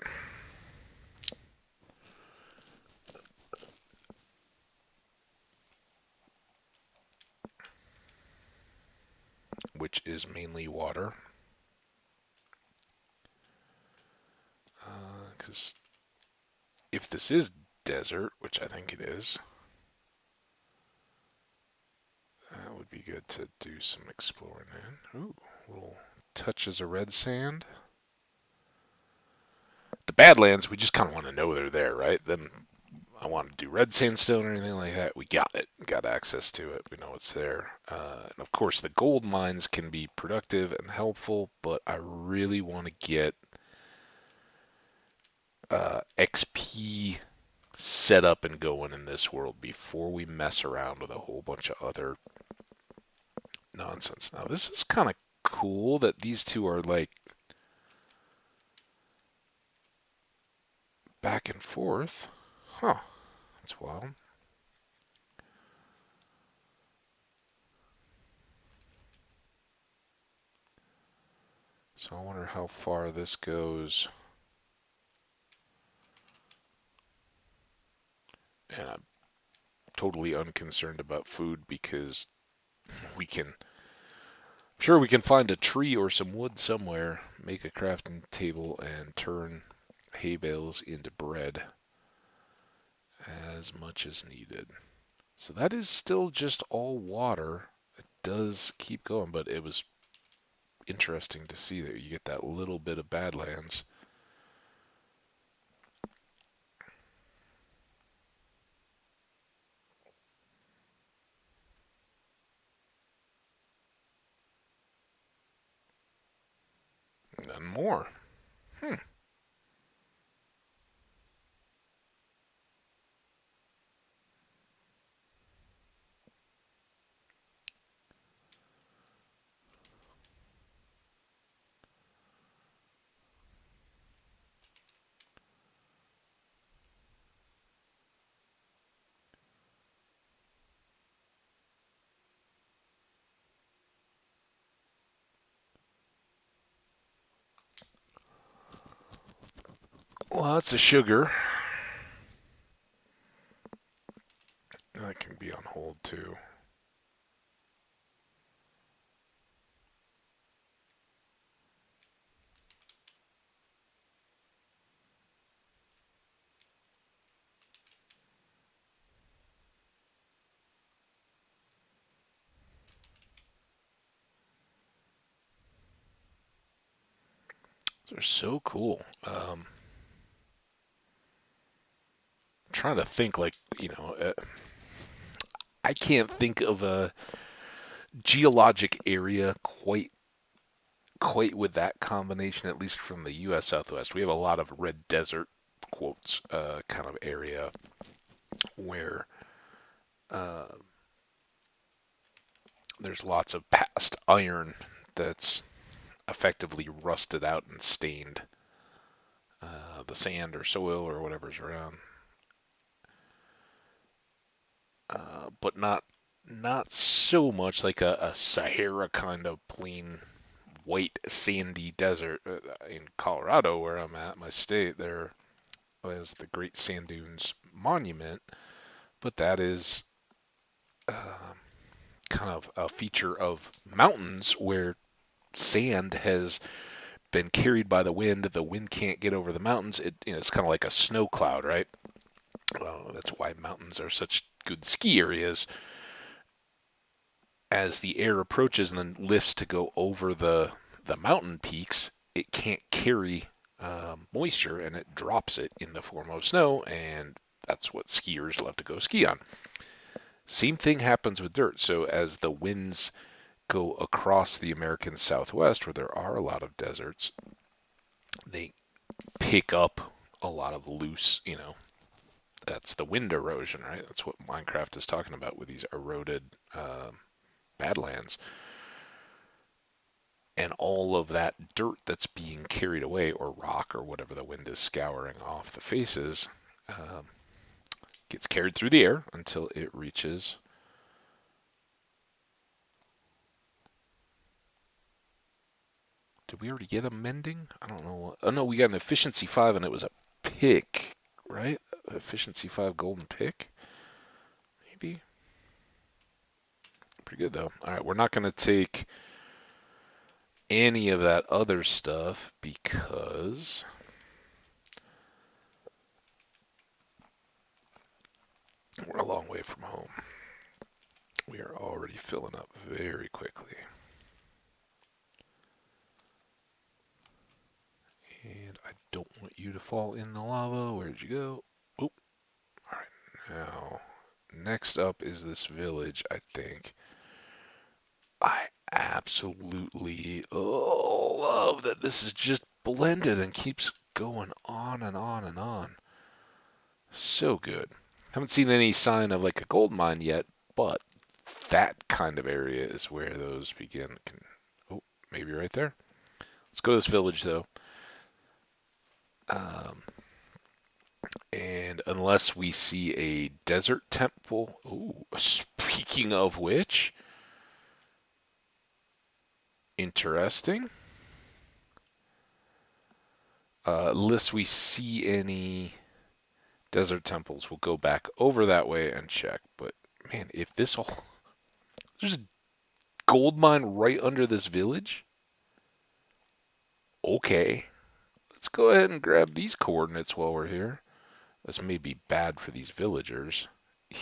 Which is mainly water. Because if this is desert, which I think it is, that would be good to do some exploring in. Ooh, little touches of red sand. The Badlands, we just kind of want to know they're there, right? Then I want to do red sandstone or anything like that. We got it. Got access to it. We know it's there. And of course, the gold mines can be productive and helpful, but I really want to get XP set up and going in this world before we mess around with a whole bunch of other nonsense. Now, this is kind of cool that these two are like back and forth. Huh. That's wild. So I wonder how far this goes. And I'm totally unconcerned about food because we can. Sure, we can find a tree or some wood somewhere, make a crafting table, and turn hay bales into bread as much as needed. So that is still just all water. It does keep going, but it was interesting to see that you get that little bit of Badlands. And more. Hmm. Lots of sugar. That can be on hold too. They're so cool. Trying to think like, I can't think of a geologic area quite with that combination, at least from the U.S. Southwest. We have a lot of red desert quotes kind of area where uh, there's lots of past iron that's effectively rusted out and stained the sand or soil or whatever's around, but not so much like a Sahara kind of plain white sandy desert in Colorado where I'm at, my state. There is the Great Sand Dunes Monument, but that is uh, kind of a feature of mountains where sand has been carried by the wind. The wind can't get over the mountains. It's kind of like a snow cloud, right? Well, that's why mountains are such good ski areas. As the air approaches and then lifts to go over the mountain peaks, it can't carry moisture, and it drops it in the form of snow, and that's what skiers love to go ski on. Same thing happens with dirt. So as the winds go across the American Southwest, where there are a lot of deserts, they pick up a lot of loose, that's the wind erosion, right? That's what Minecraft is talking about with these eroded badlands. And all of that dirt that's being carried away, or rock, or whatever the wind is scouring off the faces, gets carried through the air until it reaches. Did we already get a mending? I don't know. Oh no, we got an efficiency 5, and it was a pick, right? Efficiency 5 golden pick, maybe. Pretty good though. All right, we're not going to take any of that other stuff because we're a long way from home. We are already filling up very quickly. And I don't want you to fall in the lava. Where'd you go? Oop. Alright, now, next up is this village, I think. I absolutely love that this is just blended and keeps going on and on and on. So good. Haven't seen any sign of like a gold mine yet, but that kind of area is where those begin. Oh, maybe right there. Let's go to this village though. And unless we see a desert temple, ooh, speaking of which, interesting. Unless we see any desert temples, we'll go back over that way and check. But man, if this all, there's a gold mine right under this village. Okay, let's go ahead and grab these coordinates while we're here. This may be bad for these villagers.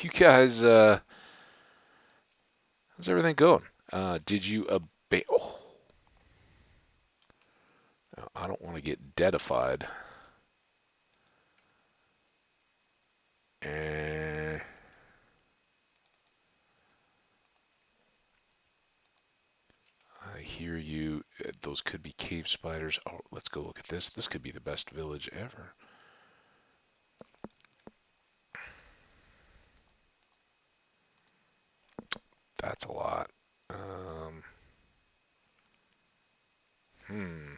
You guys, how's everything going? Did you abate? Oh, I don't want to get deadified. Eh, I hear you. Those could be cave spiders. Oh, let's go look at this. This could be the best village ever. That's a lot. Hmm.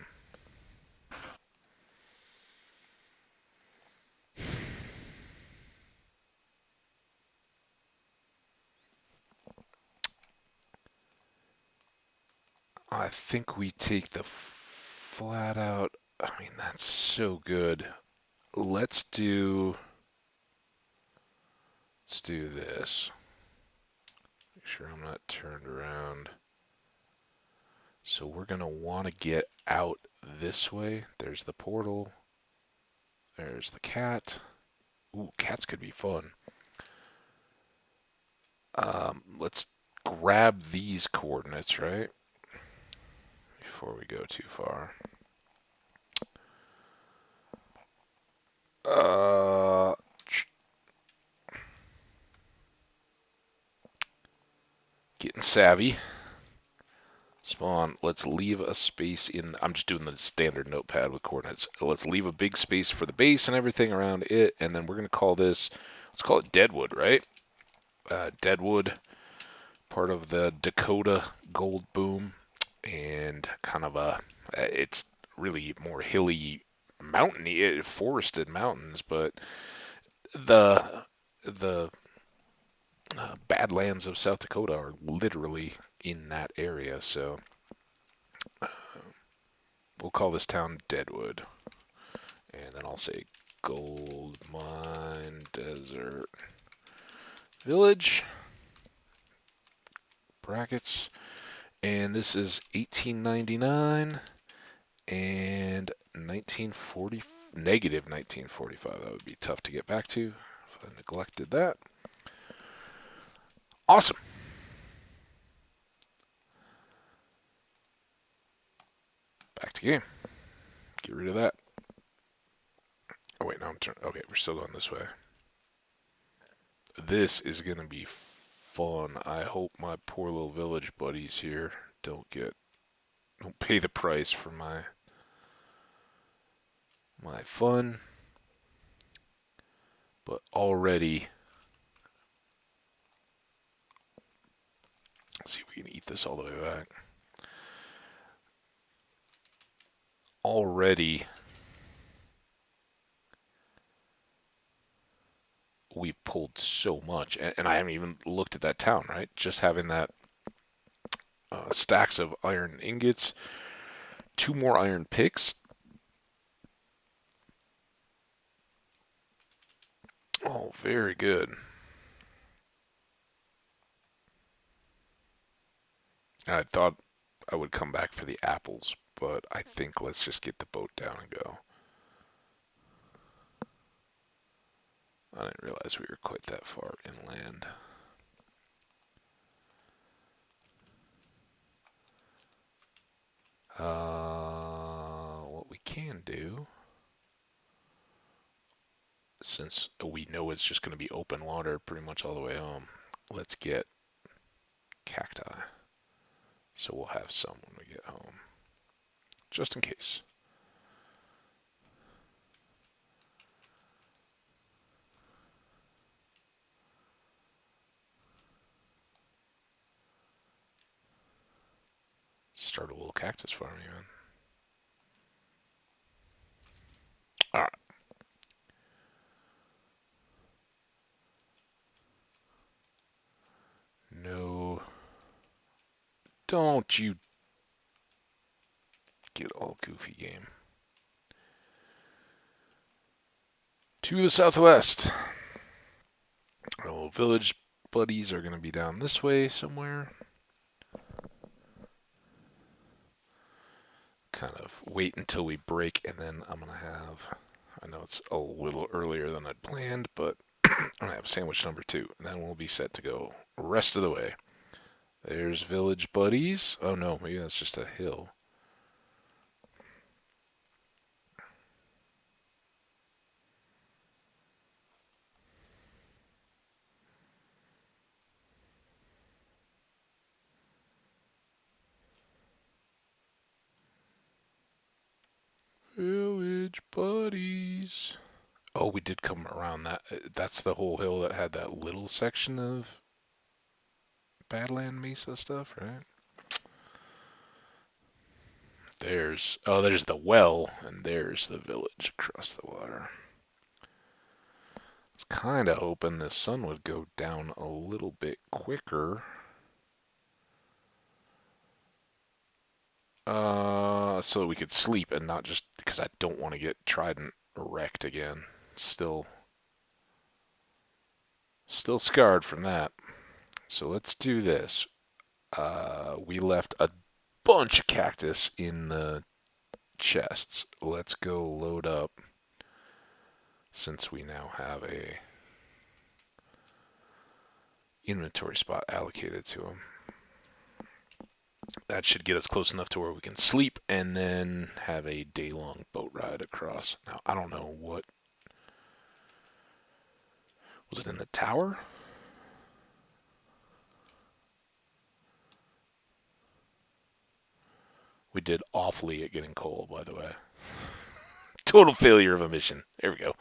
I think we take the flat out. I mean, that's so good. Let's do. Let's do this. Make sure I'm not turned around. So we're going to want to get out this way. There's the portal. There's the cat. Ooh, cats could be fun. Let's grab these coordinates, right? Before we go too far. Getting savvy. Spawn, let's leave a space in. I'm just doing the standard notepad with coordinates. Let's leave a big space for the base and everything around it, and then we're going to call this, let's call it Deadwood, right? Deadwood, part of the Dakota gold boom, and kind of it's really more hilly, mountainy, forested mountains, but the Badlands of South Dakota are literally in that area, so we'll call this town Deadwood. And then I'll say Gold Mine Desert Village. Brackets. And this is 1899. And negative 1945. That would be tough to get back to if I neglected that. Awesome. Back to game. Get rid of that. Oh, wait, no, I'm turning. Okay, we're still going this way. This is going to be fun. I hope my poor little village buddies here don't pay the price for my fun. But already, let's see if we can eat this all the way back. Already, we've pulled so much, and I haven't even looked at that town, right? Just having that stacks of iron ingots, 2 more iron picks. Oh, very good. I thought I would come back for the apples, but I think let's just get the boat down and go. I didn't realize we were quite that far inland. What we can do, since we know it's just going to be open water pretty much all the way home, let's get cacti. So we'll have some when we get home, just in case. Start a little cactus farm even. All right. No. Don't you get all goofy, game. To the southwest. Our little village buddies are going to be down this way somewhere. Kind of wait until we break, and then I'm going to have, I know it's a little earlier than I'd planned, but I'm going to have sandwich number 2, and then we'll be set to go rest of the way. There's village buddies. Oh no, maybe that's just a hill. Village buddies. Oh, we did come around that. That's the whole hill that had that little section of Badland Mesa stuff, right? There's the well, and there's the village across the water. I was kind of hoping the sun would go down a little bit quicker. So that we could sleep and not just because I don't want to get Trident wrecked again. Still scarred from that. So let's do this. We left a bunch of cactus in the chests. Let's go load up since we now have a inventory spot allocated to them. That should get us close enough to where we can sleep and then have a day-long boat ride across. Now, I don't know what... Was it in the tower? We did awfully at getting coal, by the way. Total failure of a mission. There we go.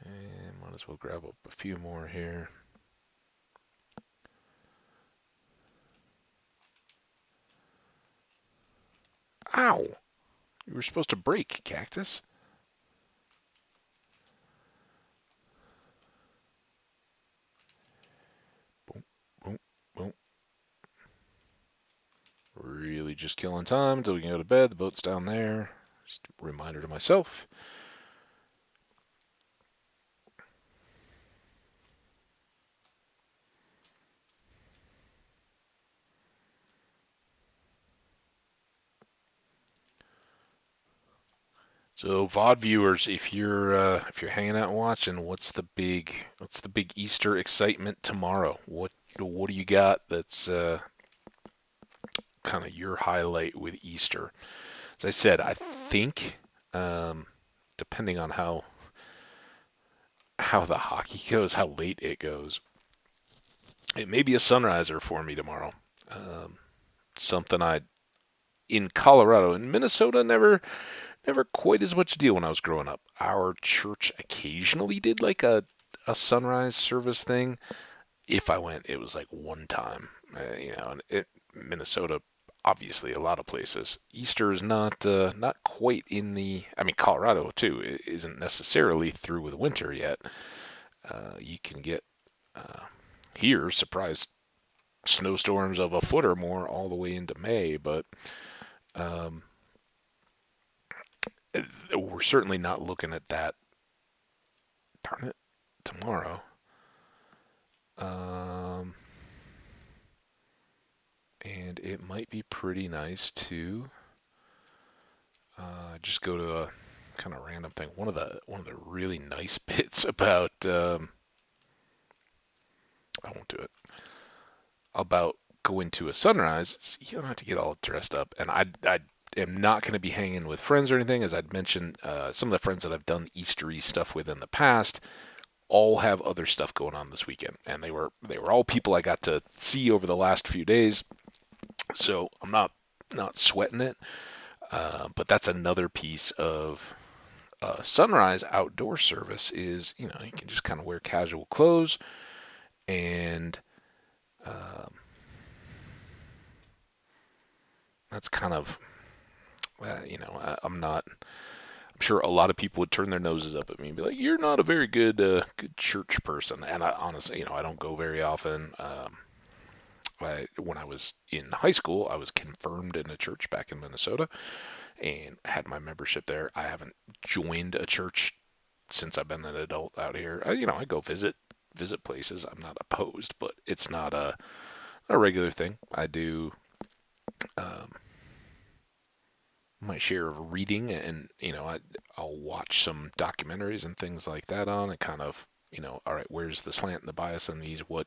And might as well grab up a few more here. Ow! You were supposed to break, cactus. Boom, boom, boom. Really really just killing time until we can go to bed. The boat's down there. Just a reminder to myself. So VOD viewers, if you're hanging out and watching, what's the big Easter excitement tomorrow? What do you got that's kind of your highlight with Easter? As I said, I think um, depending on how the hockey goes, how late it goes, it may be a sunriser for me tomorrow. Um, Something I in Colorado and Minnesota never quite as much a deal when I was growing up. Our church occasionally did like a sunrise service thing. If I went, it was like one time, and Minnesota, obviously a lot of places. Easter is not quite in the. I mean, Colorado too isn't necessarily through with winter yet. You can get here surprise snowstorms of a foot or more all the way into May, but um, we're certainly not looking at that. Darn it, tomorrow. Um, and it might be pretty nice to just go to a kind of random thing. One of the really nice bits about I won't do it about going to a sunrise is you don't have to get all dressed up, and I am not going to be hanging with friends or anything. As I'd mentioned, some of the friends that I've done Eastery stuff with in the past all have other stuff going on this weekend, and they were all people I got to see over the last few days. So I'm not sweating it. But that's another piece of sunrise outdoor service is you can just kind of wear casual clothes and um, that's kind of I'm not. I'm sure a lot of people would turn their noses up at me and be like, "You're not a very good church person." And I honestly, I don't go very often. When I was in high school, I was confirmed in a church back in Minnesota and had my membership there. I haven't joined a church since I've been an adult out here. I go visit places. I'm not opposed, but it's not a regular thing. I do um, my share of reading, and I'll watch some documentaries and things like that on, and kind of all right, where's the slant and the bias on these? What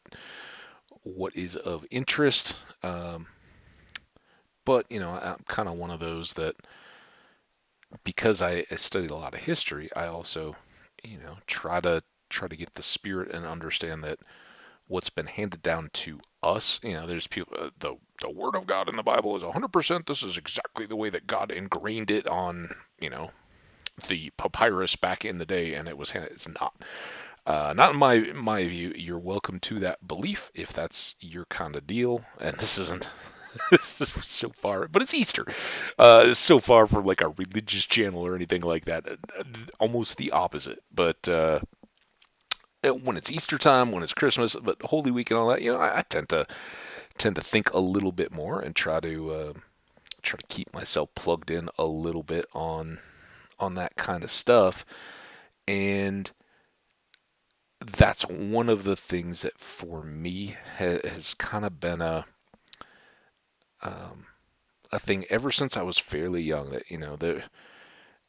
is of interest? But I'm kind of one of those that because I studied a lot of history, I also try to get the spirit and understand that what's been handed down to us. There's people. The Word of God in the Bible is 100%. This is exactly the way that God ingrained it on the papyrus back in the day, and it's not. Not in my view. You're welcome to that belief if that's your kind of deal. And this isn't. This is so far, but it's Easter. So far from like a religious channel or anything like that. Almost the opposite. But when it's Easter time, when it's Christmas, but Holy Week and all that, I tend to think a little bit more and try to keep myself plugged in a little bit on that kind of stuff. And that's one of the things that for me has kind of been um, a thing ever since I was fairly young. That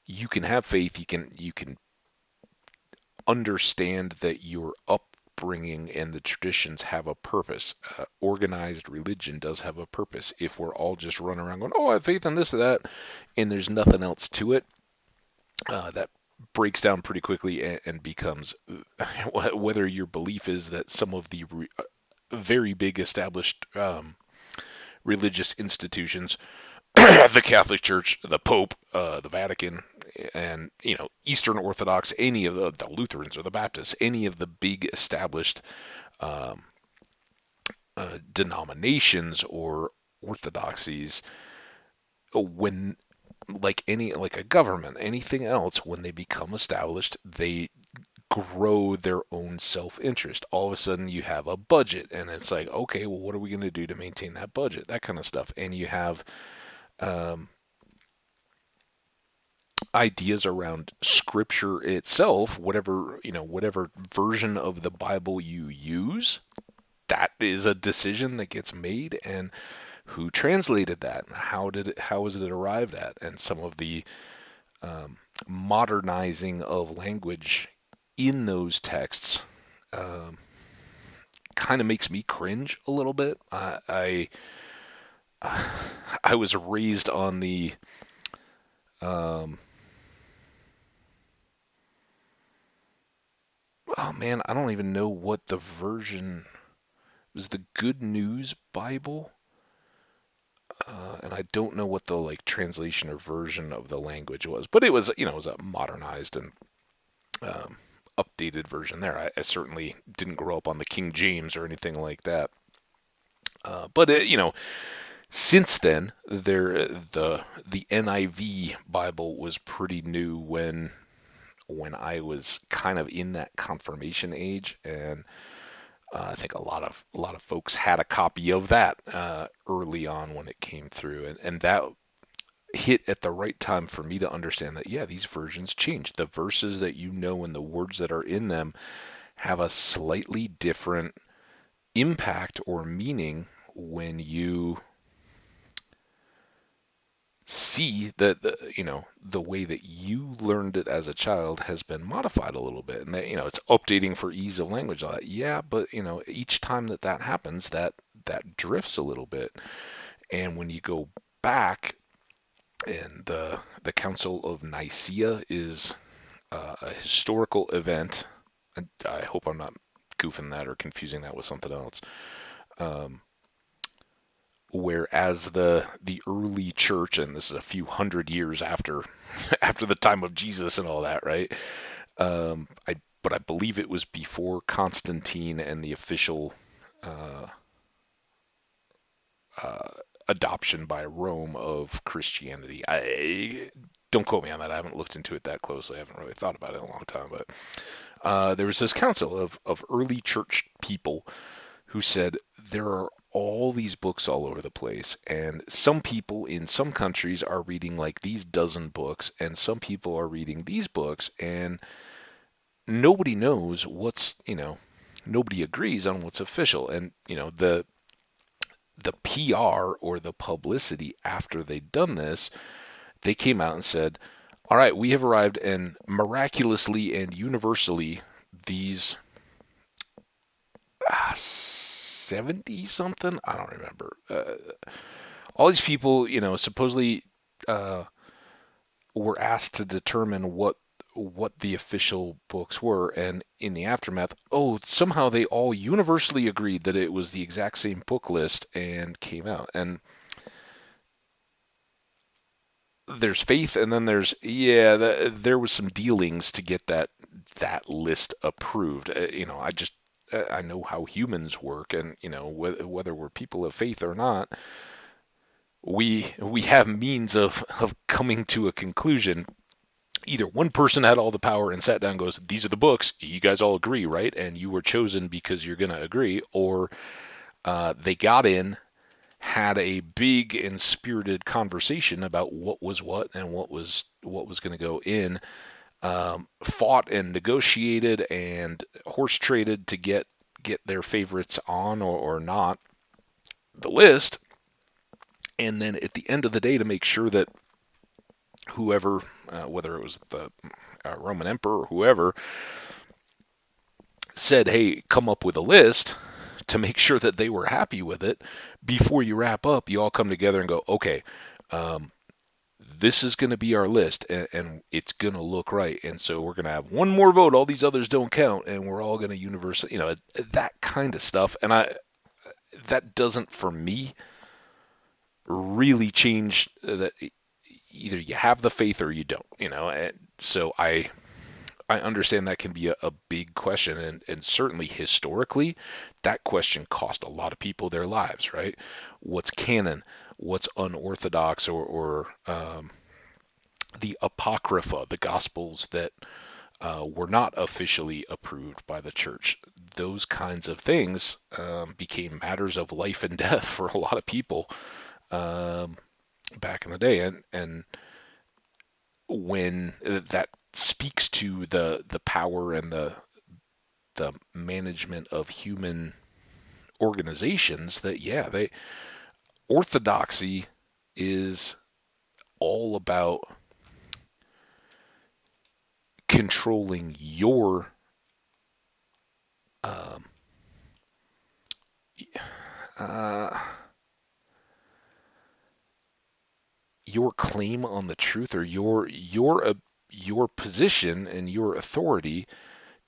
you can have faith, you can understand that your upbringing and the traditions have a purpose. Organized religion does have a purpose. If we're all just running around going, "Oh, I have faith in this or that," and there's nothing else to it, that breaks down pretty quickly and becomes whether your belief is that some of the very big established religious institutions, the Catholic Church, the Pope, the Vatican, and Eastern Orthodox, any of the Lutherans or the Baptists, any of the big established um, denominations or orthodoxies, when like a government, anything else, when they become established, they grow their own self-interest. All of a sudden you have a budget and it's like, okay, well, what are we going to do to maintain that budget? That kind of stuff. And you have um, ideas around scripture itself, whatever version of the Bible you use, that is a decision that gets made, and who translated that, and how was it arrived at, and some of the modernizing of language in those texts um, kind of makes me cringe a little bit. I was raised on the um, oh man, I don't even know what the version was. The Good News Bible, and I don't know what the like translation or version of the language was, but it was it was a modernized and um, updated version. There, I certainly didn't grow up on the King James or anything like that. But since then, the NIV Bible was pretty new when I was kind of in that confirmation age, and I think a lot of folks had a copy of that early on when it came through, and that hit at the right time for me to understand that yeah, these versions change. The verses that you know and the words that are in them have a slightly different impact or meaning when you see that the way that you learned it as a child has been modified a little bit, and that it's updating for ease of language, all that. Yeah, but each time that happens, that drifts a little bit. And when you go back, and the Council of Nicaea is a historical event. I hope I'm not goofing that or confusing that with something else. Um, Whereas the early church, and this is a few hundred years after after the time of Jesus and all that, right? But I believe it was before Constantine and the official uh, uh, adoption by Rome of Christianity. I don't quote me on that. I haven't looked into it that closely. I haven't really thought about it in a long time. But there was this council of early church people who said there are all these books all over the place, and some people in some countries are reading like these dozen books, and some people are reading these books, and nobody knows nobody agrees on what's official. And the PR or the publicity after they'd done this, they came out and said, all right, we have arrived, and miraculously and universally, these 70 something, I don't remember. All these people, supposedly uh, were asked to determine what the official books were, and in the aftermath, somehow they all universally agreed that it was the exact same book list and came out. And there's faith, and then there's there was some dealings to get that list approved. I know how humans work, and whether we're people of faith or not, we have means of coming to a conclusion. Either one person had all the power and sat down and goes, these are the books, you guys all agree, right? And you were chosen because you're going to agree. Or they got in, had a big and spirited conversation about what was what and what was going to go in, fought and negotiated and horse traded to get their favorites on or not the list, and then at the end of the day to make sure that whoever, whether it was the Roman emperor or whoever, said, hey, come up with a list, to make sure that they were happy with it. Before you wrap up, you all come together and go, okay, this is going to be our list, and it's going to look right. And so we're going to have one more vote. All these others don't count, and we're all going to universally, that kind of stuff. And that doesn't, for me, really change that. Either you have the faith or you don't, And so I understand that can be a big question, and certainly historically, that question cost a lot of people their lives, right? What's canon? What's unorthodox, or the Apocrypha, the Gospels that were not officially approved by the church? Those kinds of things became matters of life and death for a lot of people. Um, back in the day, and when that speaks to the power and the management of human organizations, that yeah, they orthodoxy is all about controlling um, uh, your claim on the truth, or your position and your authority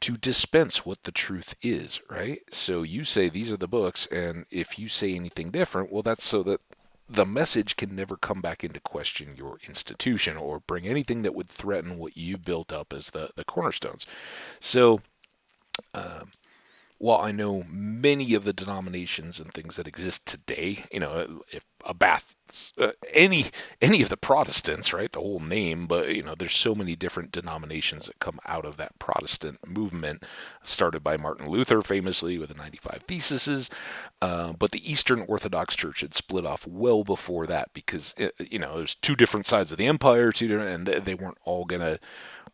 to dispense what the truth is, right? So you say these are the books, and if you say anything different, well, that's so that the message can never come back into question your institution or bring anything that would threaten what you built up as the cornerstones. So um, while I know many of the denominations and things that exist today, if a Bath, any of the Protestants, right, the whole name, but there's so many different denominations that come out of that Protestant movement, started by Martin Luther, famously with the 95 Theses. But the Eastern Orthodox Church had split off well before that because there's two different sides of the empire, two different, and they weren't all gonna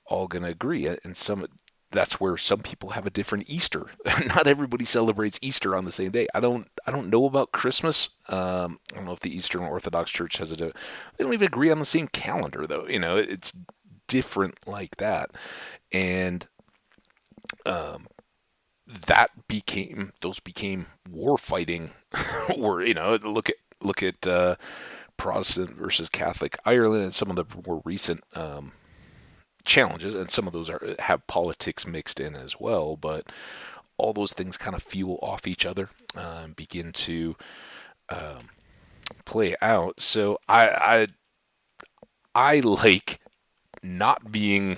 agree, and that's where some people have a different Easter. Not everybody celebrates Easter on the same day. I don't know about Christmas. I don't know if the Eastern Orthodox Church has they don't even agree on the same calendar though. It's different like that, and um, those became war fighting. Or look at Protestant versus Catholic Ireland and some of the more recent challenges, and some of those have politics mixed in as well. But all those things kind of fuel off each other, begin to um, play out. So I like not being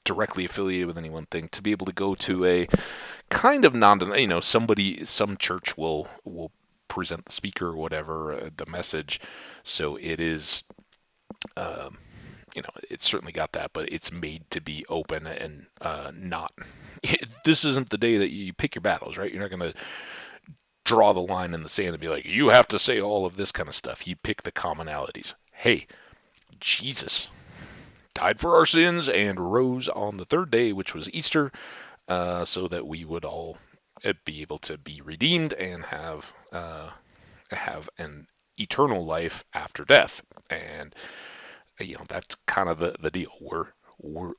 directly affiliated with any one thing, to be able to go to a kind of some church will present the speaker or whatever, the message, so it is um, it's certainly got that, but it's made to be open and not. This isn't the day that you pick your battles, right? You're not going to draw the line in the sand and be like, you have to say all of this kind of stuff. You pick the commonalities. Hey, Jesus died for our sins and rose on the third day, which was Easter, so that we would all be able to be redeemed and have an eternal life after death. And that's kind of the deal.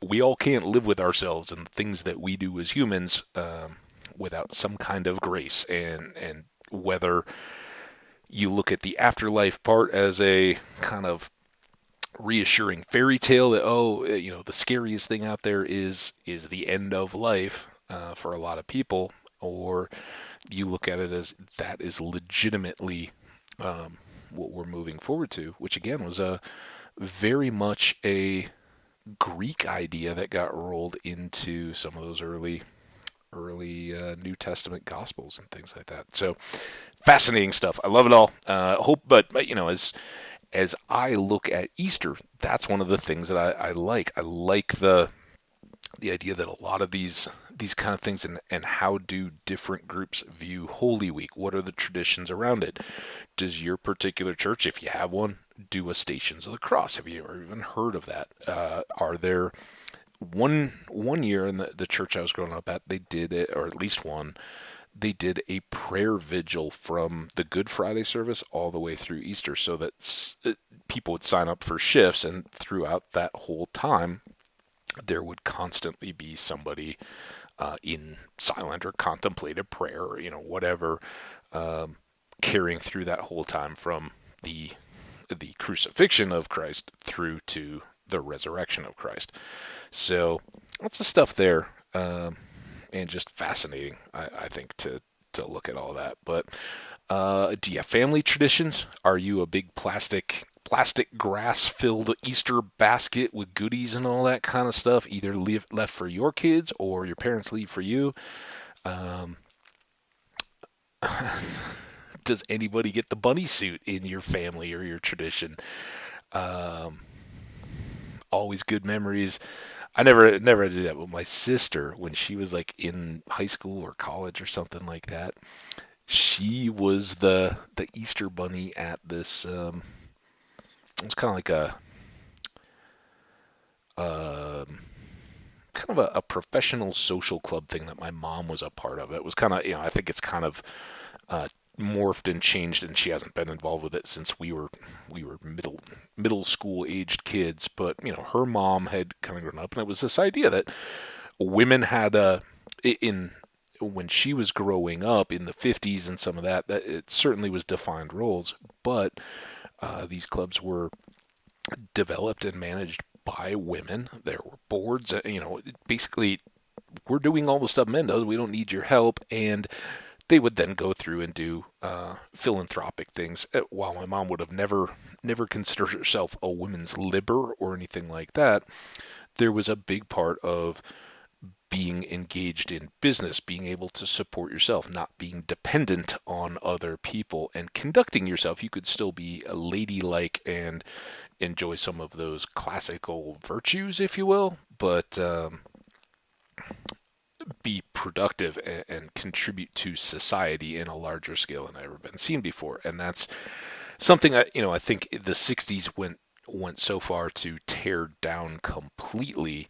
We all can't live with ourselves and the things that we do as humans, without some kind of grace. And whether you look at the afterlife part as a kind of reassuring fairy tale that, the scariest thing out there is the end of life, for a lot of people, or you look at it as that is legitimately what we're moving forward to, which again was a very much a Greek idea that got rolled into some of those early New Testament Gospels and things like that. So fascinating stuff. I love it all. But as I look at Easter, that's one of the things that I like. I like the idea that a lot of these kind of things, and how do different groups view Holy Week? What are the traditions around it? Does your particular church, if you have one, do a Stations of the Cross? Have you ever even heard of that? Are there one year in the church I was growing up at, they did it, or at least one, they did a prayer vigil from the Good Friday service all the way through Easter, so that people would sign up for shifts, and throughout that whole time, there would constantly be somebody in silent or contemplative prayer, or whatever, um, carrying through that whole time from the crucifixion of Christ through to the resurrection of Christ. So lots of stuff there, and just fascinating, I think, to look at all that. But do you have family traditions? Are you a big plastic grass filled Easter basket with goodies and all that kind of stuff, either left for your kids or your parents leave for you? Um, does anybody get the bunny suit in your family or your tradition? Um, Always good memories. I never did that, but my sister, when she was like in high school or college or something like that, she was the Easter bunny at this. It's kind of like um a professional social club thing that my mom was a part of. It was kind of, I think it's kind of uh, morphed and changed, and she hasn't been involved with it since we were middle school aged kids. But her mom had kind of grown up, and it was this idea that women had in when she was growing up in the 50s and some of that it certainly was defined roles, but these clubs were developed and managed by women. There were boards, basically we're doing all the stuff men does. We don't need your help. And they would then go through and do philanthropic things. While my mom would have never considered herself a women's libber or anything like that, there was a big part of being engaged in business, being able to support yourself, not being dependent on other people, and conducting yourself. You could still be a ladylike and enjoy some of those classical virtues, if you will, but be productive and contribute to society in a larger scale than I've ever been seen before. And that's something I think the '60s went so far to tear down completely.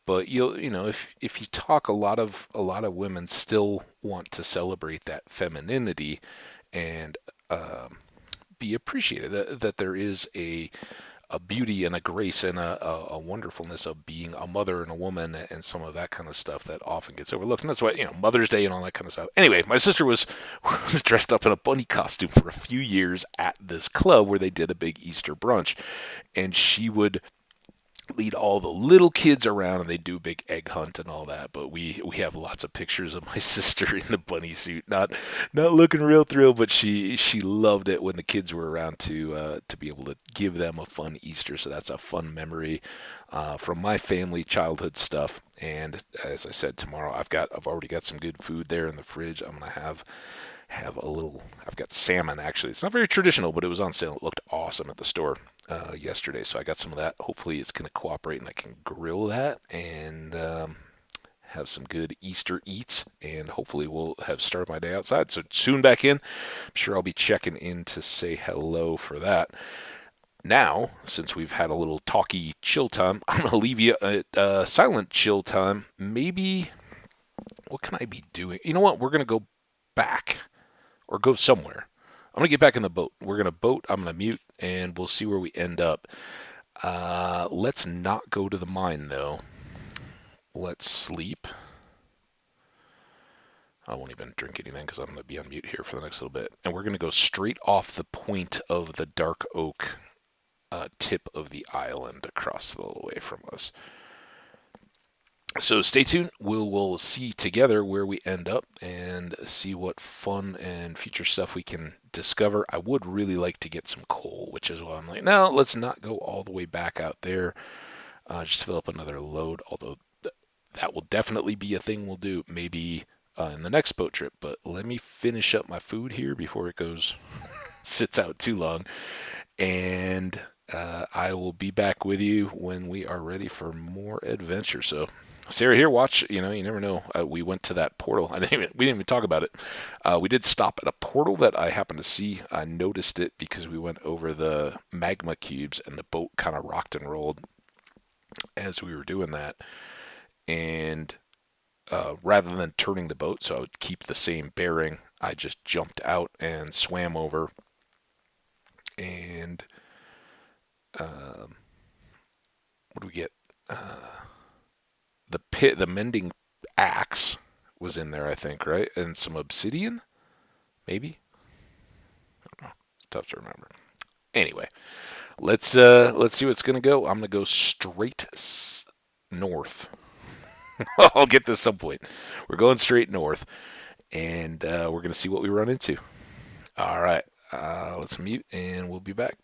But if you talk, a lot of women still want to celebrate that femininity and um, be appreciated. That there is a beauty and a grace and a wonderfulness of being a mother and a woman and some of that kind of stuff that often gets overlooked. And that's why, Mother's Day and all that kind of stuff. Anyway, my sister was dressed up in a bunny costume for a few years at this club where they did a big Easter brunch. And she would lead all the little kids around and they do a big egg hunt and all that. But we have lots of pictures of my sister in the bunny suit, not looking real thrilled, but she loved it when the kids were around to be able to give them a fun Easter. So that's a fun memory from my family childhood stuff. And as I said, tomorrow I've already got some good food there in the fridge. I'm gonna have a little. I've got salmon actually. It's not very traditional, but it was on sale. It looked awesome at the store yesterday, so I got some of that. Hopefully, it's going to cooperate and I can grill that and have some good Easter eats. And hopefully, we'll have started my day outside. So soon back in. I'm sure I'll be checking in to say hello for that. Now, since we've had a little talky chill time, I'm going to leave you at silent chill time. Maybe what can I be doing? You know what? We're going to go back or go somewhere. I'm gonna get back in the boat. We're gonna boat. I'm gonna mute, and we'll see where we end up. Let's not go to the mine though. Let's sleep. I won't even drink anything because I'm gonna be on mute here for the next little bit, and we're gonna go straight off the point of the dark oak tip of the island across the way from us. So stay tuned. We'll see together where we end up and see what fun and future stuff we can discover. I would really like to get some coal, which is why I'm like, no, let's not go all the way back out there. Just fill up another load. Although that will definitely be a thing we'll do maybe in the next boat trip. But let me finish up my food here before it goes sits out too long, and I will be back with you when we are ready for more adventure. So, Sarah, here, watch. You never know. We went to that portal. We didn't even talk about it. We did stop at a portal that I happened to see. I noticed it because we went over the magma cubes, and the boat kind of rocked and rolled as we were doing that. And rather than turning the boat, so I would keep the same bearing, I just jumped out and swam over and what do we get? The mending axe was in there, I think, right? And some obsidian, maybe. I don't know. It's tough to remember. Anyway, let's see what's gonna go. I'm gonna go straight north. I'll get this some point. We're going straight north, and we're gonna see what we run into. All right, let's mute, and we'll be back.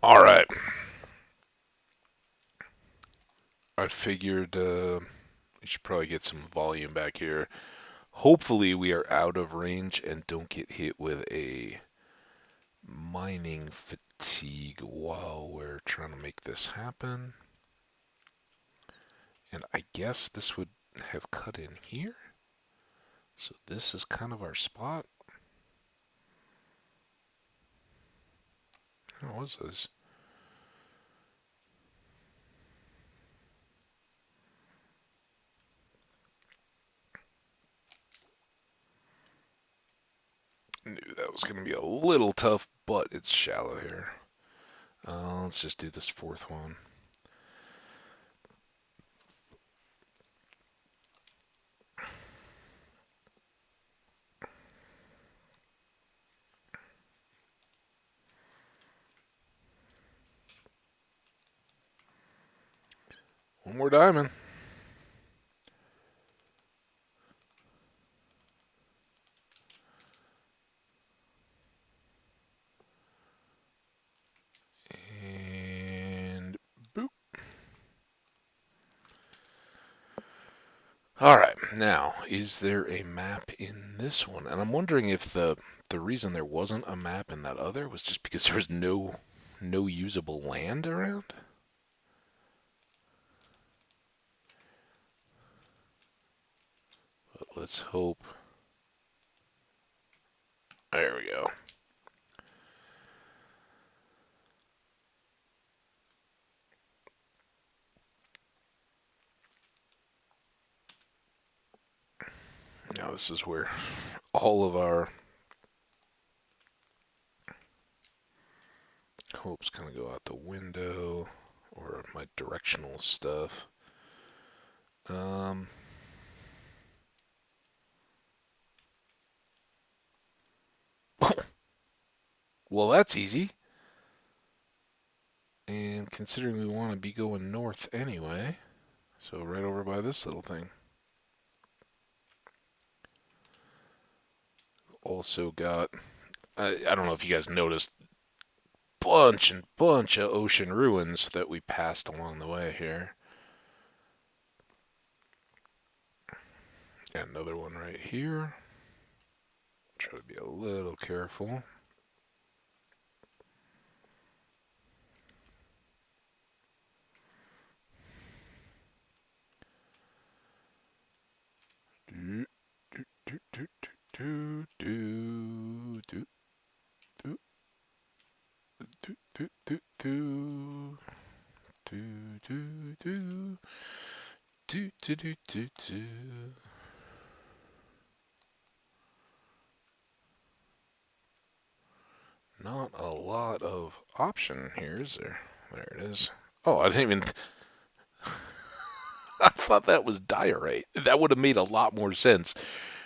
All right. I figured we should probably get some volume back here. Hopefully, we are out of range and don't get hit with a mining fatigue while we're trying to make this happen. And I guess this would have cut in here. So this is kind of our spot. What was this? Knew that was going to be a little tough, but it's shallow here. Let's just do this fourth one. One more diamond. And boop. All right, now, is there a map in this one? And I'm wondering if the reason there wasn't a map in that other was just because there was no usable land around? But let's hope. There we go. Now this is where all of our hopes kind of go out the window, or my directional stuff. Well, that's easy. And considering we want to be going north anyway, so right over by this little thing. Also got, I don't know if you guys noticed, bunch of ocean ruins that we passed along the way here. Got another one right here. Try to be a little careful. Do, do, do, do, do, do, do, do, do, do, do, do, do, do, do, do, do, do, do, do. Not a lot of option here, is there? There it is. Oh, I didn't even. I thought that was diorite. That would have made a lot more sense.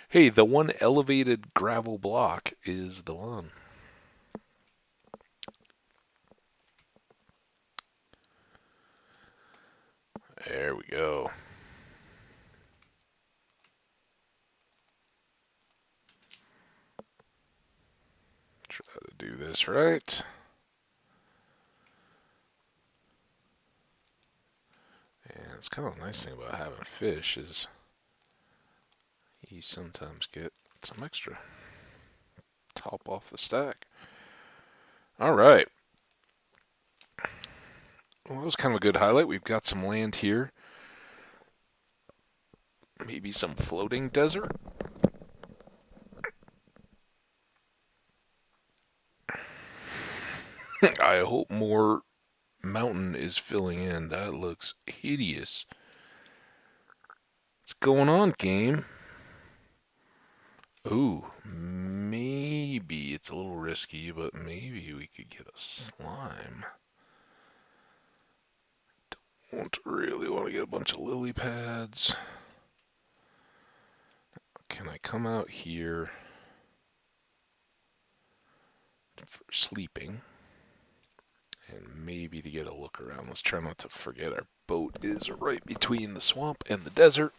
Hey, the one elevated gravel block is the one. There we go. Try to do this right. And it's kind of a nice thing about having fish is you sometimes get some extra top off the stack. All right. Well, that was kind of a good highlight. We've got some land here. Maybe some floating desert. I hope more mountain is filling in. That looks hideous. What's going on, game? Ooh, maybe it's a little risky, but maybe we could get a slime. Don't really want to get a bunch of lily pads. Can I come out here for sleeping? And maybe to get a look around. Let's try not to forget our boat is right between the swamp and the desert.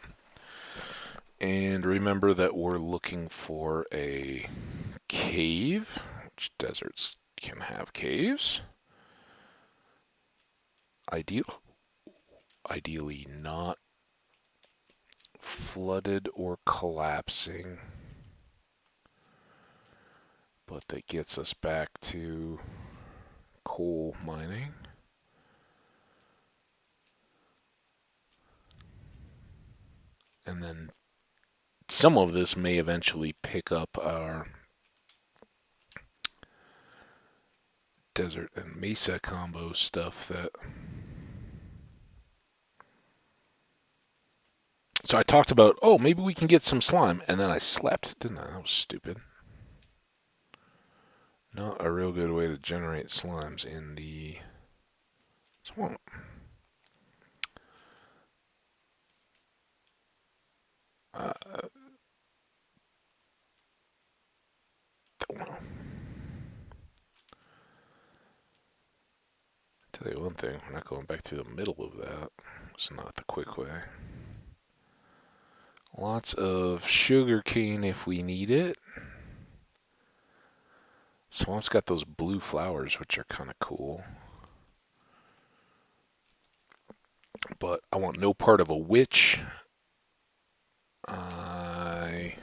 And remember that we're looking for a cave, which deserts can have caves. Ideally not flooded or collapsing, but that gets us back to coal mining. And then some of this may eventually pick up our desert and mesa combo stuff that. So I talked about, oh, maybe we can get some slime, and then I slept, didn't I? That was stupid. Not a real good way to generate slimes in the swamp. Uh, don't know. Tell you one thing, we're not going back through the middle of that. It's not the quick way. Lots of sugar cane if we need it. Swamp's got those blue flowers, which are kind of cool. But I want no part of a witch. I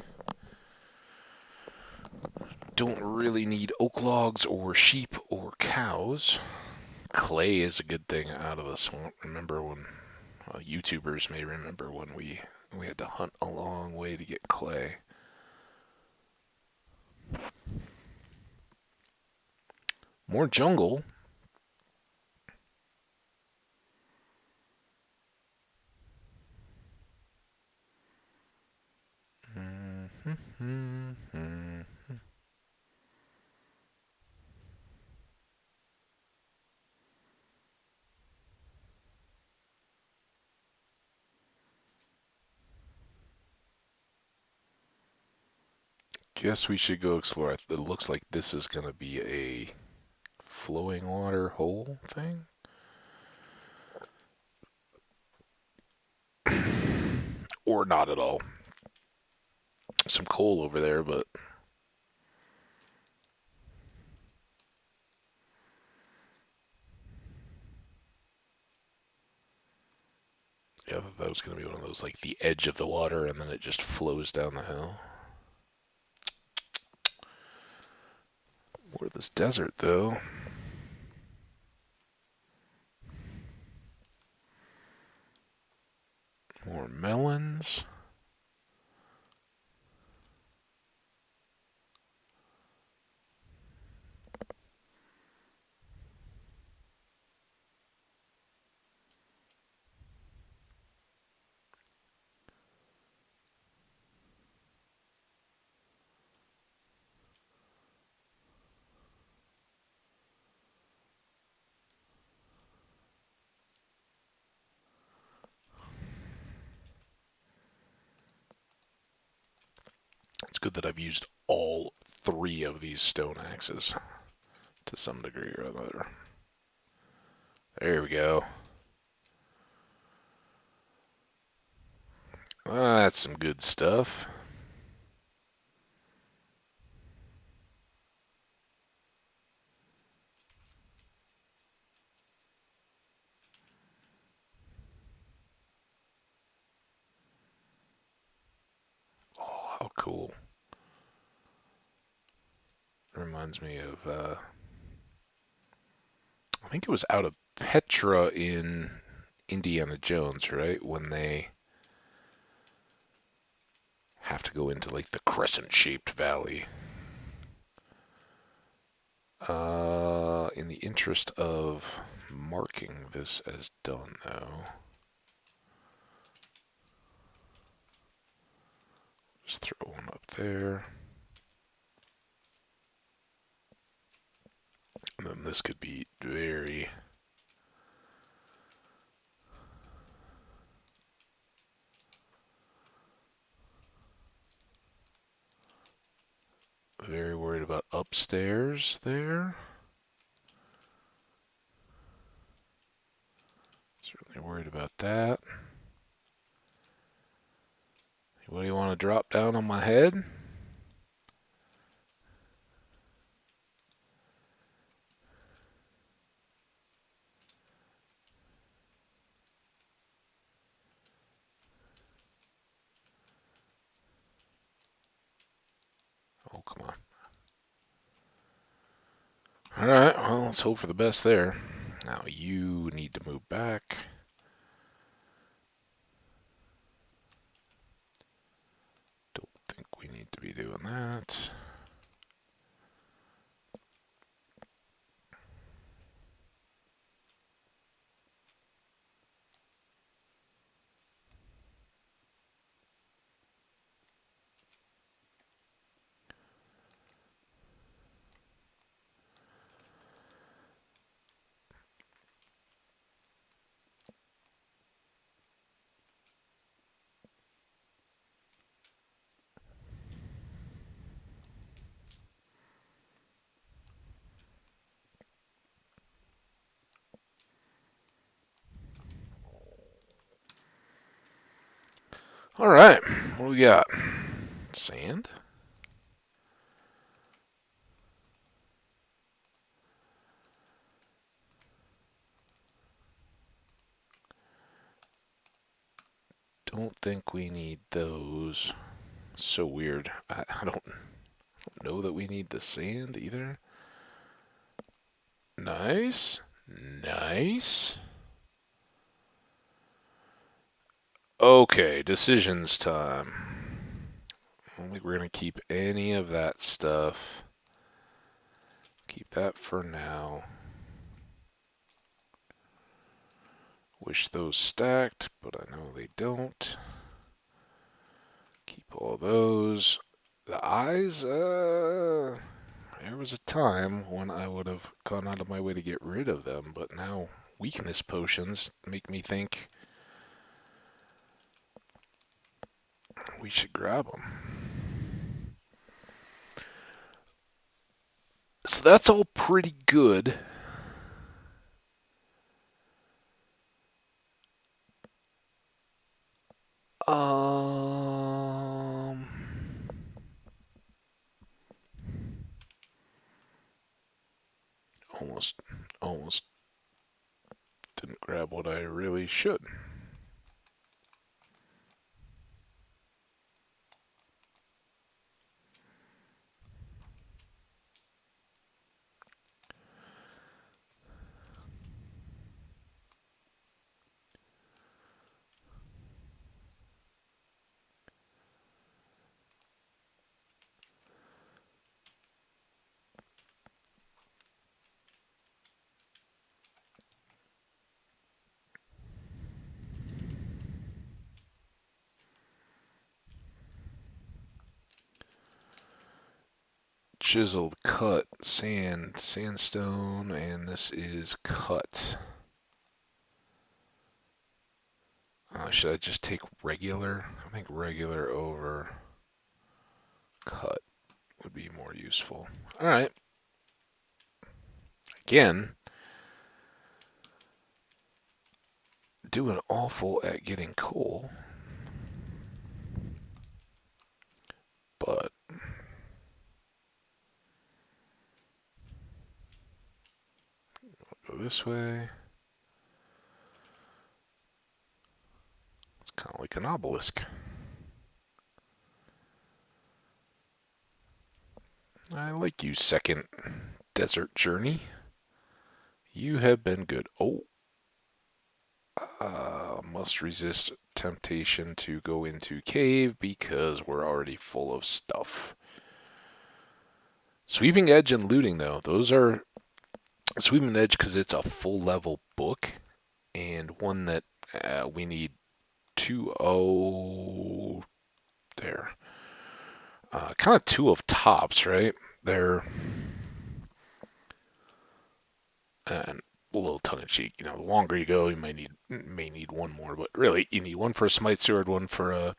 don't really need oak logs or sheep or cows. Clay is a good thing out of the swamp. Remember when YouTubers may remember when we had to hunt a long way to get clay. More jungle. Guess we should go explore. It looks like this is going to be a flowing water hole thing. Or not at all. Some coal over there, but yeah, I thought that was going to be one of those, like the edge of the water and then it just flows down the hill. More of this desert, though. More melons. It's good that I've used all 3 of these stone axes to some degree or another. There we go. That's some good stuff. Oh, how cool. It reminds me of, I think it was out of Petra in Indiana Jones, right? When they have to go into like the crescent-shaped valley. In the interest of marking this as done, though, just throw one up there. And then this could be very worried about upstairs there. Certainly worried about that. Anybody want to drop down on my head? All right, well, let's hope for the best there. Now you need to move back. Don't think we need to be doing that. All right, what do we got? Sand? Don't think we need those. So weird. I don't know that we need the sand either. Nice. Nice. Okay, decisions time. I don't think we're going to keep any of that stuff. Keep that for now. Wish those stacked, but I know they don't. Keep all those. The eyes, there was a time when I would have gone out of my way to get rid of them, but now weakness potions make me think we should grab them. So that's all pretty good. Um, almost, almost didn't grab what I really should. Chiseled, cut, sand, sandstone, and this is cut. Should I just take regular? I think regular over cut would be more useful. All right. Again, doing awful at getting coal, but go this way. It's kind of like an obelisk. I like you, second desert journey. You have been good. Oh, must resist temptation to go into cave because we're already full of stuff. Sweeping Edge and Looting, though, those are Sweeping Edge because it's a full level book and one that we need 2-0 there. Kind of two of tops, right? They're and a little tongue in cheek. The longer you go, you may need one more, but really, you need one for a smite sword, one for a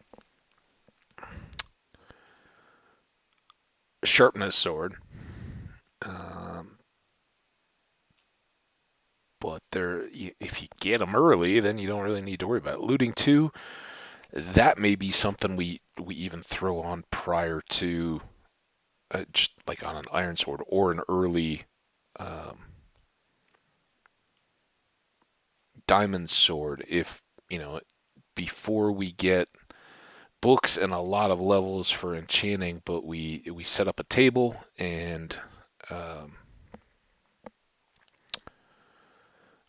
sharpness sword. Um, but if you get them early, then you don't really need to worry about it. Looting 2, that may be something we even throw on prior to just like on an iron sword or an early um, diamond sword. If before we get books and a lot of levels for enchanting, but we set up a table and um,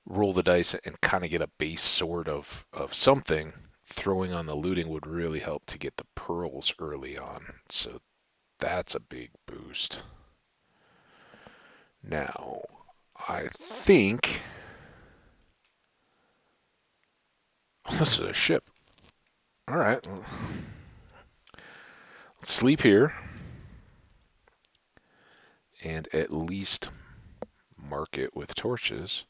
roll the dice and kind of get a base sword of something, throwing on the looting would really help to get the pearls early on. So that's a big boost. Now, I think this is a ship. All right, let's sleep here and at least mark it with torches,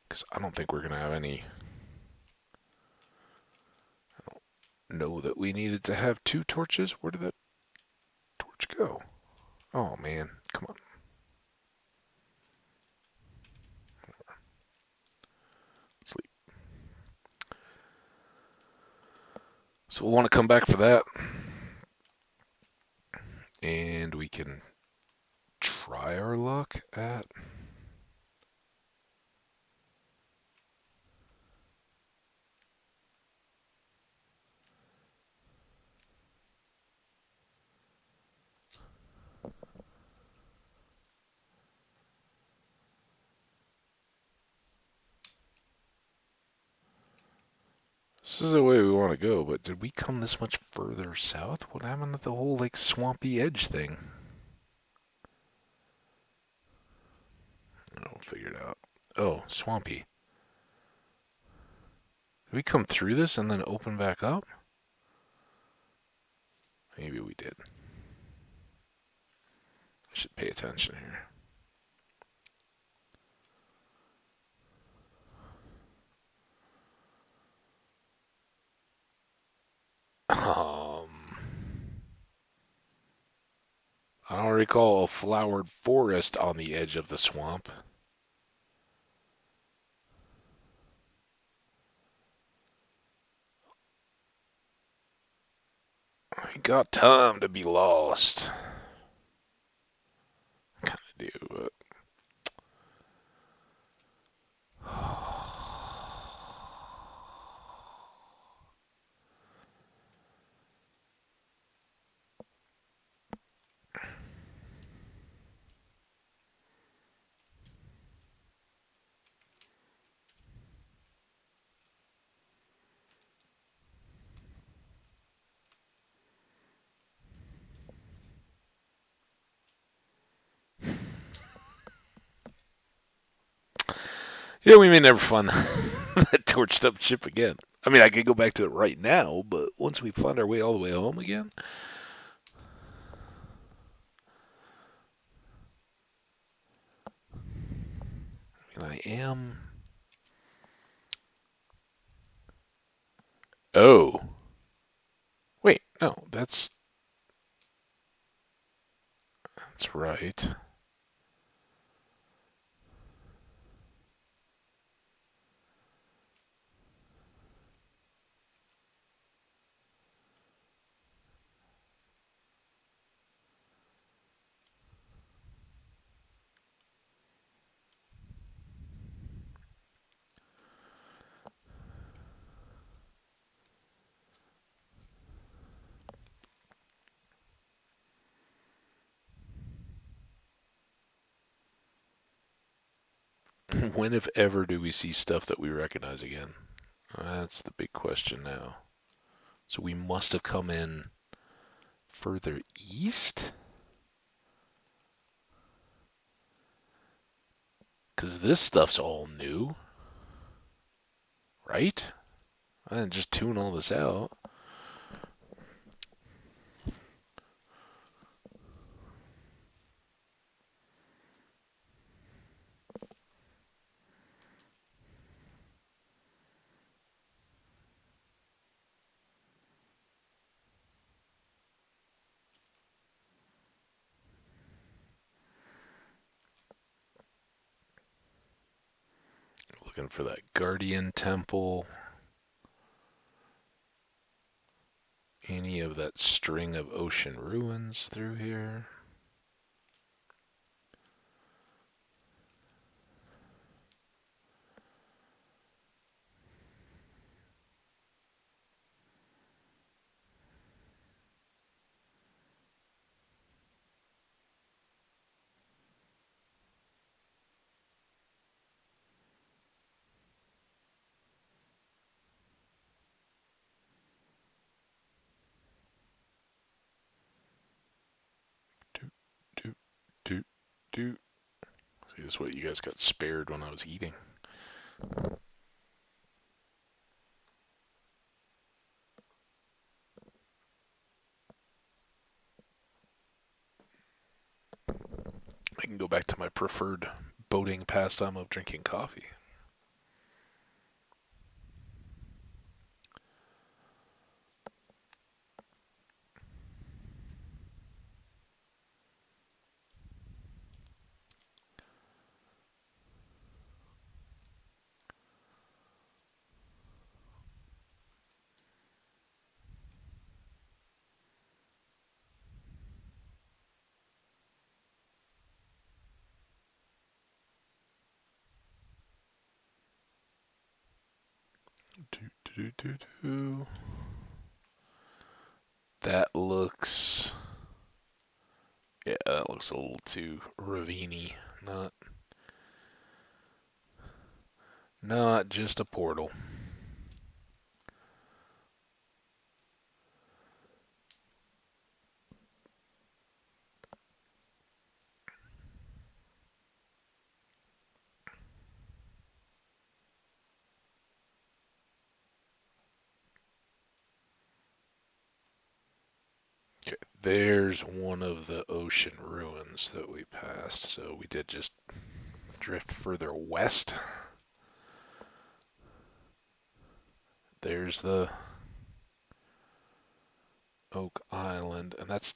because I don't think we're gonna have any. I don't know that we needed to have 2 torches. Where did that torch go? Oh man, come on. Sleep. So we'll want to come back for that. And we can try our luck at... This is the way we want to go, but did we come this much further south? What happened to the whole, like, swampy edge thing? I'll figure it out. Oh, swampy. Did we come through this and then open back up? Maybe we did. I should pay attention here. I don't recall a flowered forest on the edge of the swamp. I ain't got time to be lost. I kind of do, but... Yeah, we may never find that torched up ship again. I mean, I could go back to it right now, but once we find our way all the way home again... I mean, I am... Oh. Wait, no, that's right. When, if ever, do we see stuff that we recognize again? That's the big question now. So we must have come in further east? Because this stuff's all new, right? I didn't just tune all this out. Looking for that Guardian Temple. Any of that string of ocean ruins through here. See, this is what you guys got spared when I was eating. I can go back to my preferred boating pastime of drinking coffee. That looks... Yeah, that looks a little too ravine-y. Not just a portal. Okay, there's one of the ocean ruins that we passed, so we did just drift further west. There's the Oak Island, and that's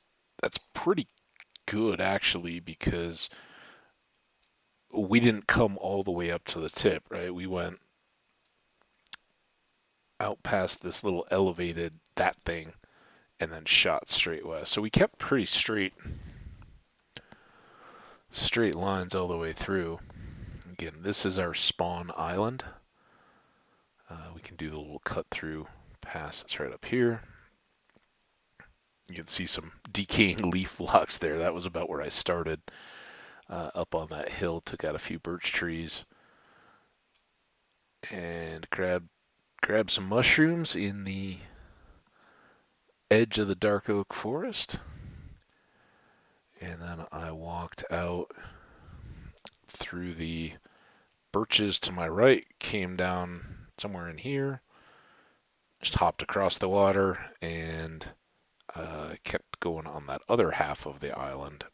pretty good actually, because we didn't come all the way up to the tip, right? We went out past this little elevated that thing and then shot straight west. So we kept pretty straight lines all the way through. Again, this is our spawn island. We can do the little cut through pass that's right up here. You can see some decaying leaf blocks there. That was about where I started. Up on that hill, took out a few birch trees and grabbed some mushrooms in the edge of the dark oak forest. And then I walked out through the birches to my right, came down somewhere in here, just hopped across the water, and kept going on that other half of the island.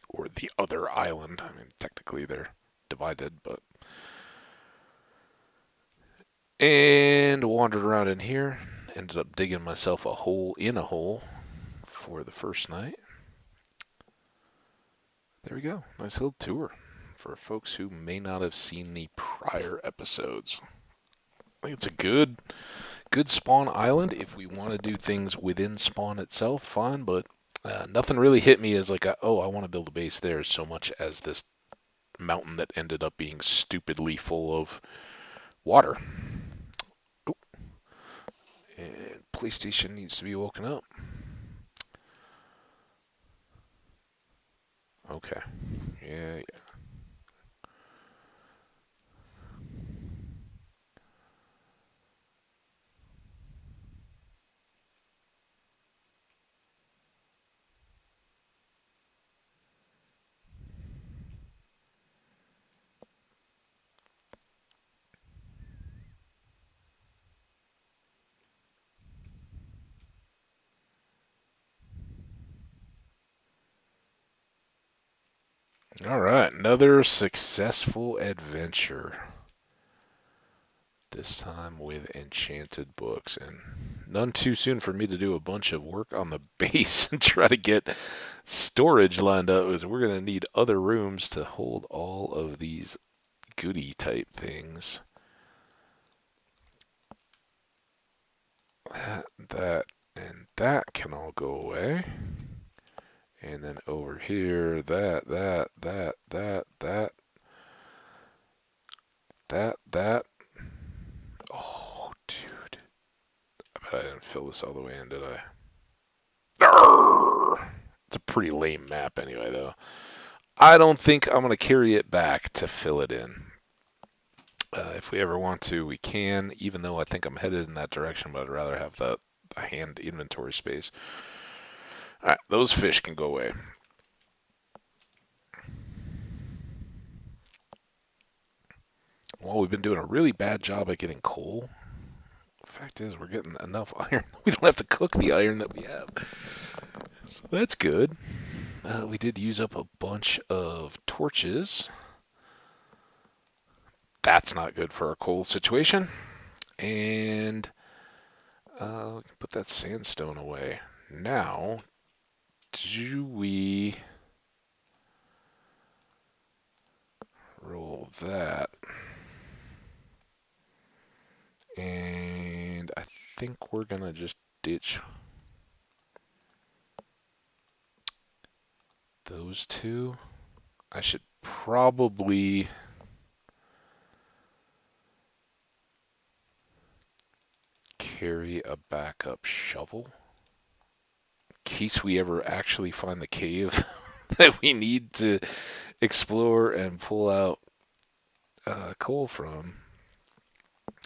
Or the other island. I mean, technically they're divided, but... And wandered around in here. Ended up digging myself a hole in a hole for the first night. There we go. Nice little tour for folks who may not have seen the prior episodes. I think it's a good spawn island. If we want to do things within spawn itself, fine, but nothing really hit me as like, I want to build a base there so much as this mountain that ended up being stupidly full of water. Oh. And PlayStation needs to be woken up. Okay. Yeah. All right, another successful adventure. This time with enchanted books, and none too soon for me to do a bunch of work on the base and try to get storage lined up, because we're going to need other rooms to hold all of these goodie type things. That, and that can all go away. And then over here, that. Oh, dude. I bet I didn't fill this all the way in, did I? Arrgh! It's a pretty lame map anyway, though. I don't think I'm going to carry it back to fill it in. If we ever want to, we can, even though I think I'm headed in that direction, but I'd rather have the hand inventory space. Alright, those fish can go away. Well, we've been doing a really bad job at getting coal. The fact is, we're getting enough iron. We don't have to cook the iron that we have. So that's good. We did use up a bunch of torches. That's not good for our coal situation. And we can put that sandstone away. Now, do we roll that? And I think we're going to just ditch those two. I should probably carry a backup shovel in case we ever actually find the cave that we need to explore and pull out coal from.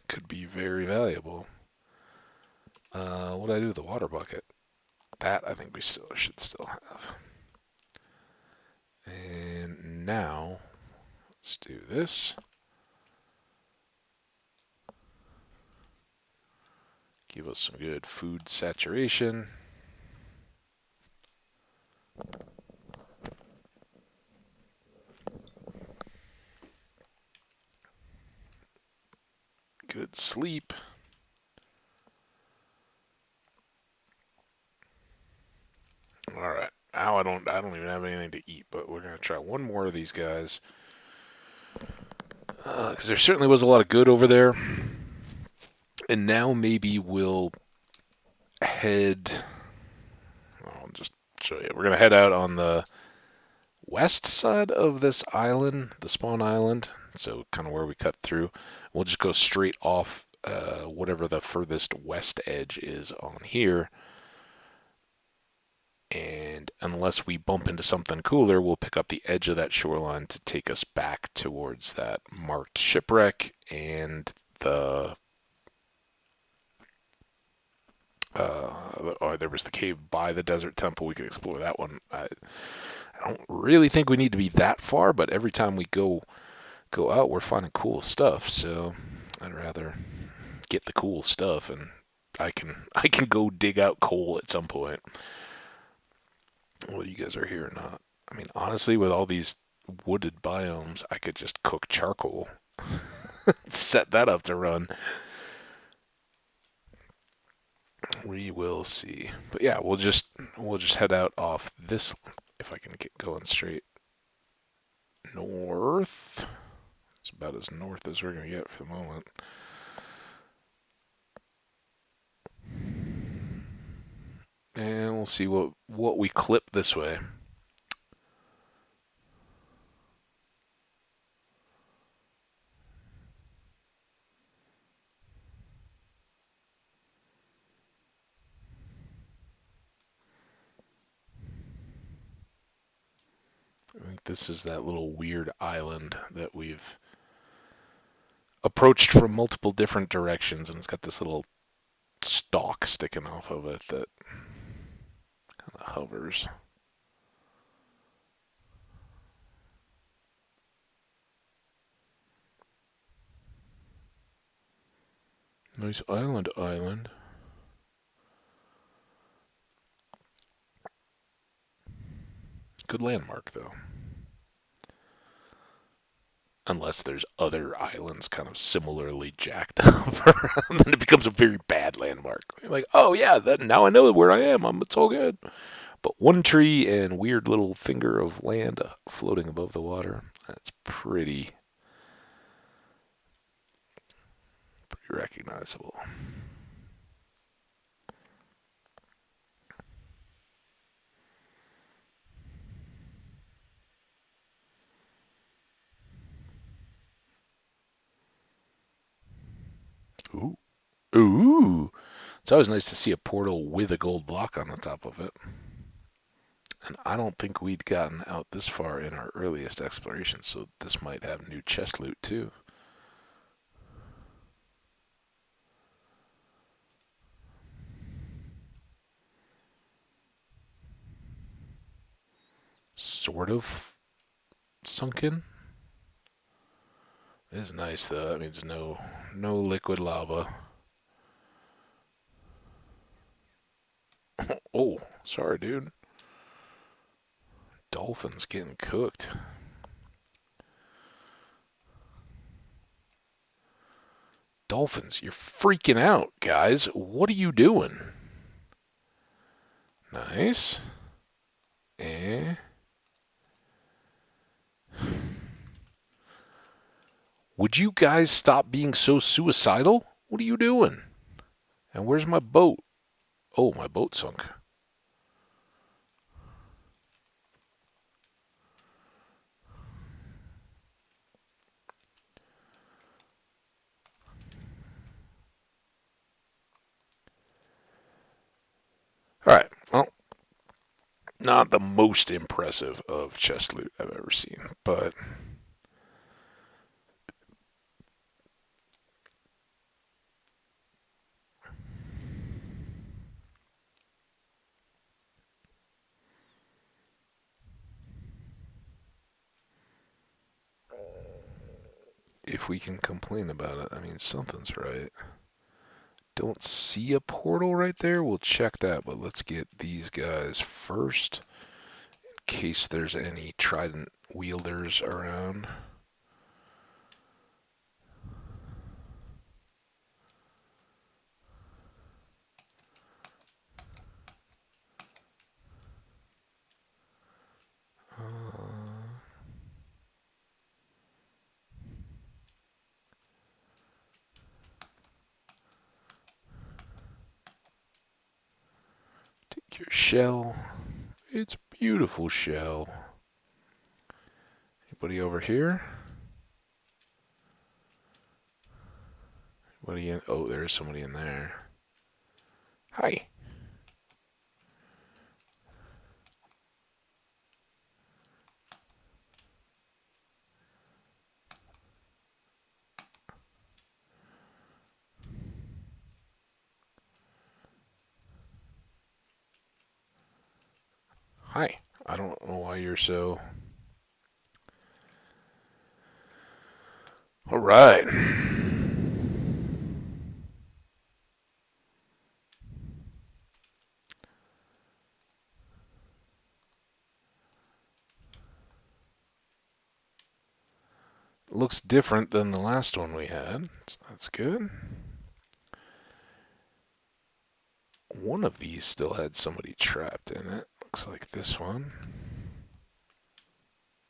Could be very valuable. What do I do with the water bucket? That I think we should still have. And now, let's do this. Give us some good food saturation. Good sleep. All right. Now I don't even have anything to eat, but we're gonna try one more of these guys because there certainly was a lot of good over there. And now maybe we'll head. I'll just show you. We're gonna head out on the west side of this island, the spawn island. So kind of where we cut through. We'll just go straight off whatever the furthest west edge is on here. And unless we bump into something cooler, we'll pick up the edge of that shoreline to take us back towards that marked shipwreck and the there was the cave by the desert temple. We could explore that one. I don't really think we need to be that far, but every time we go out, we're finding cool stuff. So I'd rather get the cool stuff, and I can go dig out coal at some point. Whether you guys are here or not. I mean, honestly, with all these wooded biomes, I could just cook charcoal, set that up to run. We will see. But yeah, we'll just head out off this. If I can get going straight north. It's about as north as we're gonna get for the moment. And we'll see what we clip this way. I think this is that little weird island that we've approached from multiple different directions, and it's got this little stalk sticking off of it that kind of hovers. Nice island. Good landmark, though. Unless there's other islands kind of similarly jacked up, then it becomes a very bad landmark. You're like, oh yeah, now I know where I am. It's all good. But one tree and weird little finger of land floating above the water. That's pretty recognizable. Ooh. Ooh. It's always nice to see a portal with a gold block on the top of it. And I don't think we'd gotten out this far in our earliest exploration, so this might have new chest loot too. Sort of sunken. It is nice though. That means no liquid lava. Oh, sorry, dude. Dolphins getting cooked. Dolphins, you're freaking out, guys. What are you doing? Nice. Eh. Would you guys stop being so suicidal? What are you doing? And where's my boat? Oh, my boat sunk. All right. Well, not the most impressive of chest loot I've ever seen, but if we can complain about it, I mean, something's right. Don't see a portal right there. We'll check that, but let's get these guys first in case there's any trident wielders around. Take your shell. It's a beautiful shell. Anybody over here? Anybody in? Oh, there is somebody in there. Hi. Hi. I don't know why you're so. All right. Looks different than the last one we had, so that's good. One of these still had somebody trapped in it. Looks like this one.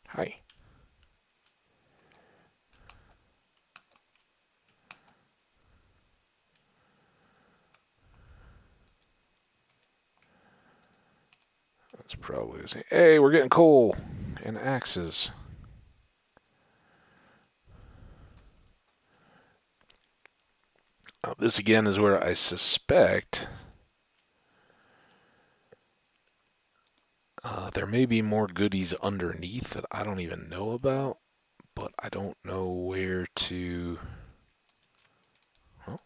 Hi. That's probably the same. Hey, we're getting coal and axes. This again is where I suspect there may be more goodies underneath that I don't even know about, but I don't know where to. Well,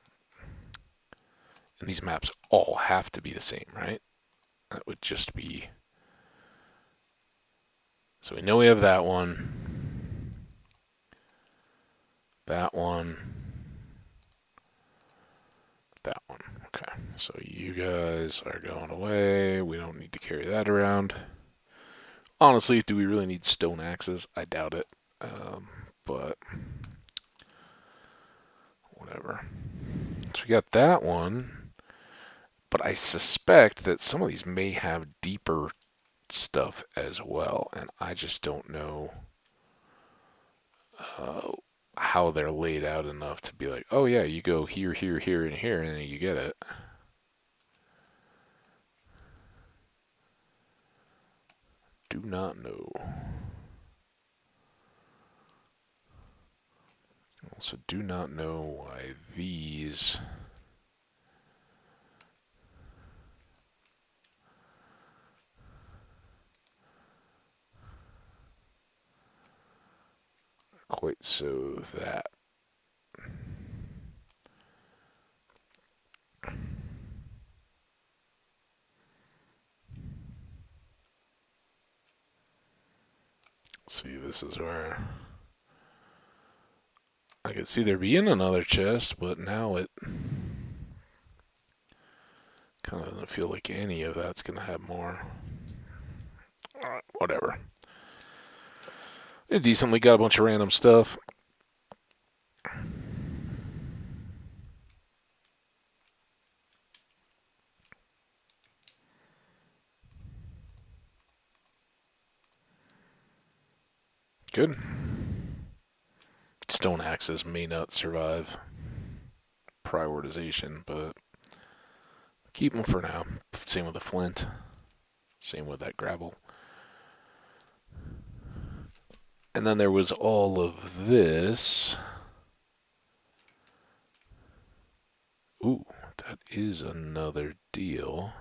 and these maps all have to be the same, right? That would just be. So we know we have that one, that one, that one. Okay, so you guys are going away. We don't need to carry that around. Honestly, do we really need stone axes? I doubt it. But whatever. So we got that one. But I suspect that some of these may have deeper stuff as well, and I just don't know uh, how they're laid out enough to be like, oh yeah, you go here, here, here, and here, and then you get it. Do not know. Also, do not know why these. Quite so that. Let's see, this is where could see there being another chest, but now it kind of doesn't feel like any of that's going to have more. Alright, whatever. It decently got a bunch of random stuff. Good. Stone axes may not survive prioritization, but keep them for now. Same with the flint. Same with that gravel. And then there was all of this. Ooh, that is another deal.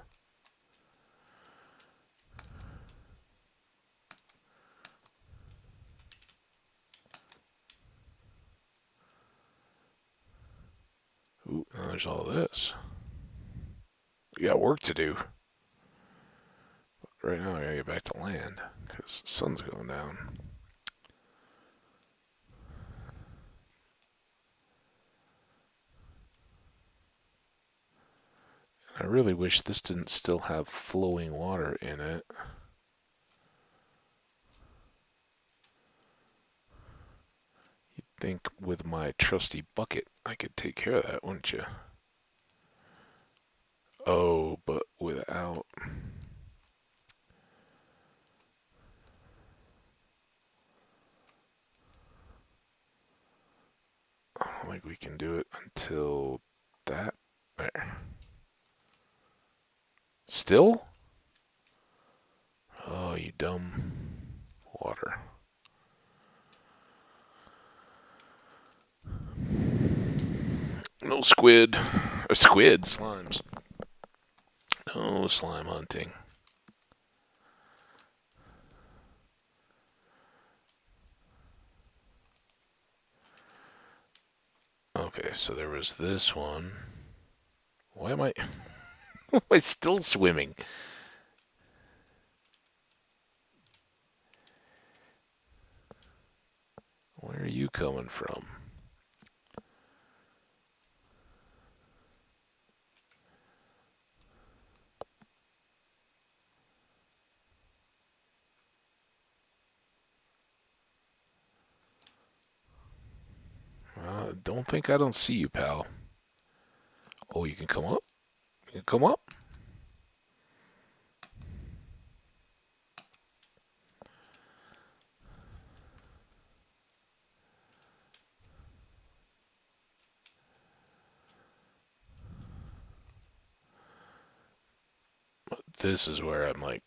Ooh, now there's all this. We got work to do. Right now, I gotta get back to land because the sun's going down. I really wish this didn't still have flowing water in it. You'd think with my trusty bucket I could take care of that, wouldn't you? Oh, but without. I don't think we can do it until that. There. Still? Oh, you dumb water. No squid. Or squid, slimes. No slime hunting. Okay, so there was this one. Why am I... Why am I still swimming? Where are you coming from? Don't think I don't see you, pal. Oh, you can come up? You can come up? This is where I'm like,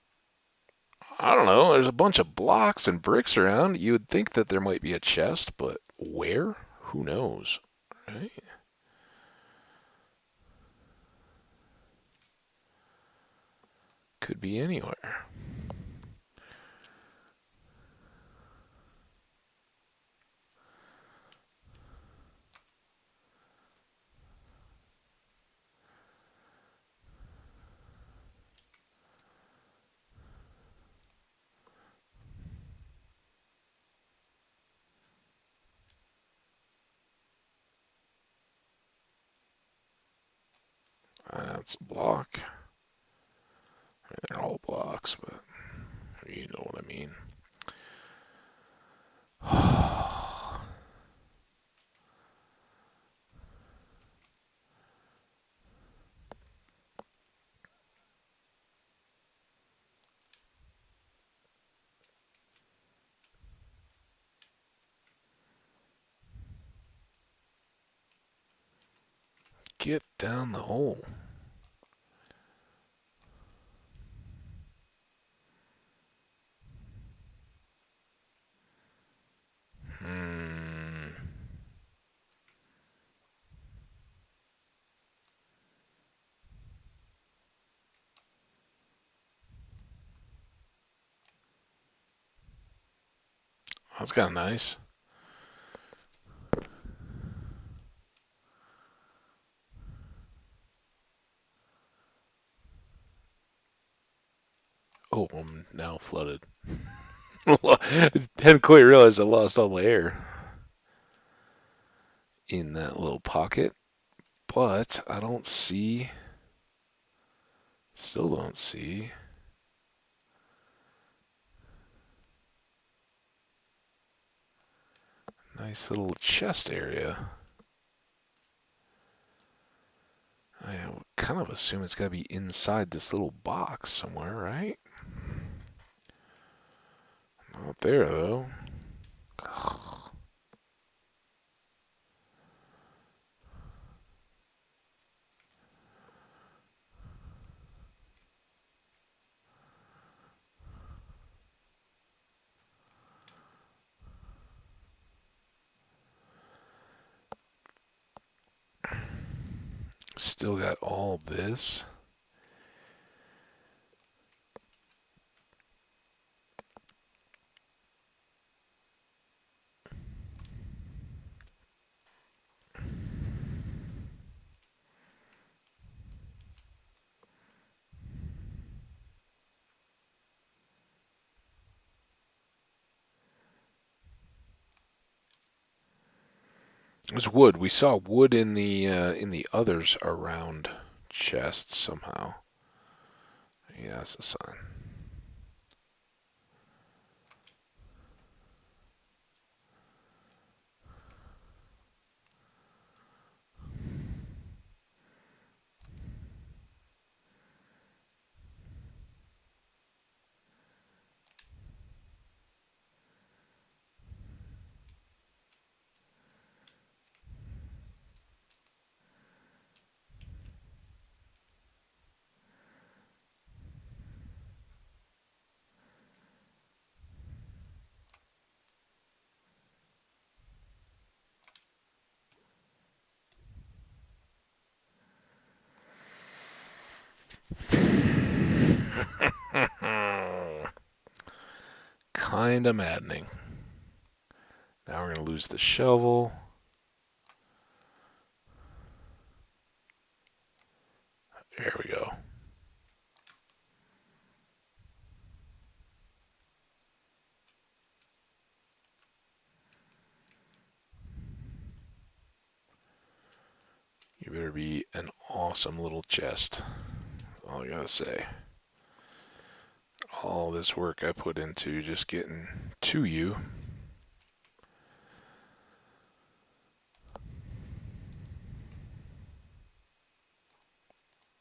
I don't know. There's a bunch of blocks and bricks around. You would think that there might be a chest, but where? Who knows? Right? Could be anywhere. That's a block. They're all blocks, but you know what I mean. Get down the hole. That's kind of nice. Oh, I'm now flooded. Hadn't quite realized I lost all my air. in that little pocket, but I don't see, still don't see. Nice little chest area. I kind of assume it's got to be inside this little box somewhere, right? Not there, though. Still got all this. There's wood. We saw wood in the others around chests somehow. Yeah, that's a sign. Kinda maddening. Now we're gonna lose the shovel. There we go. You better be an awesome little chest. All I gotta say. All this work I put into just getting to you.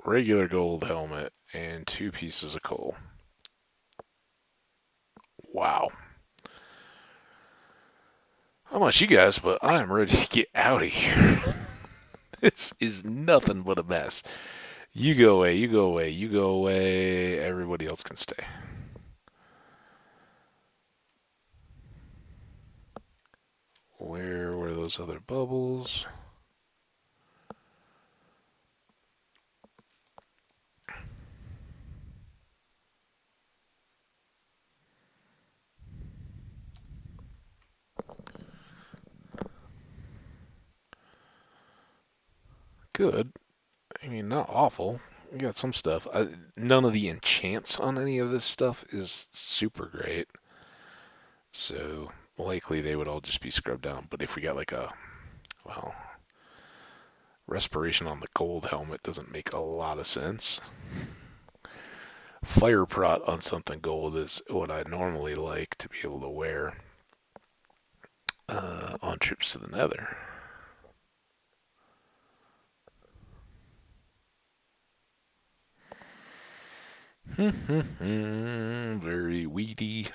Regular gold helmet and 2 pieces of coal. Wow. How much you guys, but I am ready to get out of here. This is nothing but a mess. You go away, you go away, you go away. Everybody else can stay. Where were those other bubbles? Good. I mean, not awful. We got some stuff. None of the enchants on any of this stuff is super great. So likely they would all just be scrubbed down. But if we got like well, respiration on the gold helmet doesn't make a lot of sense. Fire prot on something gold is what I normally like to be able to wear on trips to the nether. Very weedy.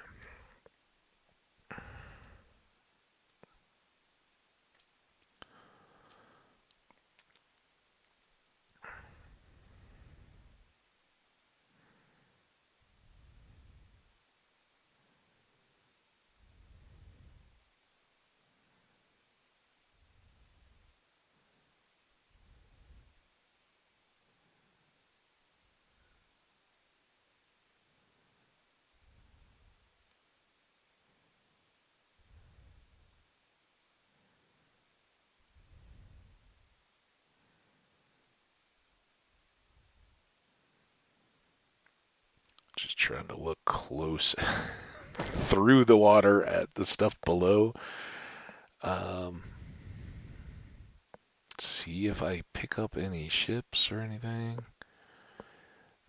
Just trying to look close through the water at the stuff below. Um, see if I pick up any ships or anything.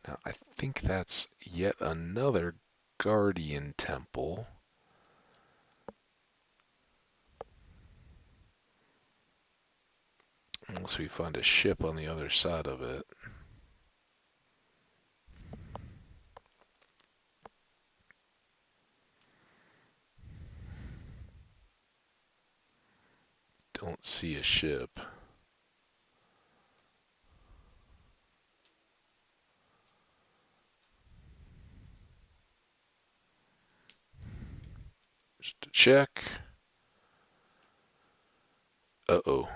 Now, I think that's yet another Guardian Temple. Unless we find a ship on the other side of it. Don't see a ship. Just to check. Uh-oh.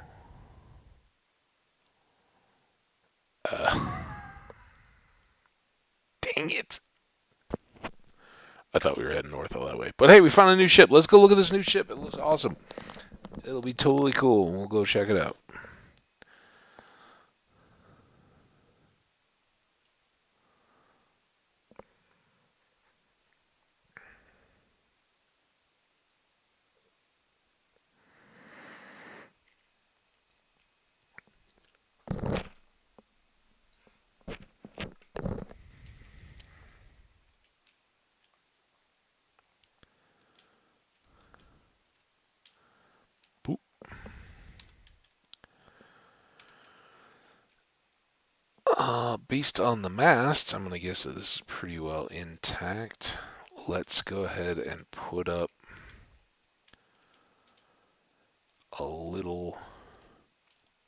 Dang it. I thought we were heading north all that way. But hey, we found a new ship. Let's go look at this new ship. It looks awesome. It'll be totally cool. We'll go check it out. Boop. Based on the mast, I'm going to guess that this is pretty well intact. Let's go ahead and put up a little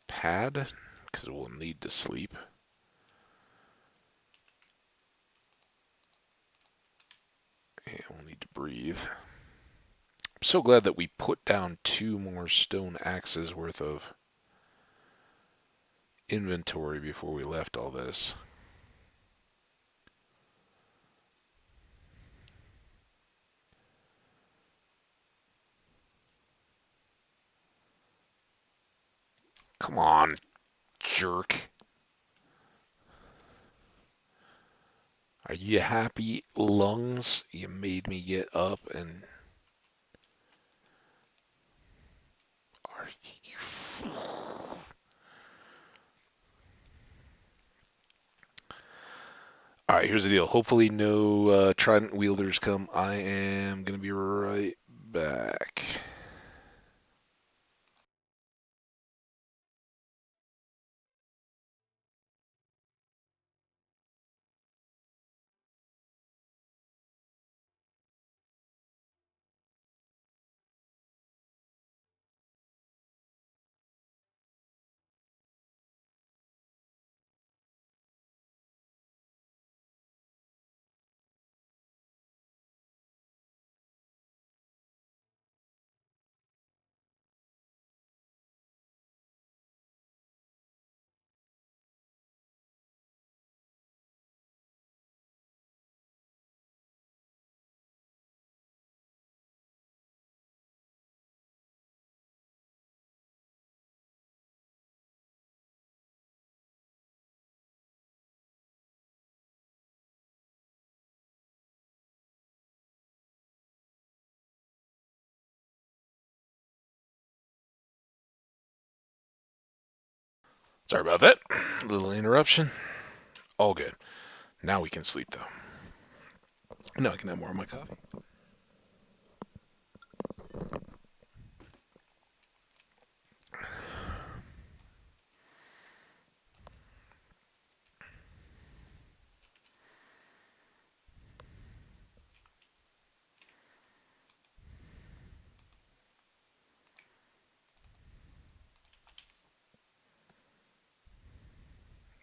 pad because we'll need to sleep. And we'll need to breathe. I'm so glad that we put down 2 more stone axes worth of inventory before we left all this. Come on, jerk. Are you happy, lungs? You made me get up and... Are you... Alright, here's the deal. Hopefully no trident wielders come. I am going to be right back. Sorry about that. Little interruption. All good. Now we can sleep, though. Now I can have more of my coffee.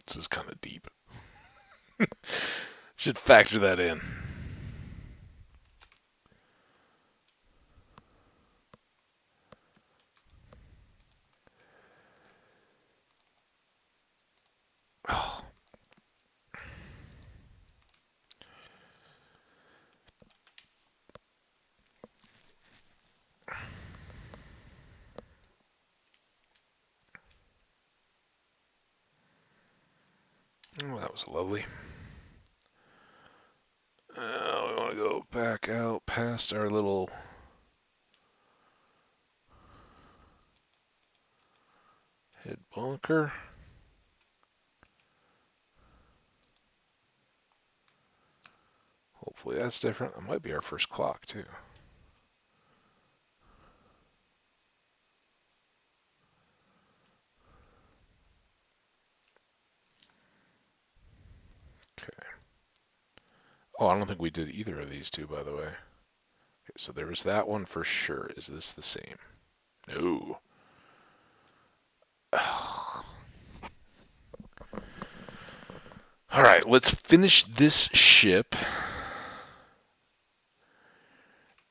This is kind of deep. Should factor that in. Oh. Oh, that was lovely. We want to go back out past our little Head bunker. Hopefully that's different. That might be our first clock, too. Okay. Oh, I don't think we did either of these two, by the way. Okay, so there was that one for sure. Is this the same? No. All right, let's finish this ship.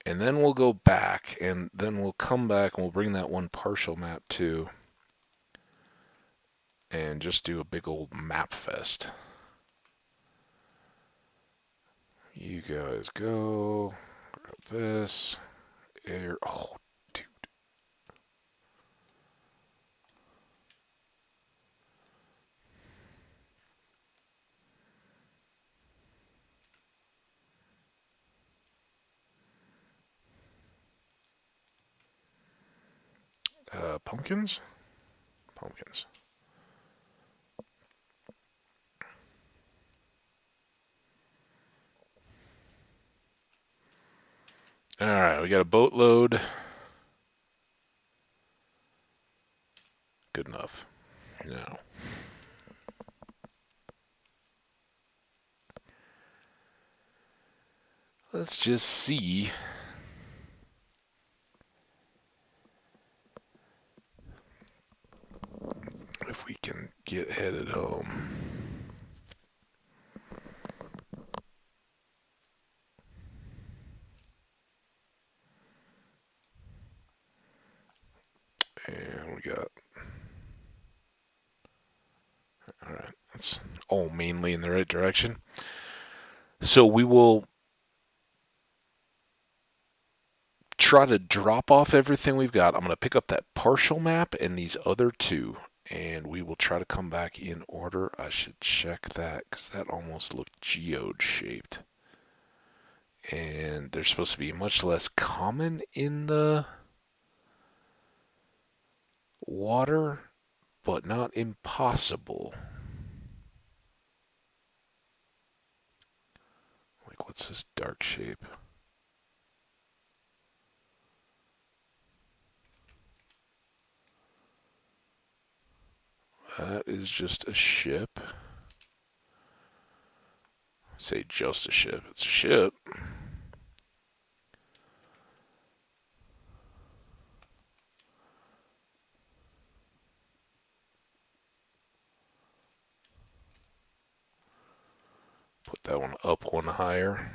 And then we'll go back, and then we'll come back, and we'll bring that one partial map too. And just do a big old map fest. You guys go. Grab this. Air. Oh, dude. Pumpkins? Pumpkins. Alright, we got a boatload. Good enough. Now. Let's just see if we can get headed home. And we got... Alright, that's all mainly in the right direction. So we will try to drop off everything we've got. I'm going to pick up that partial map and these other two, and we will try to come back in order. I should check that because that almost looked geode shaped. And they're supposed to be much less common in the water, but not impossible. Like, what's this dark shape? That is just a ship. I say just a ship. It's a ship. Put that one up one higher.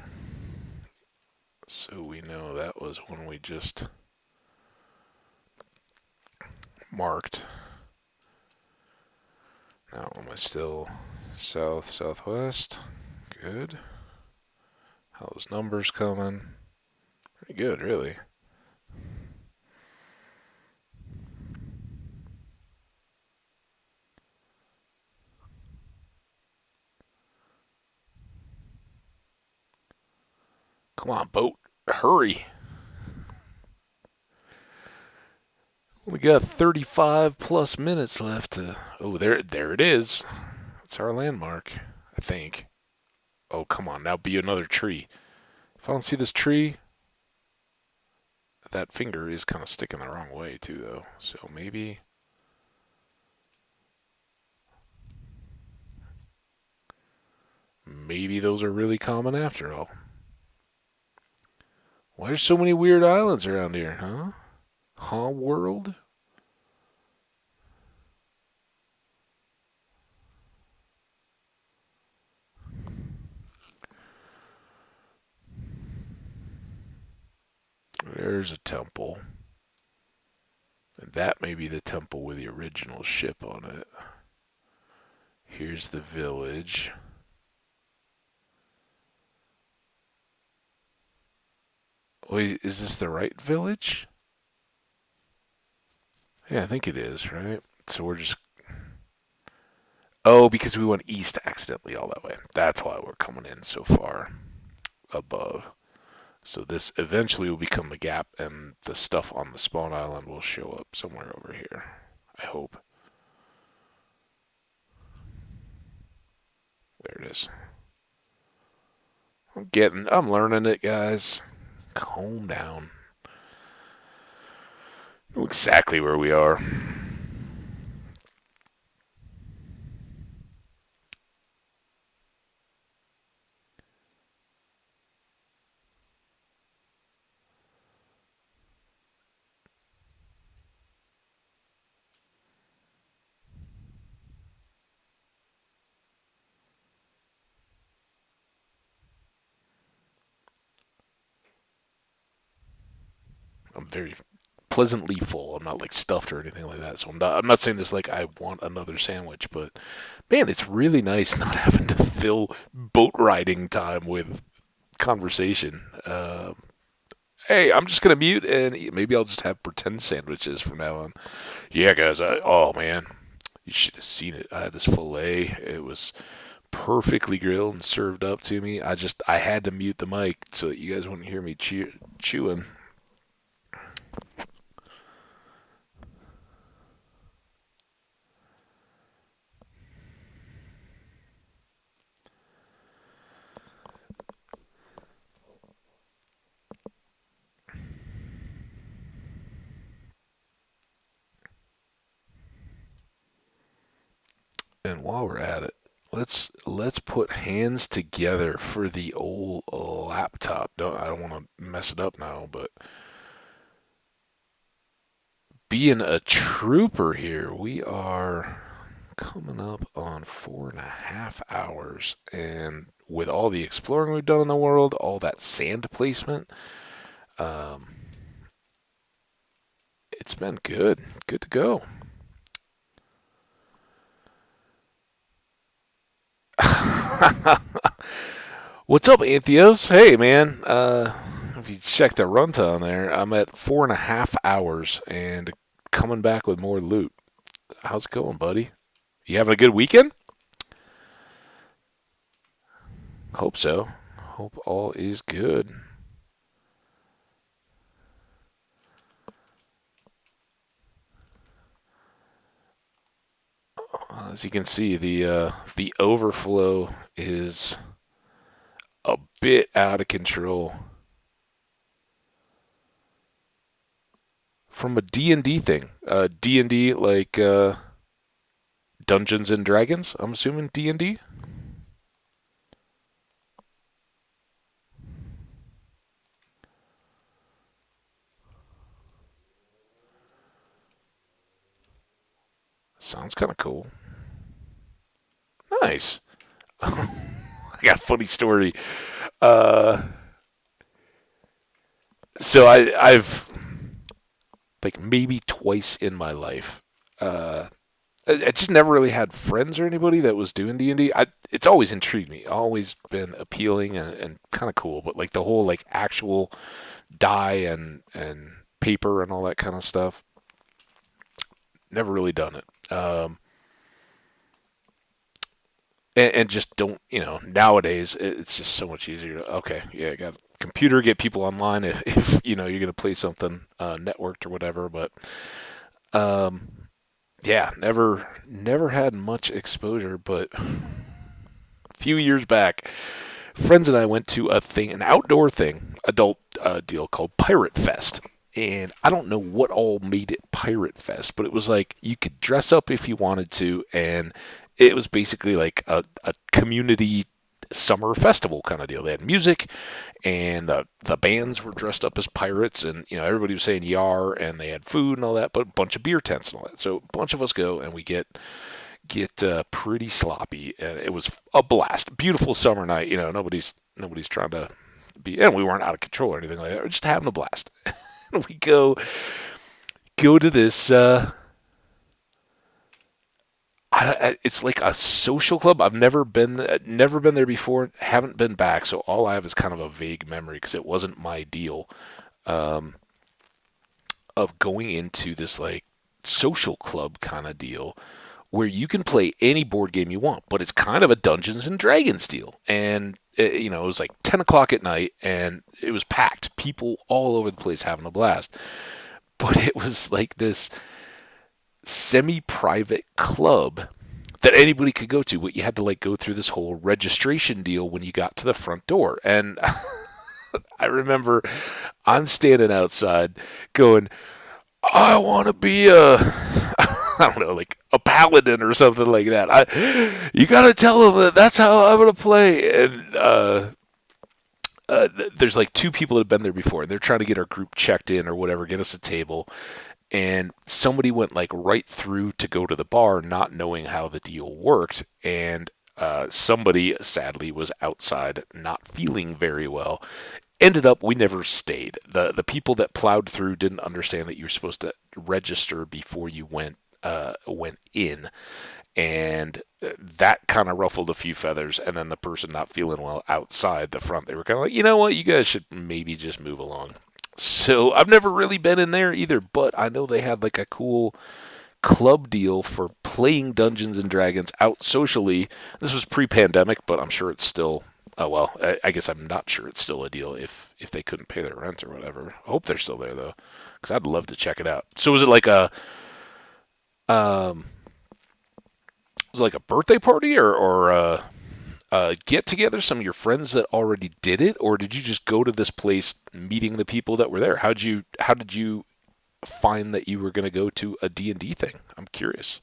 So we know that was one we just marked. Now, am I still south, southwest? Good. How those numbers coming? Pretty good, really. Come on, boat. Hurry. We got 35 plus minutes left to... Oh, there it is. That's our landmark, I think. Oh, come on. Now be another tree. If I don't see this tree, that finger is kind of sticking the wrong way, too, though. So maybe... Maybe those are really common after all. Why are so many weird islands around here, huh? Huh, world? There's a temple. And that may be the temple with the original ship on it. Here's the village. Wait, is this the right village? Yeah, I think it is, right? So we're just... Oh, because we went east accidentally all that way. That's why we're coming in so far above. So this eventually will become the gap, and the stuff on the spawn island will show up somewhere over here. I hope. I'm learning it, guys. Calm down. Know exactly where we are. I'm very pleasantly full. I'm not like stuffed or anything like that. So I'm not saying this like I want another sandwich, but man, it's really nice not having to fill boat riding time with conversation. Hey, I'm just gonna mute and maybe I'll just have pretend sandwiches from now on. Yeah, guys. Oh man, you should have seen it. I had this fillet. It was perfectly grilled and served up to me. I had to mute the mic so that you guys wouldn't hear me chewing. And while we're at it, let's put hands together for the old laptop. I don't want to mess it up now, but being a trooper here, we are coming up on 4.5 hours, and with all the exploring we've done in the world, all that sand placement, um, it's been good. Good to go. What's up, Antheos? Hey, man. If you check the runtime there, I'm at 4.5 hours and coming back with more loot. How's it going, buddy? You having a good weekend? Hope so. Hope all is good. As you can see, the overflow is a bit out of control. From a D&D thing. D&D like Dungeons and Dragons, I'm assuming D&D? Sounds kind of cool. Nice. I got a funny story. Uh, I've like maybe twice in my life. I just never really had friends or anybody that was doing D&D. It's always intrigued me, always been appealing and kind of cool. But like the whole like actual die and paper and all that kind of stuff, never really done it. And just don't, nowadays it's just so much easier to, okay, yeah, got a computer, get people online if you're going to play something networked or whatever. But yeah, never had much exposure. But a few years back, friends and I went to an outdoor thing, adult deal called Pirate Fest. And I don't know what all made it Pirate Fest, but it was like you could dress up if you wanted to, and it was basically like a community summer festival kind of deal. They had music, and the bands were dressed up as pirates, and everybody was saying "yar," and they had food and all that, but a bunch of beer tents and all that. So a bunch of us go, and we get pretty sloppy, and it was a blast. Beautiful summer night. Nobody's trying to be, and we weren't out of control or anything like that. We're just having a blast. We go to this. It's like a social club. I've never been there before. Haven't been back, so all I have is kind of a vague memory because it wasn't my deal um, of going into this like social club kind of deal where you can play any board game you want, but it's kind of a Dungeons and Dragons deal. And it was like 10 o'clock at night, and it was packed, people all over the place having a blast. But it was like this semi-private club that anybody could go to, but you had to like go through this whole registration deal when you got to the front door. And I remember I'm standing outside going, I want to be a, I don't know, like a paladin or something like that. You got to tell them that that's how I'm going to play. And there's like two people that have been there before, and they're trying to get our group checked in or whatever, get us a table. And somebody went like right through to go to the bar, not knowing how the deal worked. And somebody sadly was outside, not feeling very well. Ended up, we never stayed. The people that plowed through didn't understand that you were supposed to register before you went in, and that kind of ruffled a few feathers. And then the person not feeling well outside the front, they were kind of like, you know what, you guys should maybe just move along. So I've never really been in there either, but I know they had like a cool club deal for playing Dungeons and Dragons out socially. This was pre-pandemic, but I'm sure it's still. Oh well, I guess I'm not sure it's still a deal if they couldn't pay their rent or whatever. I hope they're still there though, because I'd love to check it out. So was it like a um, was it like a birthday party or get together? Some of your friends that already did it, or did you just go to this place meeting the people that were there? How did you find that you were going to go to a D&D thing? I'm curious.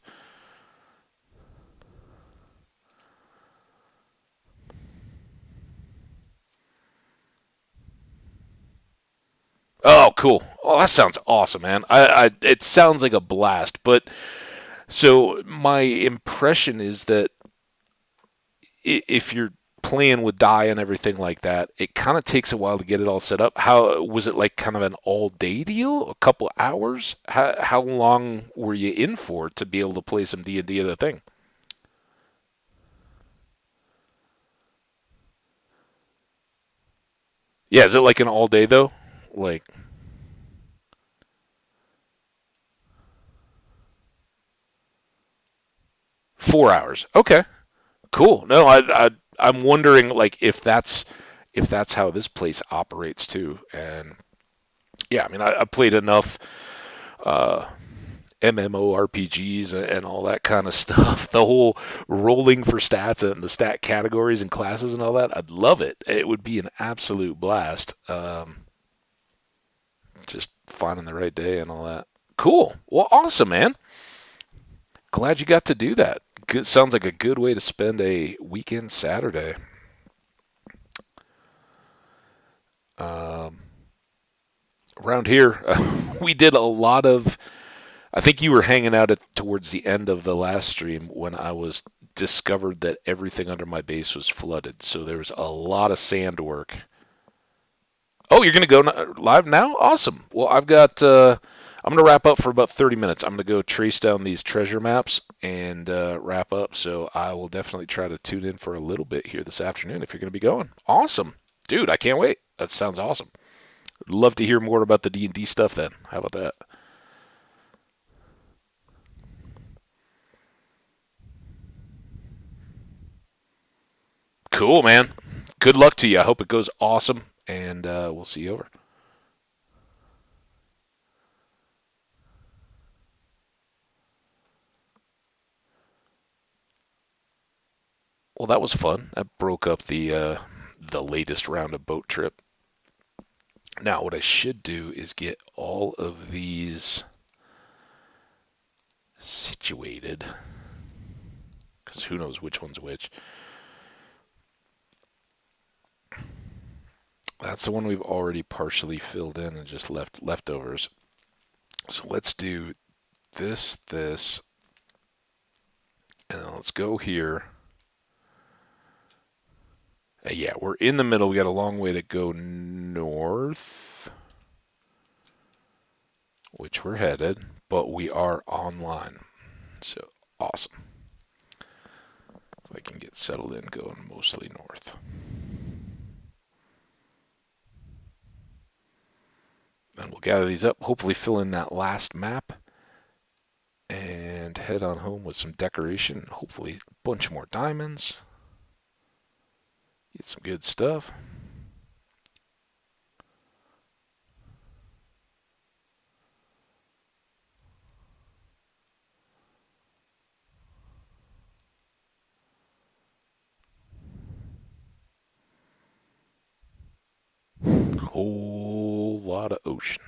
Oh, cool. Oh, that sounds awesome, man. It sounds like a blast. But so my impression is that if you're playing with die and everything like that, it kind of takes a while to get it all set up. How was it like kind of an all day deal? A couple hours? How long were you in for to be able to play some D&D at a thing? Yeah, is it like an all day though? Like 4 hours. Okay. Cool. No, I'm wondering like if that's how this place operates too. And yeah, I mean I played enough uh, MMORPGs and all that kind of stuff. The whole rolling for stats and the stat categories and classes and all that. I'd love it. It would be an absolute blast. Just finding the right day and all that. Cool. Well, awesome, man. Glad you got to do that. Good, sounds like a good way to spend a weekend Saturday. Um, Around here, we did a lot of. I think you were hanging out towards the end of the last stream when I was discovered that everything under my base was flooded. So there was a lot of sand work. Oh, you're gonna go live now? Awesome. Well, I've got. I'm gonna wrap up for about 30 minutes. I'm gonna go trace down these treasure maps and wrap up. So I will definitely try to tune in for a little bit here this afternoon if you're gonna be going. Awesome, dude. I can't wait. That sounds awesome. Love to hear more about the D&D stuff then. How about that? Cool, man. Good luck to you. I hope it goes awesome, and we'll see you over. Well, that was fun. That broke up the latest round of boat trip. Now, what I should do is get all of these situated, because who knows which one's which. That's the one we've already partially filled in and just left leftovers. So let's do this, and then let's go here. Yeah, we're in the middle. We got a long way to go north, which we're headed, but we are online. So awesome. If I can get settled in, going mostly north. And we'll gather these up, hopefully fill in that last map, and head on home with some decoration. Hopefully a bunch more diamonds. Get some good stuff. Whole lot of ocean.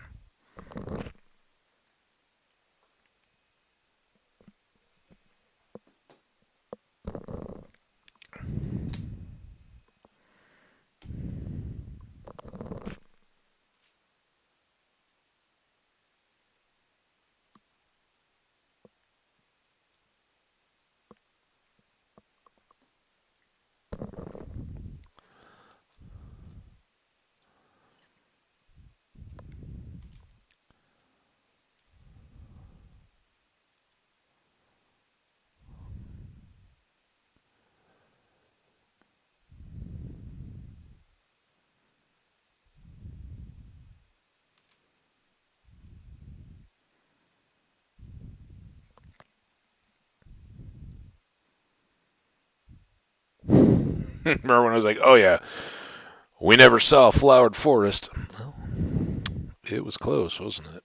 Remember when I was like, oh yeah, we never saw a flowered forest? Well, it was close, wasn't it?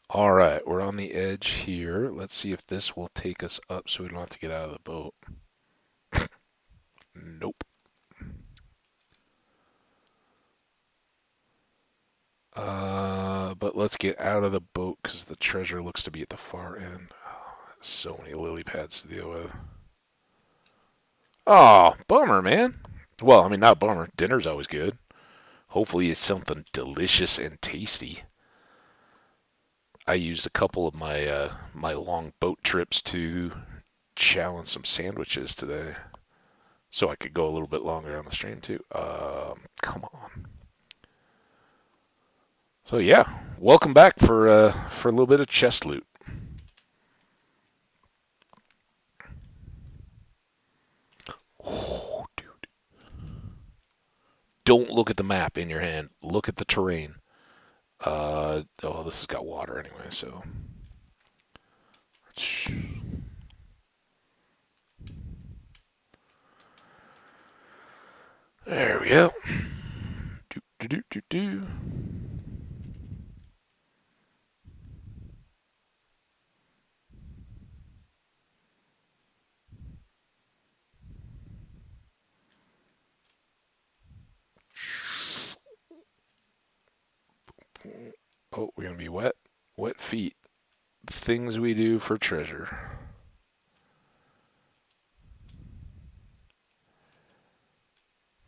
All right, we're on the edge here. Let's see if this will take us up so we don't have to get out of the boat. Nope. But let's get out of the boat because the treasure looks to be at the far end. Oh, so many lily pads to deal with. Oh, bummer, man. Well, I mean, not bummer. Dinner's always good. Hopefully, it's something delicious and tasty. I used a couple of my long boat trips to chow on some sandwiches today, so I could go a little bit longer on the stream too. Come on. So yeah, welcome back for a little bit of chest loot. Oh, dude. Don't look at the map in your hand. Look at the terrain. Oh, this has got water anyway, so. There we go. Do, do, do, do, do. Oh, we're going to be wet. Wet feet. Things we do for treasure.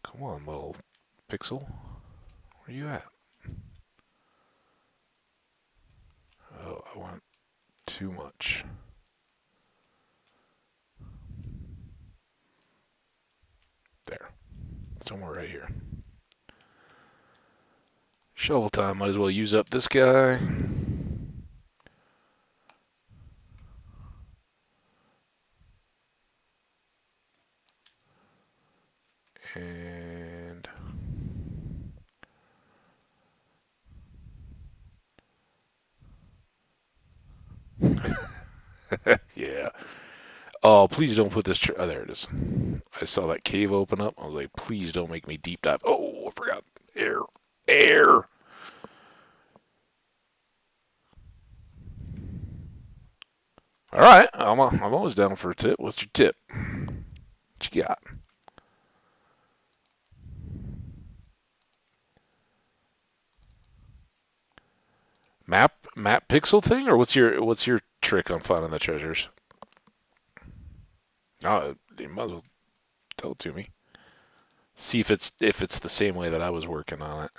Come on, little pixel. Where you at? Oh, I want too much. There. Somewhere right here. Shovel time. Might as well use up this guy. And yeah. Oh, please don't put this. Oh, there it is. I saw that cave open up. I was like, please don't make me deep dive. Oh, I forgot. Air. Air. All right. I'm always down for a tip. What's your tip? What you got? Map pixel thing, or what's your trick on finding the treasures? Oh, you might as well tell it to me. See if it's the same way that I was working on it.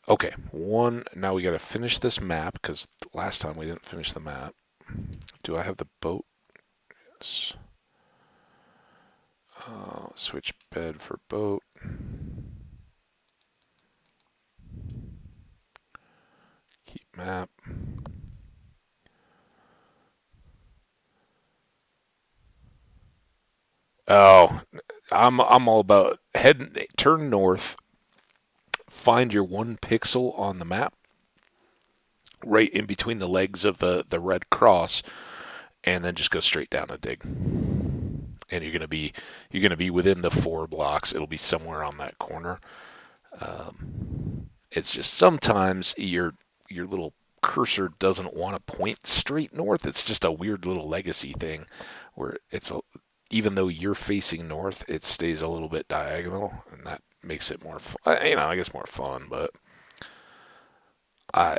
Okay, one. Now we got to finish this map because last time we didn't finish the map. Do I have the boat? Yes. Switch bed for boat. Keep map. Oh, I'm all about turn north, find your 1 pixel on the map, right in between the legs of the red cross, and then just go straight down and dig. And you're gonna be within the 4 blocks. It'll be somewhere on that corner. It's just sometimes your little cursor doesn't want to point straight north. It's just a weird little legacy thing where even though you're facing north, it stays a little bit diagonal, and that makes it more fun. I guess more fun, but I,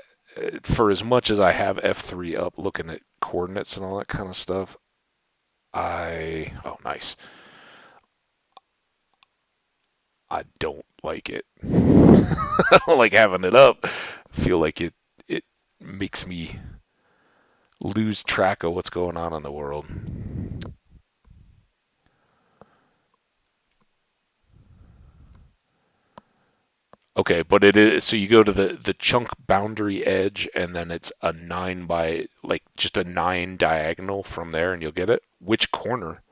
for as much as I have F3 up looking at coordinates and all that kind of stuff, oh, nice. I don't like it. I don't like having it up. I feel like it makes me lose track of what's going on in the world. Okay, but it is so you go to the chunk boundary edge and then it's a 9 by like just a 9 diagonal from there and you'll get it. Which corner?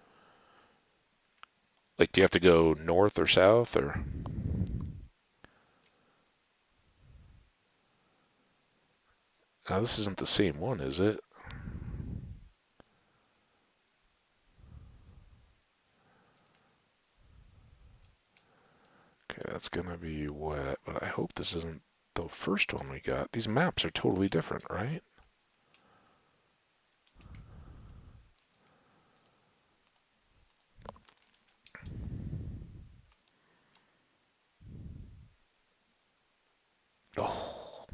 Like do you have to go north or south or now this isn't the same one, is it? Okay, that's gonna be wet, but I hope this isn't the first one we got. These maps are totally different, right? Oh,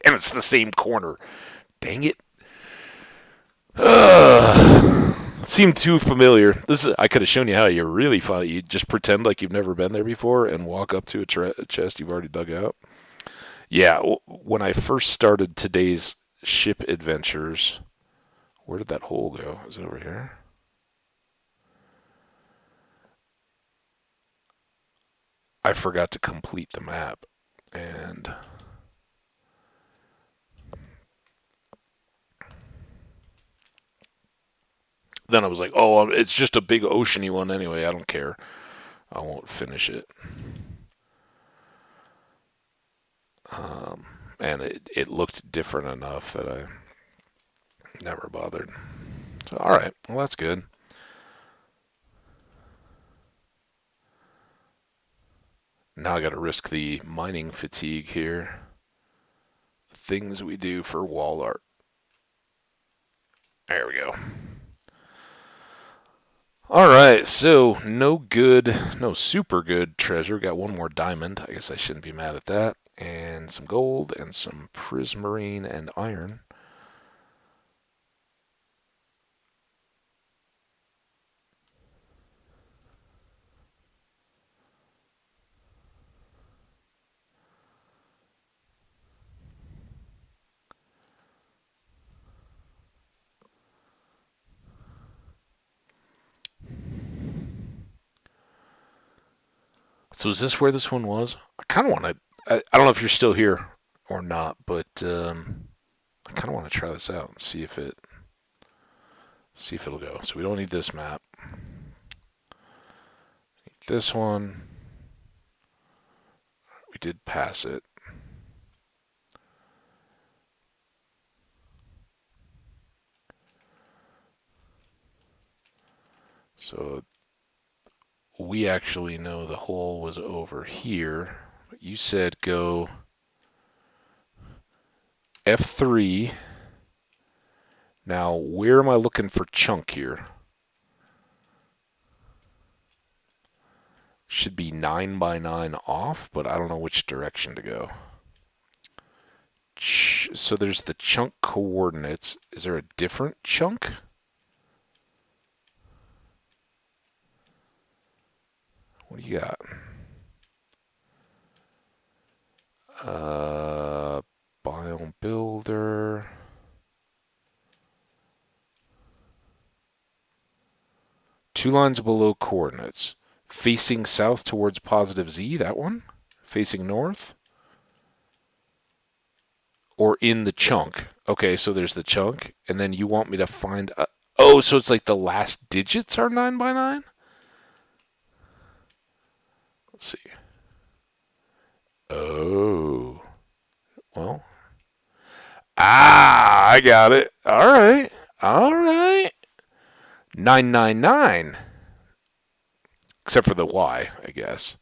and it's the same corner. Dang it. It seemed too familiar. I could have shown you how you're really fun. You just pretend like you've never been there before and walk up to a chest you've already dug out. Yeah, when I first started today's ship adventures, where did that hole go? Is it over here? I forgot to complete the map. And then I was like, oh, it's just a big oceany one anyway. I don't care. I won't finish it. Um, and it looked different enough that I never bothered. So, all right. Well, that's good. Now I got to risk the mining fatigue here. Things we do for wall art. There we go. All right, so no super good treasure. Got one more diamond. I guess I shouldn't be mad at that. And some gold and some prismarine and iron. So is this where this one was? I kind of want to. I don't know if you're still here or not, but I kind of want to try this out and see if it'll go. So we don't need this map. This one, we did pass it. So we actually know the hole was over here. But you said go F3. Now, where am I looking for chunk here? Should be 9 by 9 off, but I don't know which direction to go. So there's the chunk coordinates. Is there a different chunk? What do you got? Biome builder. Two lines below coordinates. Facing south towards positive Z, that one? Facing north? Or in the chunk? Okay, so there's the chunk, and then you want me to find... oh, so it's like the last digits are 9 by 9? Let's see. Oh. Well. Ah, I got it. All right. All right. 999. Except for the Y, I guess.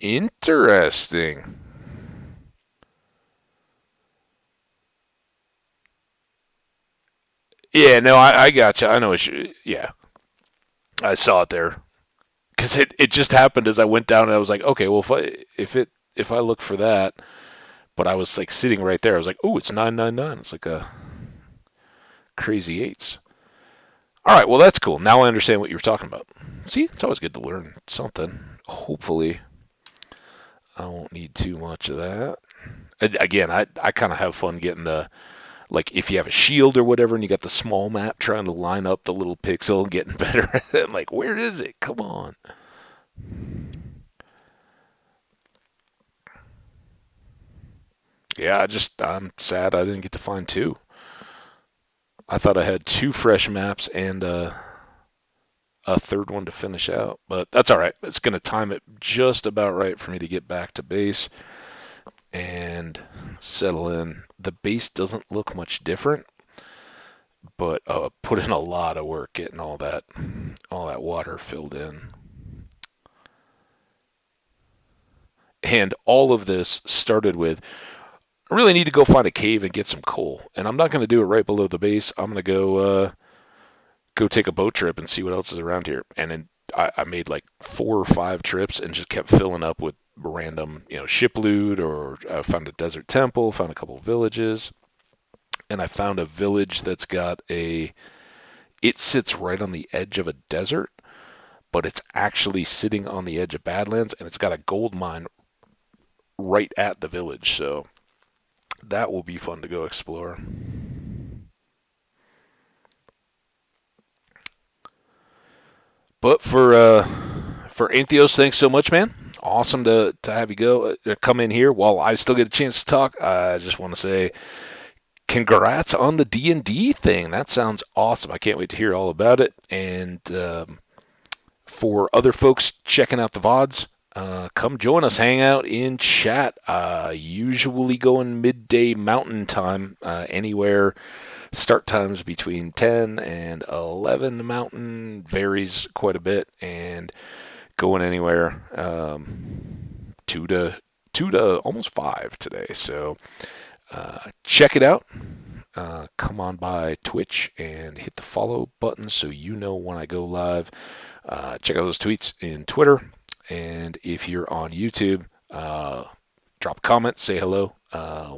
Interesting. Yeah, no, I gotcha. I know what you. Yeah, I saw it there because it just happened as I went down, and I was like, okay, well, if I look for that, but I was like sitting right there, I was like, oh, it's 999. It's like a crazy eights. All right, well, that's cool. Now I understand what you were talking about. See, it's always good to learn something. Hopefully, I won't need too much of that. Again, I kind of have fun getting the, like, if you have a shield or whatever and you got the small map, trying to line up the little pixel and getting better at it. Like, where is it? Come on. Yeah, I'm sad I didn't get to find two. I thought I had two fresh maps and a third one to finish out, but that's all right. It's going to time it just about right for me to get back to base and settle in. The base doesn't look much different, but put in a lot of work getting all that water filled in. And all of this started with, I really need to go find a cave and get some coal. And I'm not going to do it right below the base. I'm going to go take a boat trip and see what else is around here. And then I made like 4 or 5 trips and just kept filling up with random, ship loot, or I found a desert temple, found a couple of villages, and I found a village that's got it sits right on the edge of a desert, but it's actually sitting on the edge of Badlands, and it's got a gold mine right at the village. So that will be fun to go explore. But for Antheos, thanks so much, man. Awesome to have you come in here while I still get a chance to talk. I just want to say congrats on the D&D thing. That sounds awesome. I can't wait to hear all about it. And for other folks checking out the VODs, come join us, hang out in chat. Usually going midday mountain time, anywhere. Start times between 10 and 11 mountain, varies quite a bit, and going anywhere 2 to almost 5 today. So check it out. Come on by Twitch and hit the follow button so you know when I go live. Check out those tweets in Twitter. And if you're on YouTube, drop a comment, say hello.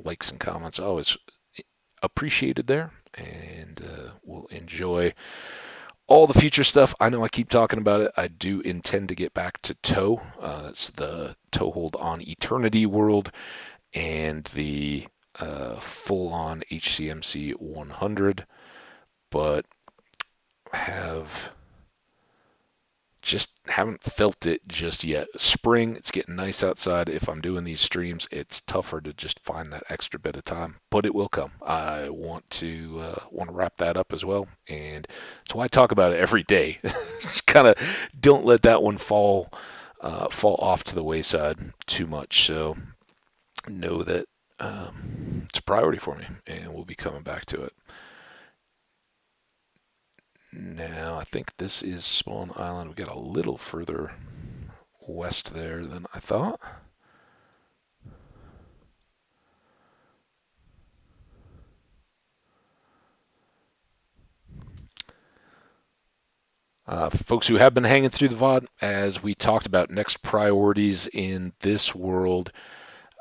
Likes and comments always appreciated there. And we'll enjoy all the future stuff. I know I keep talking about it. I do intend to get back to Toe. It's the Toehold on Eternity world and the full-on HCMC 100, but haven't felt it just yet. Spring, it's getting nice outside. If I'm doing these streams, it's tougher to just find that extra bit of time, but it will come. I want to wrap that up as well, and that's why I talk about it every day. Just kind of don't let that one fall off to the wayside too much. So know that it's a priority for me, and we'll be coming back to it. Now, I think this is Spawn Island. We got a little further west there than I thought. Folks who have been hanging through the VOD, as we talked about next priorities in this world,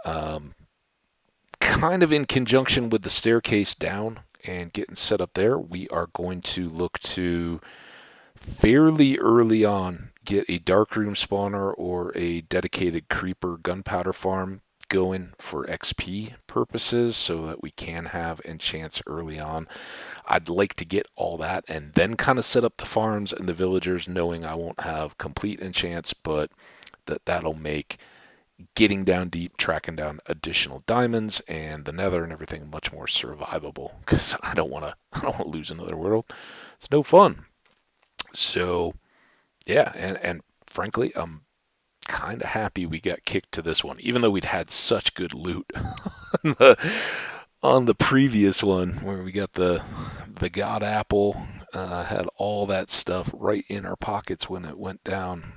kind of in conjunction with the staircase down and getting set up there, we are going to look to fairly early on get a darkroom spawner or a dedicated creeper gunpowder farm going for XP purposes so that we can have enchants early on. I'd like to get all that and then kind of set up the farms and the villagers, knowing I won't have complete enchants, but that'll make getting down deep, tracking down additional diamonds and the nether and everything much more survivable, because I don't want to lose another world. It's no fun. So yeah, and frankly, I'm kind of happy we got kicked to this one, even though we'd had such good loot on the previous one where we got the God Apple, had all that stuff right in our pockets when it went down.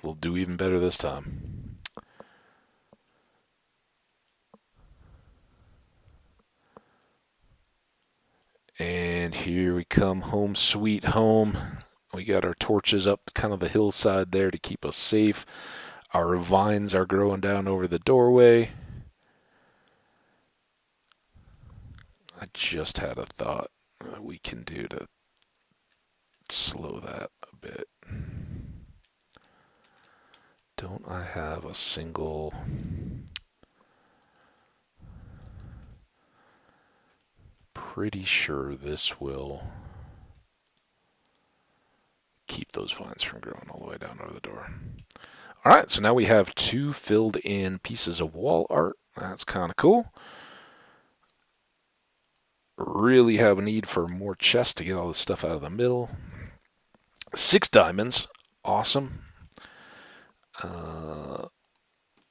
we'll do even better this time. And here we come, home sweet home. We got our torches up kind of the hillside there to keep us safe. Our vines are growing down over the doorway. I just had a thought we can do to slow that a bit. Don't I have a single... Pretty sure this will keep those vines from growing all the way down over the door. All right, so now we have 2 filled in pieces of wall art. That's kind of cool. Really have a need for more chests to get all this stuff out of the middle. 6 diamonds. Awesome.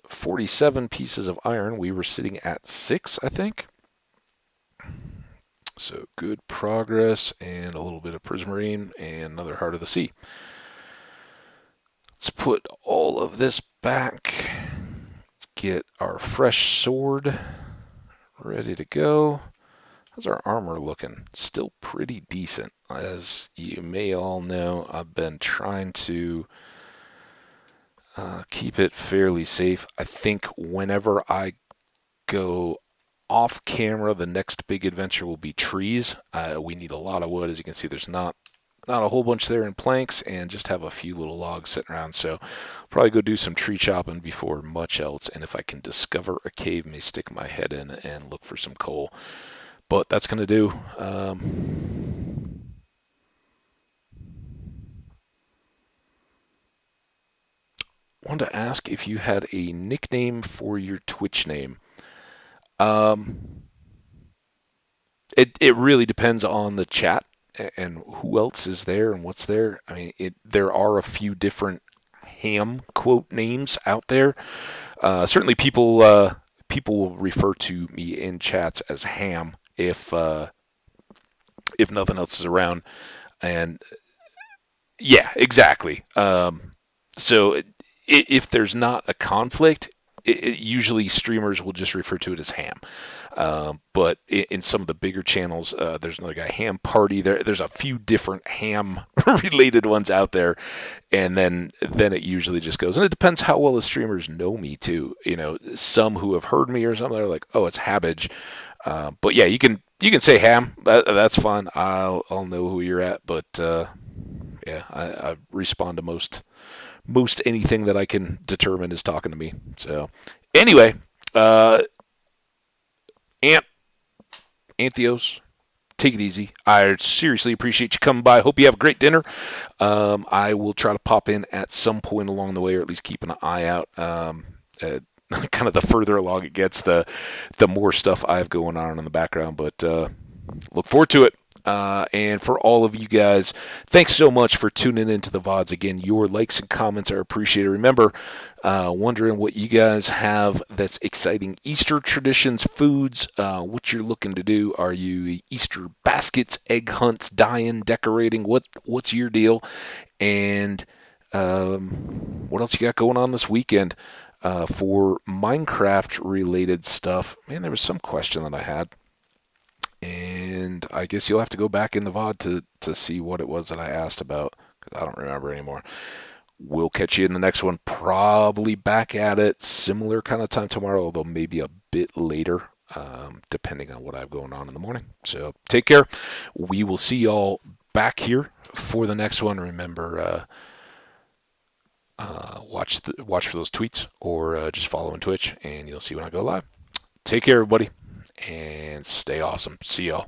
47 pieces of iron. We were sitting at 6, I think. So good progress, and a little bit of prismarine and another Heart of the Sea. Let's put all of this back. Get our fresh sword ready to go. How's our armor looking? Still pretty decent. As you may all know, I've been trying to keep it fairly safe. I think whenever I go off camera, the next big adventure will be trees. We need a lot of wood. As you can see, there's not a whole bunch there in planks, and just have a few little logs sitting around. So probably go do some tree chopping before much else. And if I can discover a cave, may stick my head in and look for some coal. But that's going to do. Wanted to ask if you had a nickname for your Twitch name. It really depends on the chat and who else is there and what's there. I mean, there are a few different ham quote names out there. Certainly, people will refer to me in chats as Ham if nothing else is around. And yeah, exactly. So if there's not a conflict, usually streamers will just refer to it as Ham. But in some of the bigger channels, there's another guy, Ham Party. There's a few different ham-related ones out there, and then it usually just goes. And it depends how well the streamers know me too. You know, some who have heard me or something, they're like, "Oh, it's Habbage." But yeah, you can say Ham. That's fine. I'll know who you're at. But yeah, I respond to most anything that I can determine is talking to me. So anyway, Antheos, take it easy. I seriously appreciate you coming by. Hope you have a great dinner. I will try to pop in at some point along the way, or at least keep an eye out. Kind of the further along it gets, the more stuff I have going on in the background. But look forward to it. And for all of you guys, thanks so much for tuning into the VODs. Again, your likes and comments are appreciated. Remember, wondering what you guys have that's exciting Easter traditions, foods, what you're looking to do. Are you Easter baskets, egg hunts, dyeing, decorating? What's your deal? And what else you got going on this weekend? For Minecraft-related stuff, man, there was some question that I had. And I guess you'll have to go back in the VOD to see what it was that I asked about, because I don't remember anymore. We'll catch you in the next one, probably back at it, similar kind of time tomorrow, although maybe a bit later, depending on what I have going on in the morning. So take care. We will see y'all back here for the next one. Remember, watch for those tweets, or just follow on Twitch, and you'll see when I go live. Take care, everybody, and stay awesome. See y'all.